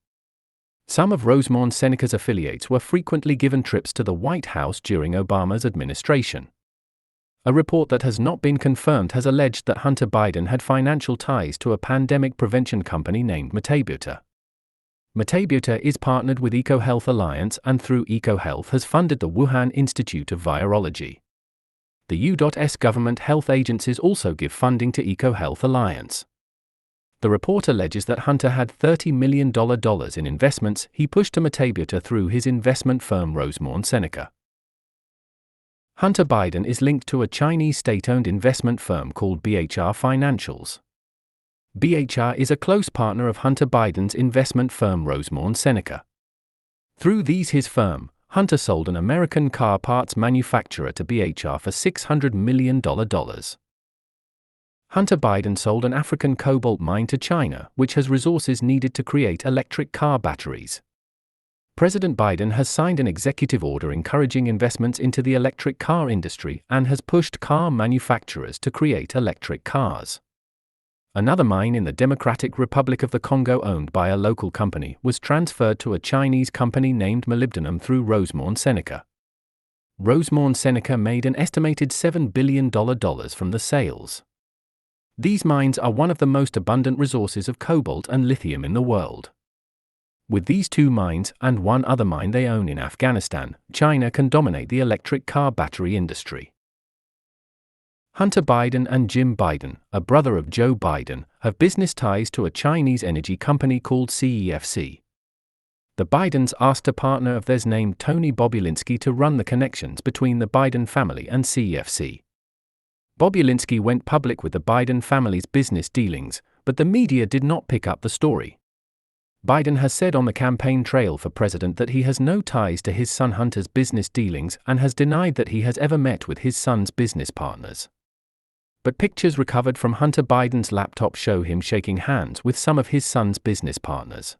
Some of Rosemont Seneca's affiliates were frequently given trips to the White House during Obama's administration. A report that has not been confirmed has alleged that Hunter Biden had financial ties to a pandemic prevention company named Metabuta. Metabuta is partnered with EcoHealth Alliance and through EcoHealth has funded the Wuhan Institute of Virology. The U.S. government health agencies also give funding to EcoHealth Alliance. The report alleges that Hunter had $30 million in investments he pushed to Metabuta through his investment firm Rosemont Seneca. Hunter Biden is linked to a Chinese state-owned investment firm called BHR Financials. BHR is a close partner of Hunter Biden's investment firm Rosemont Seneca. Through his firm, Hunter sold an American car parts manufacturer to BHR for $600 million. Hunter Biden sold an African cobalt mine to China, which has resources needed to create electric car batteries. President Biden has signed an executive order encouraging investments into the electric car industry and has pushed car manufacturers to create electric cars. Another mine in the Democratic Republic of the Congo owned by a local company was transferred to a Chinese company named Molybdenum through Rosemont Seneca. Rosemont Seneca made an estimated $7 billion from the sales. These mines are one of the most abundant resources of cobalt and lithium in the world. With these two mines and one other mine they own in Afghanistan, China can dominate the electric car battery industry. Hunter Biden and Jim Biden, a brother of Joe Biden, have business ties to a Chinese energy company called CEFC. The Bidens asked a partner of theirs named Tony Bobulinski to run the connections between the Biden family and CEFC. Bobulinski went public with the Biden family's business dealings, but the media did not pick up the story. Biden has said on the campaign trail for president that he has no ties to his son Hunter's business dealings and has denied that he has ever met with his son's business partners. But pictures recovered from Hunter Biden's laptop show him shaking hands with some of his son's business partners.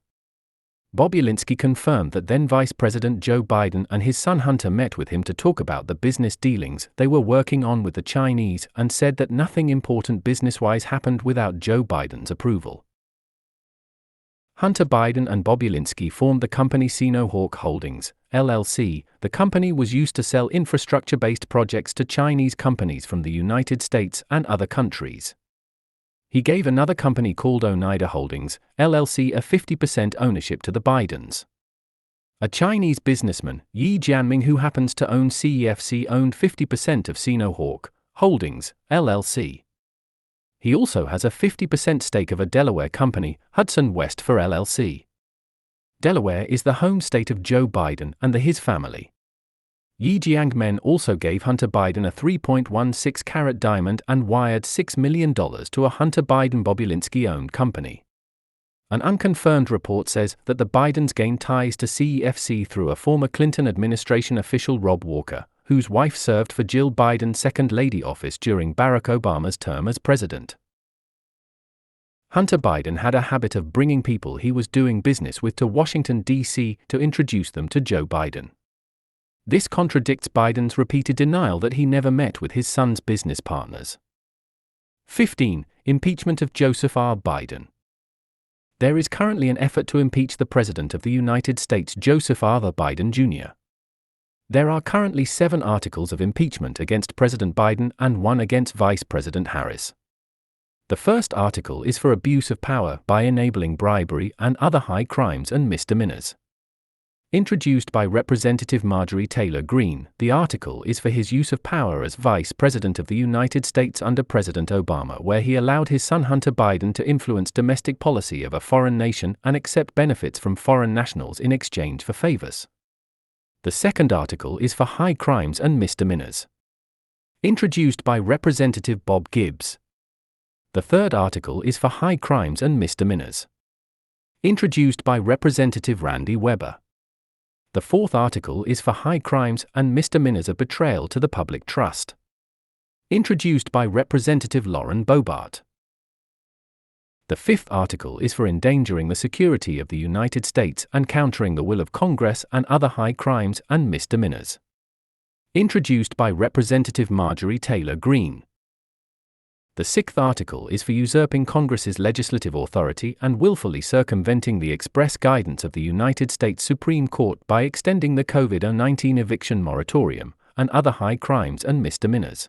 Bobulinski confirmed that then Vice President Joe Biden and his son Hunter met with him to talk about the business dealings they were working on with the Chinese and said that nothing important business-wise happened without Joe Biden's approval. Hunter Biden and Bobulinski formed the company Sinohawk Holdings, LLC. The company was used to sell infrastructure-based projects to Chinese companies from the United States and other countries. He gave another company called Oneida Holdings, LLC a 50% ownership to the Bidens. A Chinese businessman, Yi Jianming, who happens to own CEFC, owned 50% of Sinohawk Holdings, LLC. He also has a 50% stake of a Delaware company, Hudson West for LLC. Delaware is the home state of Joe Biden and his family. Yi Jianming also gave Hunter Biden a 3.16-carat diamond and wired $6 million to a Hunter Biden Bobulinski-owned company. An unconfirmed report says that the Bidens gained ties to CEFC through a former Clinton administration official, Rob Walker, whose wife served for Jill Biden's second lady office during Barack Obama's term as president. Hunter Biden had a habit of bringing people he was doing business with to Washington, D.C. to introduce them to Joe Biden. This contradicts Biden's repeated denial that he never met with his son's business partners. 15. Impeachment of Joseph R. Biden. There is currently an effort to impeach the President of the United States, Joseph R. Biden Jr. There are currently 7 articles of impeachment against President Biden and 1 against Vice President Harris. The first article is for abuse of power by enabling bribery and other high crimes and misdemeanors. Introduced by Representative Marjorie Taylor Greene, the article is for his use of power as Vice President of the United States under President Obama, where he allowed his son Hunter Biden to influence domestic policy of a foreign nation and accept benefits from foreign nationals in exchange for favors. The second article is for high crimes and misdemeanors. Introduced by Representative Bob Gibbs. The third article is for high crimes and misdemeanors. Introduced by Representative Randy Weber. The fourth article is for high crimes and misdemeanors of betrayal to the public trust. Introduced by Representative Lauren Boebert. The fifth article is for endangering the security of the United States and countering the will of Congress and other high crimes and misdemeanors. Introduced by Representative Marjorie Taylor Greene. The sixth article is for usurping Congress's legislative authority and willfully circumventing the express guidance of the United States Supreme Court by extending the COVID-19 eviction moratorium and other high crimes and misdemeanors.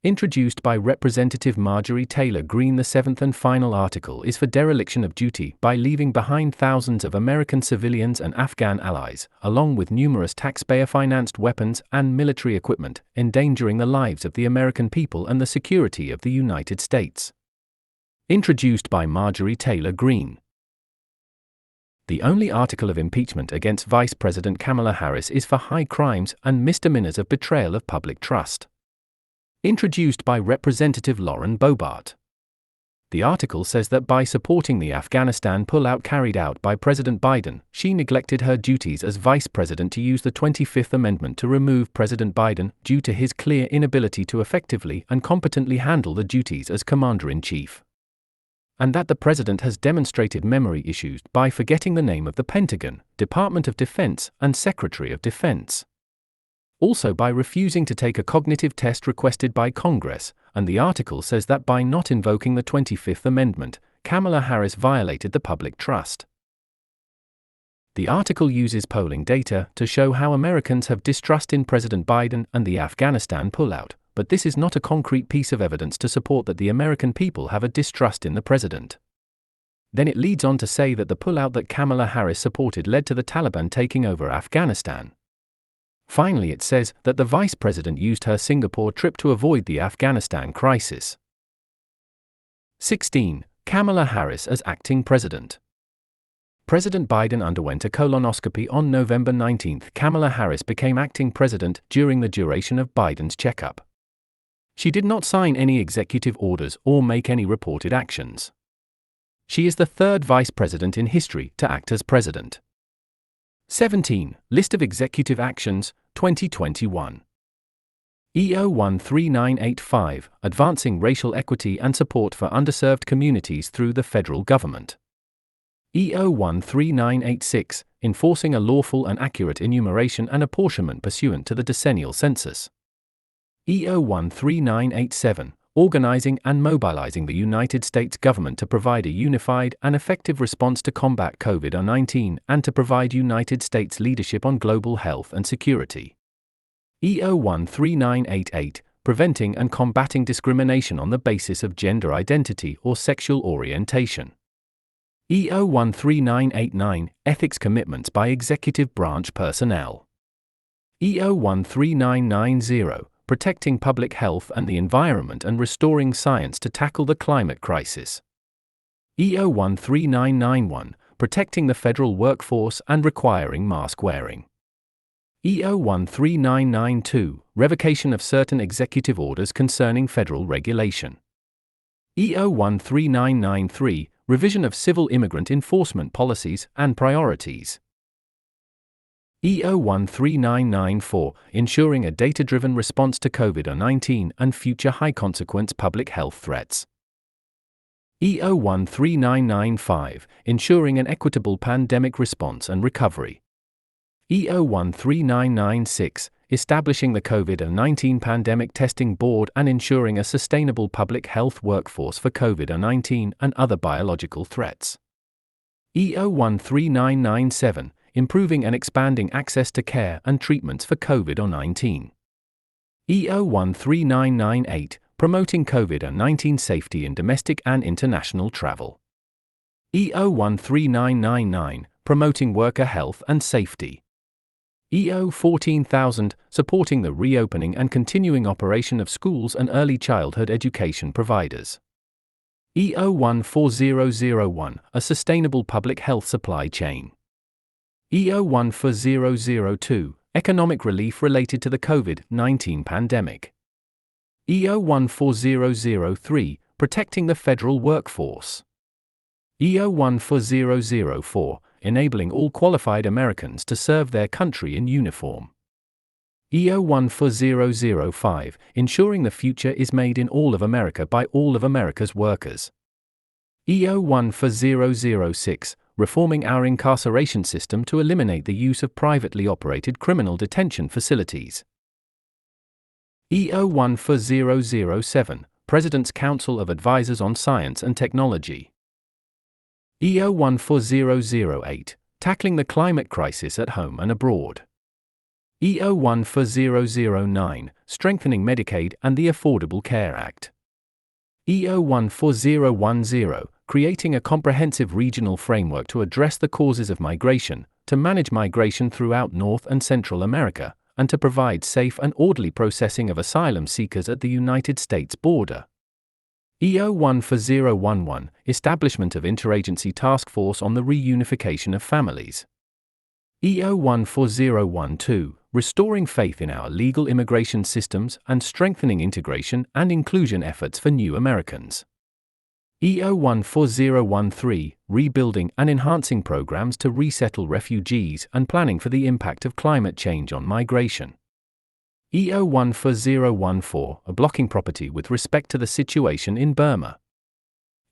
Introduced by Representative Marjorie Taylor Greene, the seventh and final article is for dereliction of duty by leaving behind thousands of American civilians and Afghan allies, along with numerous taxpayer-financed weapons and military equipment, endangering the lives of the American people and the security of the United States. Introduced by Marjorie Taylor Greene. The only article of impeachment against Vice President Kamala Harris is for high crimes and misdemeanors of betrayal of public trust. Introduced by Representative Lauren Boebert. The article says that by supporting the Afghanistan pullout carried out by President Biden, she neglected her duties as vice president to use the 25th Amendment to remove President Biden due to his clear inability to effectively and competently handle the duties as commander-in-chief. And that the president has demonstrated memory issues by forgetting the name of the Pentagon, Department of Defense, and Secretary of Defense. Also by refusing to take a cognitive test requested by Congress, and the article says that by not invoking the 25th Amendment, Kamala Harris violated the public trust. The article uses polling data to show how Americans have distrust in President Biden and the Afghanistan pullout, but this is not a concrete piece of evidence to support that the American people have a distrust in the president. Then it leads on to say that the pullout that Kamala Harris supported led to the Taliban taking over Afghanistan. Finally, it says that the vice president used her Singapore trip to avoid the Afghanistan crisis. 16. Kamala Harris as acting president. President Biden underwent a colonoscopy on November 19. Kamala Harris became acting president during the duration of Biden's checkup. She did not sign any executive orders or make any reported actions. She is the third vice president in history to act as president. 17. List of Executive Actions, 2021. EO 13985, Advancing Racial Equity and Support for Underserved Communities through the Federal Government. EO 13986, Enforcing a Lawful and Accurate Enumeration and Apportionment Pursuant to the Decennial Census. EO 13987, Organizing and Mobilizing the United States Government to provide a unified and effective response to combat COVID-19 and to provide United States leadership on global health and security. EO 13988, Preventing and Combating Discrimination on the Basis of Gender Identity or Sexual Orientation. EO 13989, Ethics Commitments by Executive Branch Personnel. EO 13990, Protecting Public Health and the Environment and Restoring Science to Tackle the Climate Crisis. EO 13991, Protecting the Federal Workforce and Requiring Mask Wearing. EO 13992, Revocation of Certain Executive Orders Concerning Federal Regulation. EO 13993, Revision of Civil Immigrant Enforcement Policies and Priorities. EO 13994, Ensuring a Data-Driven Response to COVID-19 and Future High-Consequence Public Health Threats. EO 13995, Ensuring an Equitable Pandemic Response and Recovery. EO 13996, Establishing the COVID-19 Pandemic Testing Board and Ensuring a Sustainable Public Health Workforce for COVID-19 and Other Biological Threats. EO 13997, Improving and Expanding Access to Care and Treatments for COVID-19. EO 13998, Promoting COVID-19 Safety in Domestic and International Travel. EO 13999, Promoting Worker Health and Safety. EO 14000, Supporting the Reopening and Continuing Operation of Schools and Early Childhood Education Providers. EO 14001, A Sustainable Public Health Supply Chain. EO 14002, Economic Relief Related to the COVID-19 Pandemic. EO 14003, Protecting the Federal Workforce. EO 14004, Enabling all qualified Americans to serve their country in uniform. EO 14005, Ensuring the future is made in all of America by all of America's workers. EO 14006, Reforming our incarceration system to eliminate the use of privately operated criminal detention facilities. EO 14007, President's Council of Advisors on Science and Technology. EO 14008, Tackling the Climate Crisis at Home and Abroad. EO 14009, Strengthening Medicaid and the Affordable Care Act. EO 14010, Creating a Comprehensive Regional Framework to Address the Causes of Migration, to manage migration throughout North and Central America, and to provide safe and orderly processing of asylum seekers at the United States border. EO 14011, Establishment of Interagency Task Force on the Reunification of Families. EO 14012, Restoring Faith in Our Legal Immigration Systems and Strengthening Integration and Inclusion Efforts for New Americans. EO 14013, Rebuilding and Enhancing Programs to Resettle Refugees and Planning for the Impact of Climate Change on Migration. EO 14014, Blocking Property with Respect to the Situation in Burma.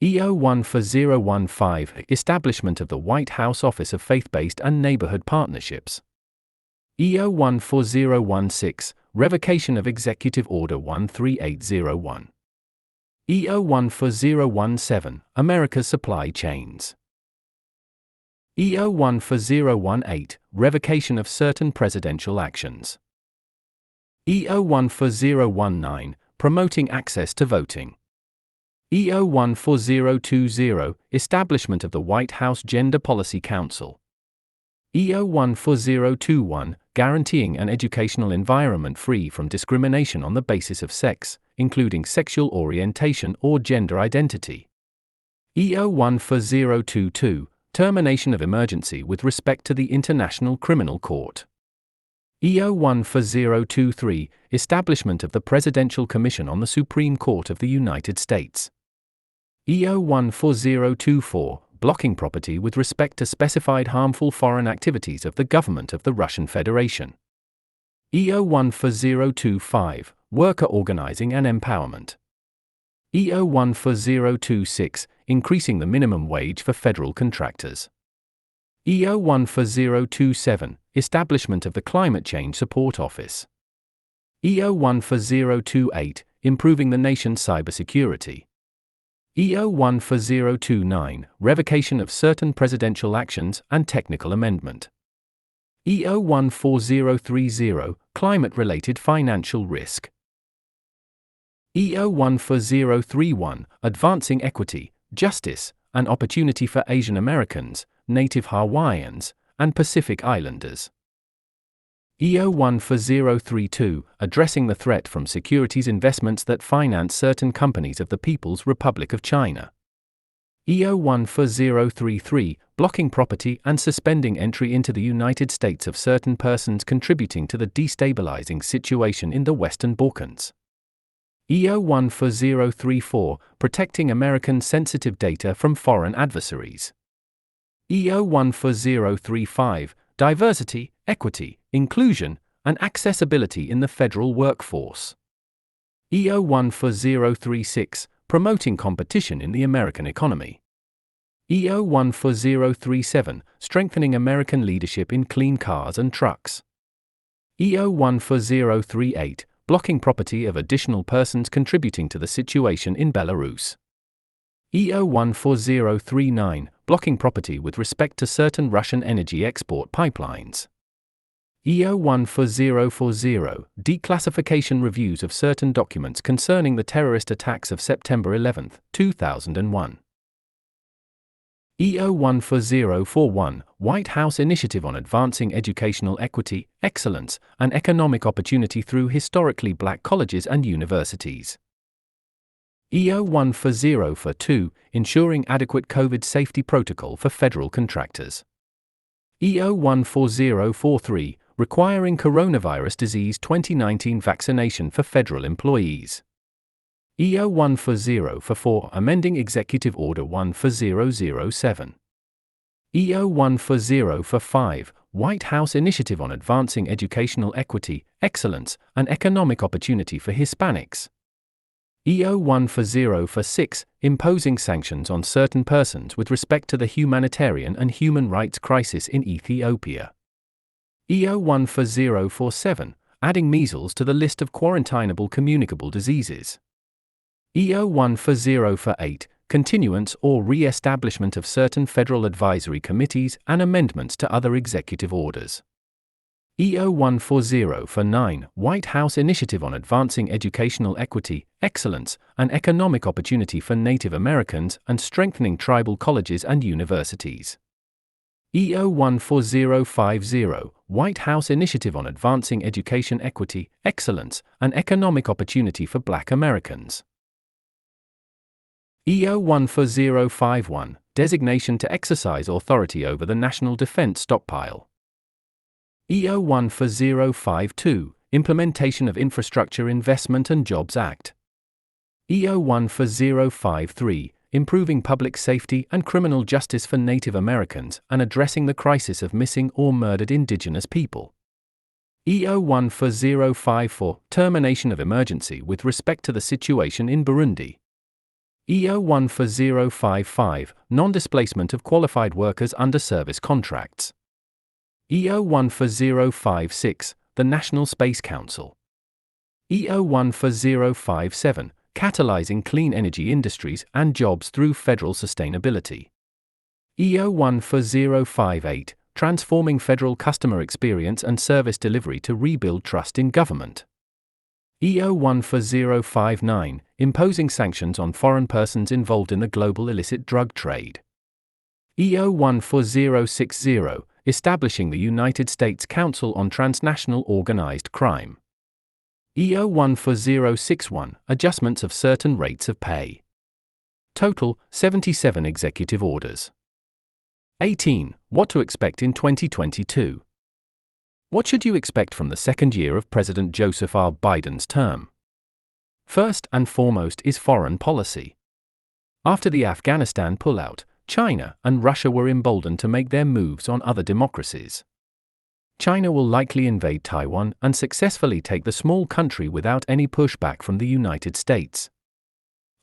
EO 14015, Establishment of the White House Office of Faith-Based and Neighborhood Partnerships. EO 14016, Revocation of Executive Order 13801. EO 14017, America's Supply Chains. EO 14018, Revocation of Certain Presidential Actions. EO 14019, Promoting Access to Voting. EO 14020, Establishment of the White House Gender Policy Council. EO 14021, Guaranteeing an Educational Environment Free from Discrimination on the Basis of Sex, including Sexual Orientation or Gender Identity. EO 14022, Termination of Emergency with Respect to the International Criminal Court. EO 14023, Establishment of the Presidential Commission on the Supreme Court of the United States. EO 14024, Blocking Property with Respect to Specified Harmful Foreign Activities of the Government of the Russian Federation. EO 14025, Worker Organizing and Empowerment. EO 14026, Increasing the Minimum Wage for Federal Contractors. EO 14027, Establishment of the Climate Change Support Office. EO 14028, Improving the Nation's Cybersecurity. EO 14029, Revocation of Certain Presidential Actions and Technical Amendment. EO 14030, Climate-Related Financial Risk. EO 14031, Advancing Equity, Justice, and Opportunity for Asian Americans, Native Hawaiians, and Pacific Islanders. EO 14032, Addressing the Threat from Securities Investments that Finance Certain Companies of the People's Republic of China. EO 14033, Blocking Property and Suspending Entry into the United States of Certain Persons Contributing to the Destabilizing Situation in the Western Balkans. EO 14034, Protecting American Sensitive Data from Foreign Adversaries. EO 14035, Diversity, Equity, Inclusion, and Accessibility in the Federal Workforce. EO 14036, Promoting Competition in the American Economy. EO 14037, Strengthening American Leadership in Clean Cars and Trucks. EO 14038, Blocking Property of Additional Persons Contributing to the Situation in Belarus. EO 14039, Blocking Property with Respect to Certain Russian Energy Export Pipelines. EO 14040, Declassification Reviews of Certain Documents Concerning the Terrorist Attacks of September 11, 2001. EO 14041, White House Initiative on Advancing Educational Equity, Excellence, and Economic Opportunity through Historically Black Colleges and Universities. EO 14042, Ensuring Adequate COVID Safety Protocol for Federal Contractors. EO 14043, Requiring Coronavirus Disease 2019 Vaccination for Federal Employees. EO 14044, Amending Executive Order 14007. EO 14045, White House Initiative on Advancing Educational Equity, Excellence, and Economic Opportunity for Hispanics. EO 14046, Imposing Sanctions on Certain Persons with Respect to the Humanitarian and Human Rights Crisis in Ethiopia. EO 14047, Adding Measles to the List of Quarantinable Communicable Diseases. E014048, continuance or re-establishment of certain federal advisory committees and amendments to other executive orders. E014049, White House Initiative on Advancing Educational Equity, Excellence, and Economic Opportunity for Native Americans and Strengthening Tribal Colleges and Universities. E014050, White House Initiative on Advancing Education Equity, Excellence, and Economic Opportunity for Black Americans. E014051, Designation to exercise authority over the National Defense Stockpile. E014052, Implementation of Infrastructure Investment and Jobs Act. E014053, Improving Public Safety and Criminal Justice for Native Americans and Addressing the Crisis of Missing or Murdered Indigenous People. E014054, Termination of Emergency with respect to the situation in Burundi. E014055, Non-displacement of qualified workers under service contracts. E014056, the National Space Council. E014057, Catalyzing Clean Energy Industries and Jobs through Federal Sustainability. E014058, Transforming Federal Customer Experience and Service Delivery to Rebuild Trust in Government. E014059, Imposing Sanctions on Foreign Persons Involved in the Global Illicit Drug Trade. E014060, Establishing the United States Council on Transnational Organized Crime. E014061, Adjustments of certain rates of pay. Total, 77 executive orders. 18. What to expect in 2022. What should you expect from the second year of President Joseph R. Biden's term? First and foremost is foreign policy. After the Afghanistan pullout, China and Russia were emboldened to make their moves on other democracies. China will likely invade Taiwan and successfully take the small country without any pushback from the United States.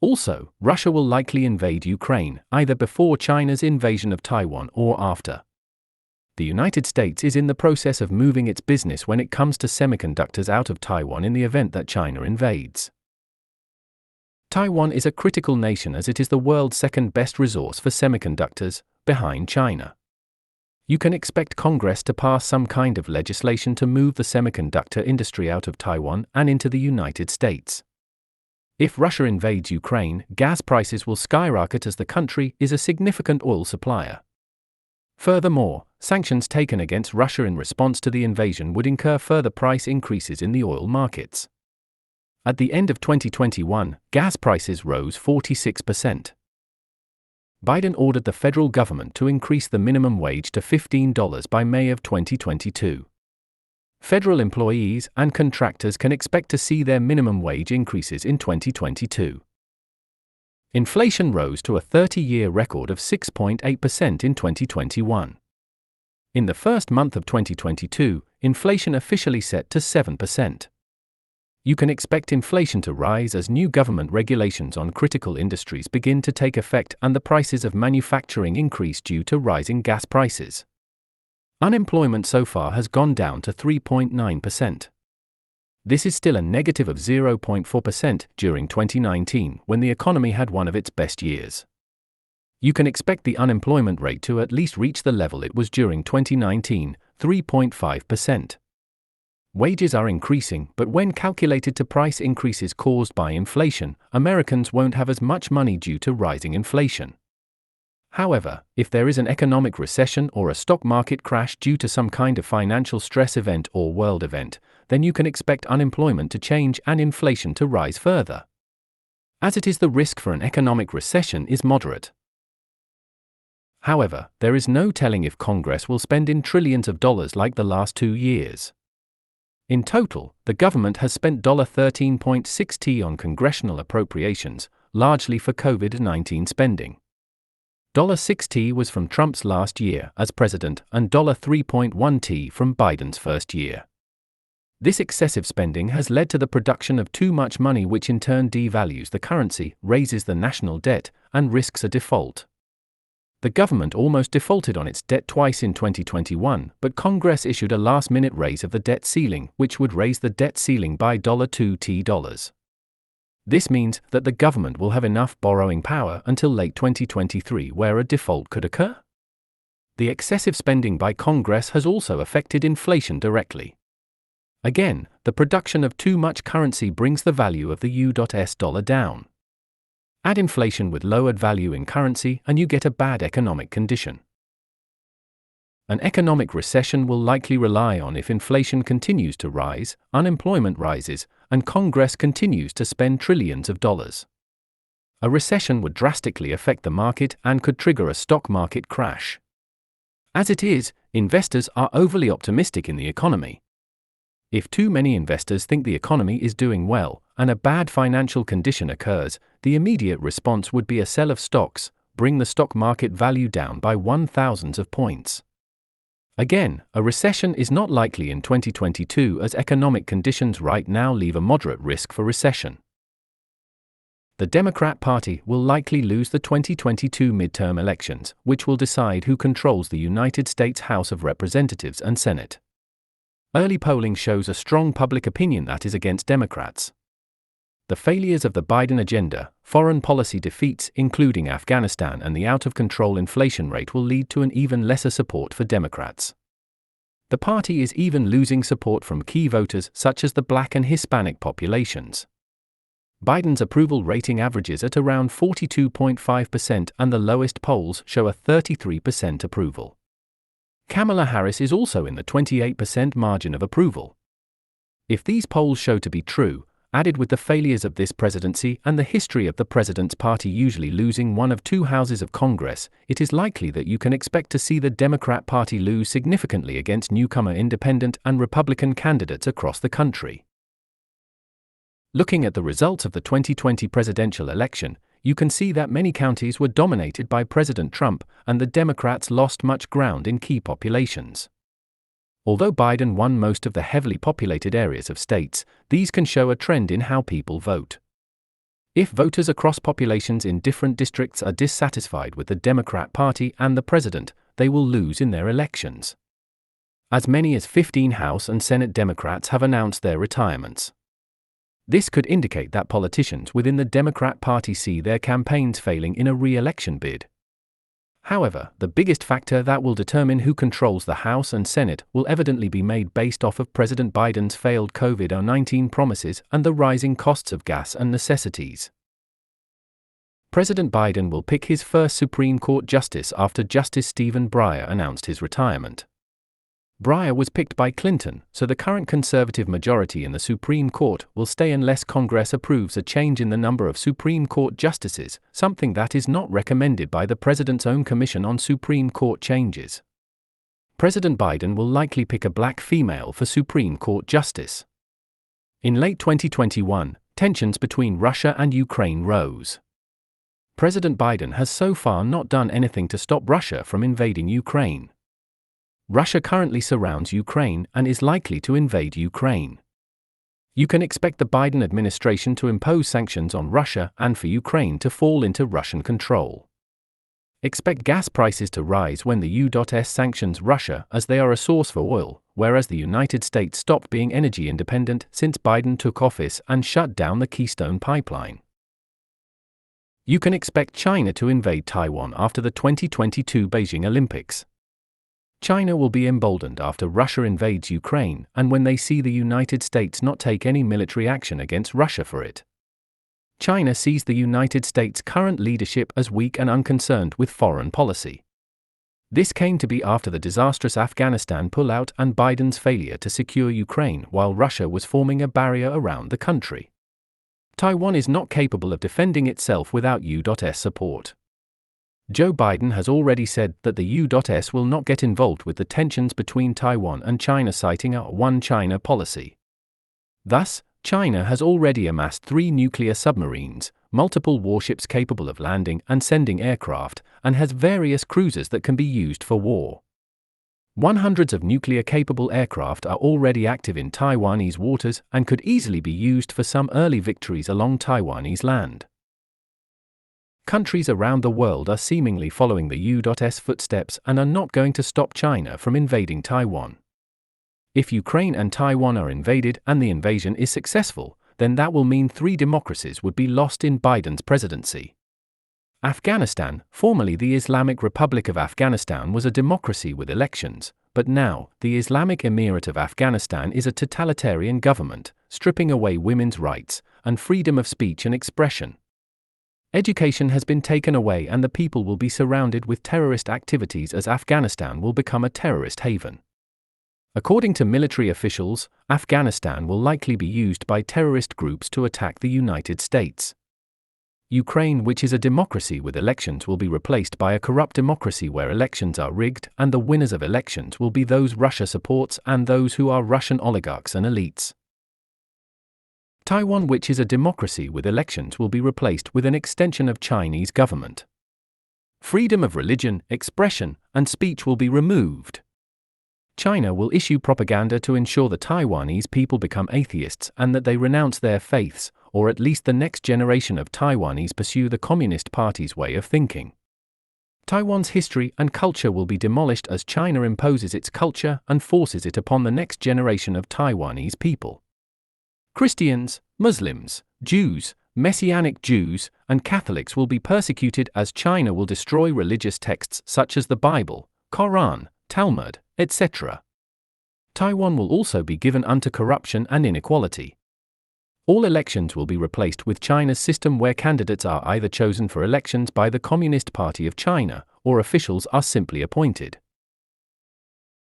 Also, Russia will likely invade Ukraine, either before China's invasion of Taiwan or after. The United States is in the process of moving its business when it comes to semiconductors out of Taiwan in the event that China invades. Taiwan is a critical nation as it is the world's second best resource for semiconductors, behind China. You can expect Congress to pass some kind of legislation to move the semiconductor industry out of Taiwan and into the United States. If Russia invades Ukraine, gas prices will skyrocket as the country is a significant oil supplier. Furthermore, sanctions taken against Russia in response to the invasion would incur further price increases in the oil markets. At the end of 2021, gas prices rose 46%. Biden ordered the federal government to increase the minimum wage to $15 by May of 2022. Federal employees and contractors can expect to see their minimum wage increases in 2022. Inflation rose to a 30-year record of 6.8% in 2021. In the first month of 2022, inflation officially set to 7%. You can expect inflation to rise as new government regulations on critical industries begin to take effect and the prices of manufacturing increase due to rising gas prices. Unemployment so far has gone down to 3.9%. This is still a negative of 0.4% during 2019 when the economy had one of its best years. You can expect the unemployment rate to at least reach the level it was during 2019, 3.5%. Wages are increasing, but when calculated to price increases caused by inflation, Americans won't have as much money due to rising inflation. However, if there is an economic recession or a stock market crash due to some kind of financial stress event or world event, then you can expect unemployment to change and inflation to rise further. As it is, the risk for an economic recession is moderate. However, there is no telling if Congress will spend in trillions of dollars like the last 2 years. In total, the government has spent $13.6 on congressional appropriations, largely for COVID-19 spending. $6 was from Trump's last year as president and $3.1 from Biden's first year. This excessive spending has led to the production of too much money, which in turn devalues the currency, raises the national debt, and risks a default. The government almost defaulted on its debt twice in 2021, but Congress issued a last-minute raise of the debt ceiling, which would raise the debt ceiling by $2. This means that the government will have enough borrowing power until late 2023 where a default could occur. The excessive spending by Congress has also affected inflation directly. Again, the production of too much currency brings the value of the U.S. dollar down. Add inflation with lowered value in currency and you get a bad economic condition. An economic recession will likely rely on if inflation continues to rise, unemployment rises, and Congress continues to spend trillions of dollars. A recession would drastically affect the market and could trigger a stock market crash. As it is, investors are overly optimistic in the economy. If too many investors think the economy is doing well, and a bad financial condition occurs, the immediate response would be a sell of stocks, bring the stock market value down by 1,000s of points. Again, a recession is not likely in 2022 as economic conditions right now leave a moderate risk for recession. The Democrat Party will likely lose the 2022 midterm elections, which will decide who controls the United States House of Representatives and Senate. Early polling shows a strong public opinion that is against Democrats. The failures of the Biden agenda, foreign policy defeats including Afghanistan and the out-of-control inflation rate will lead to an even lesser support for Democrats. The party is even losing support from key voters such as the Black and Hispanic populations. Biden's approval rating averages at around 42.5% and the lowest polls show a 33% approval. Kamala Harris is also in the 28% margin of approval. If these polls show to be true, added with the failures of this presidency and the history of the president's party usually losing one of two houses of Congress, it is likely that you can expect to see the Democrat Party lose significantly against newcomer independent and Republican candidates across the country. Looking at the results of the 2020 presidential election, you can see that many counties were dominated by President Trump, and the Democrats lost much ground in key populations. Although Biden won most of the heavily populated areas of states, these can show a trend in how people vote. If voters across populations in different districts are dissatisfied with the Democrat Party and the president, they will lose in their elections. As many as 15 House and Senate Democrats have announced their retirements. This could indicate that politicians within the Democrat Party see their campaigns failing in a re-election bid. However, the biggest factor that will determine who controls the House and Senate will evidently be made based off of President Biden's failed COVID-19 promises and the rising costs of gas and necessities. President Biden will pick his first Supreme Court justice after Justice Stephen Breyer announced his retirement. Breyer was picked by Clinton, so the current conservative majority in the Supreme Court will stay unless Congress approves a change in the number of Supreme Court justices, something that is not recommended by the president's own Commission on Supreme Court Changes. President Biden will likely pick a black female for Supreme Court justice. In late 2021, tensions between Russia and Ukraine rose. President Biden has so far not done anything to stop Russia from invading Ukraine. Russia currently surrounds Ukraine and is likely to invade Ukraine. You can expect the Biden administration to impose sanctions on Russia and for Ukraine to fall into Russian control. Expect gas prices to rise when the U.S. sanctions Russia as they are a source for oil, whereas the United States stopped being energy independent since Biden took office and shut down the Keystone Pipeline. You can expect China to invade Taiwan after the 2022 Beijing Olympics. China will be emboldened after Russia invades Ukraine and when they see the United States not take any military action against Russia for it. China sees the United States' current leadership as weak and unconcerned with foreign policy. This came to be after the disastrous Afghanistan pullout and Biden's failure to secure Ukraine while Russia was forming a barrier around the country. Taiwan is not capable of defending itself without U.S. support. Joe Biden has already said that the U.S. will not get involved with the tensions between Taiwan and China, citing a One China policy. Thus, China has already amassed 3 nuclear submarines, multiple warships capable of landing and sending aircraft, and has various cruisers that can be used for war. Hundreds of nuclear-capable aircraft are already active in Taiwanese waters and could easily be used for some early victories along Taiwanese land. Countries around the world are seemingly following the U.S. footsteps and are not going to stop China from invading Taiwan. If Ukraine and Taiwan are invaded and the invasion is successful, then that will mean 3 democracies would be lost in Biden's presidency. Afghanistan, formerly the Islamic Republic of Afghanistan, was a democracy with elections, but now, the Islamic Emirate of Afghanistan is a totalitarian government, stripping away women's rights and freedom of speech and expression. Education has been taken away and the people will be surrounded with terrorist activities as Afghanistan will become a terrorist haven. According to military officials, Afghanistan will likely be used by terrorist groups to attack the United States. Ukraine, which is a democracy with elections, will be replaced by a corrupt democracy where elections are rigged and the winners of elections will be those Russia supports and those who are Russian oligarchs and elites. Taiwan, which is a democracy with elections, will be replaced with an extension of Chinese government. Freedom of religion, expression, and speech will be removed. China will issue propaganda to ensure the Taiwanese people become atheists and that they renounce their faiths, or at least the next generation of Taiwanese pursue the Communist Party's way of thinking. Taiwan's history and culture will be demolished as China imposes its culture and forces it upon the next generation of Taiwanese people. Christians, Muslims, Jews, Messianic Jews, and Catholics will be persecuted as China will destroy religious texts such as the Bible, Quran, Talmud, etc. Taiwan will also be given unto corruption and inequality. All elections will be replaced with China's system where candidates are either chosen for elections by the Communist Party of China, or officials are simply appointed.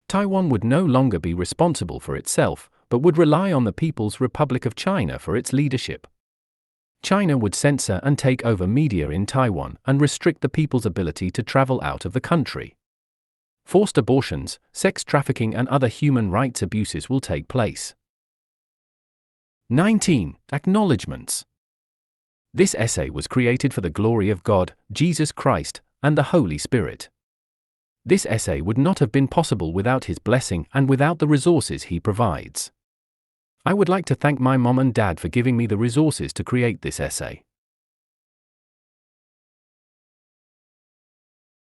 Taiwan would no longer be responsible for itself, but would rely on the People's Republic of China for its leadership. China would censor and take over media in Taiwan and restrict the people's ability to travel out of the country. Forced abortions, sex trafficking and other human rights abuses will take place. 19. Acknowledgements. This essay was created for the glory of God, Jesus Christ, and the Holy Spirit. This essay would not have been possible without His blessing and without the resources He provides. I would like to thank my mom and dad for giving me the resources to create this essay.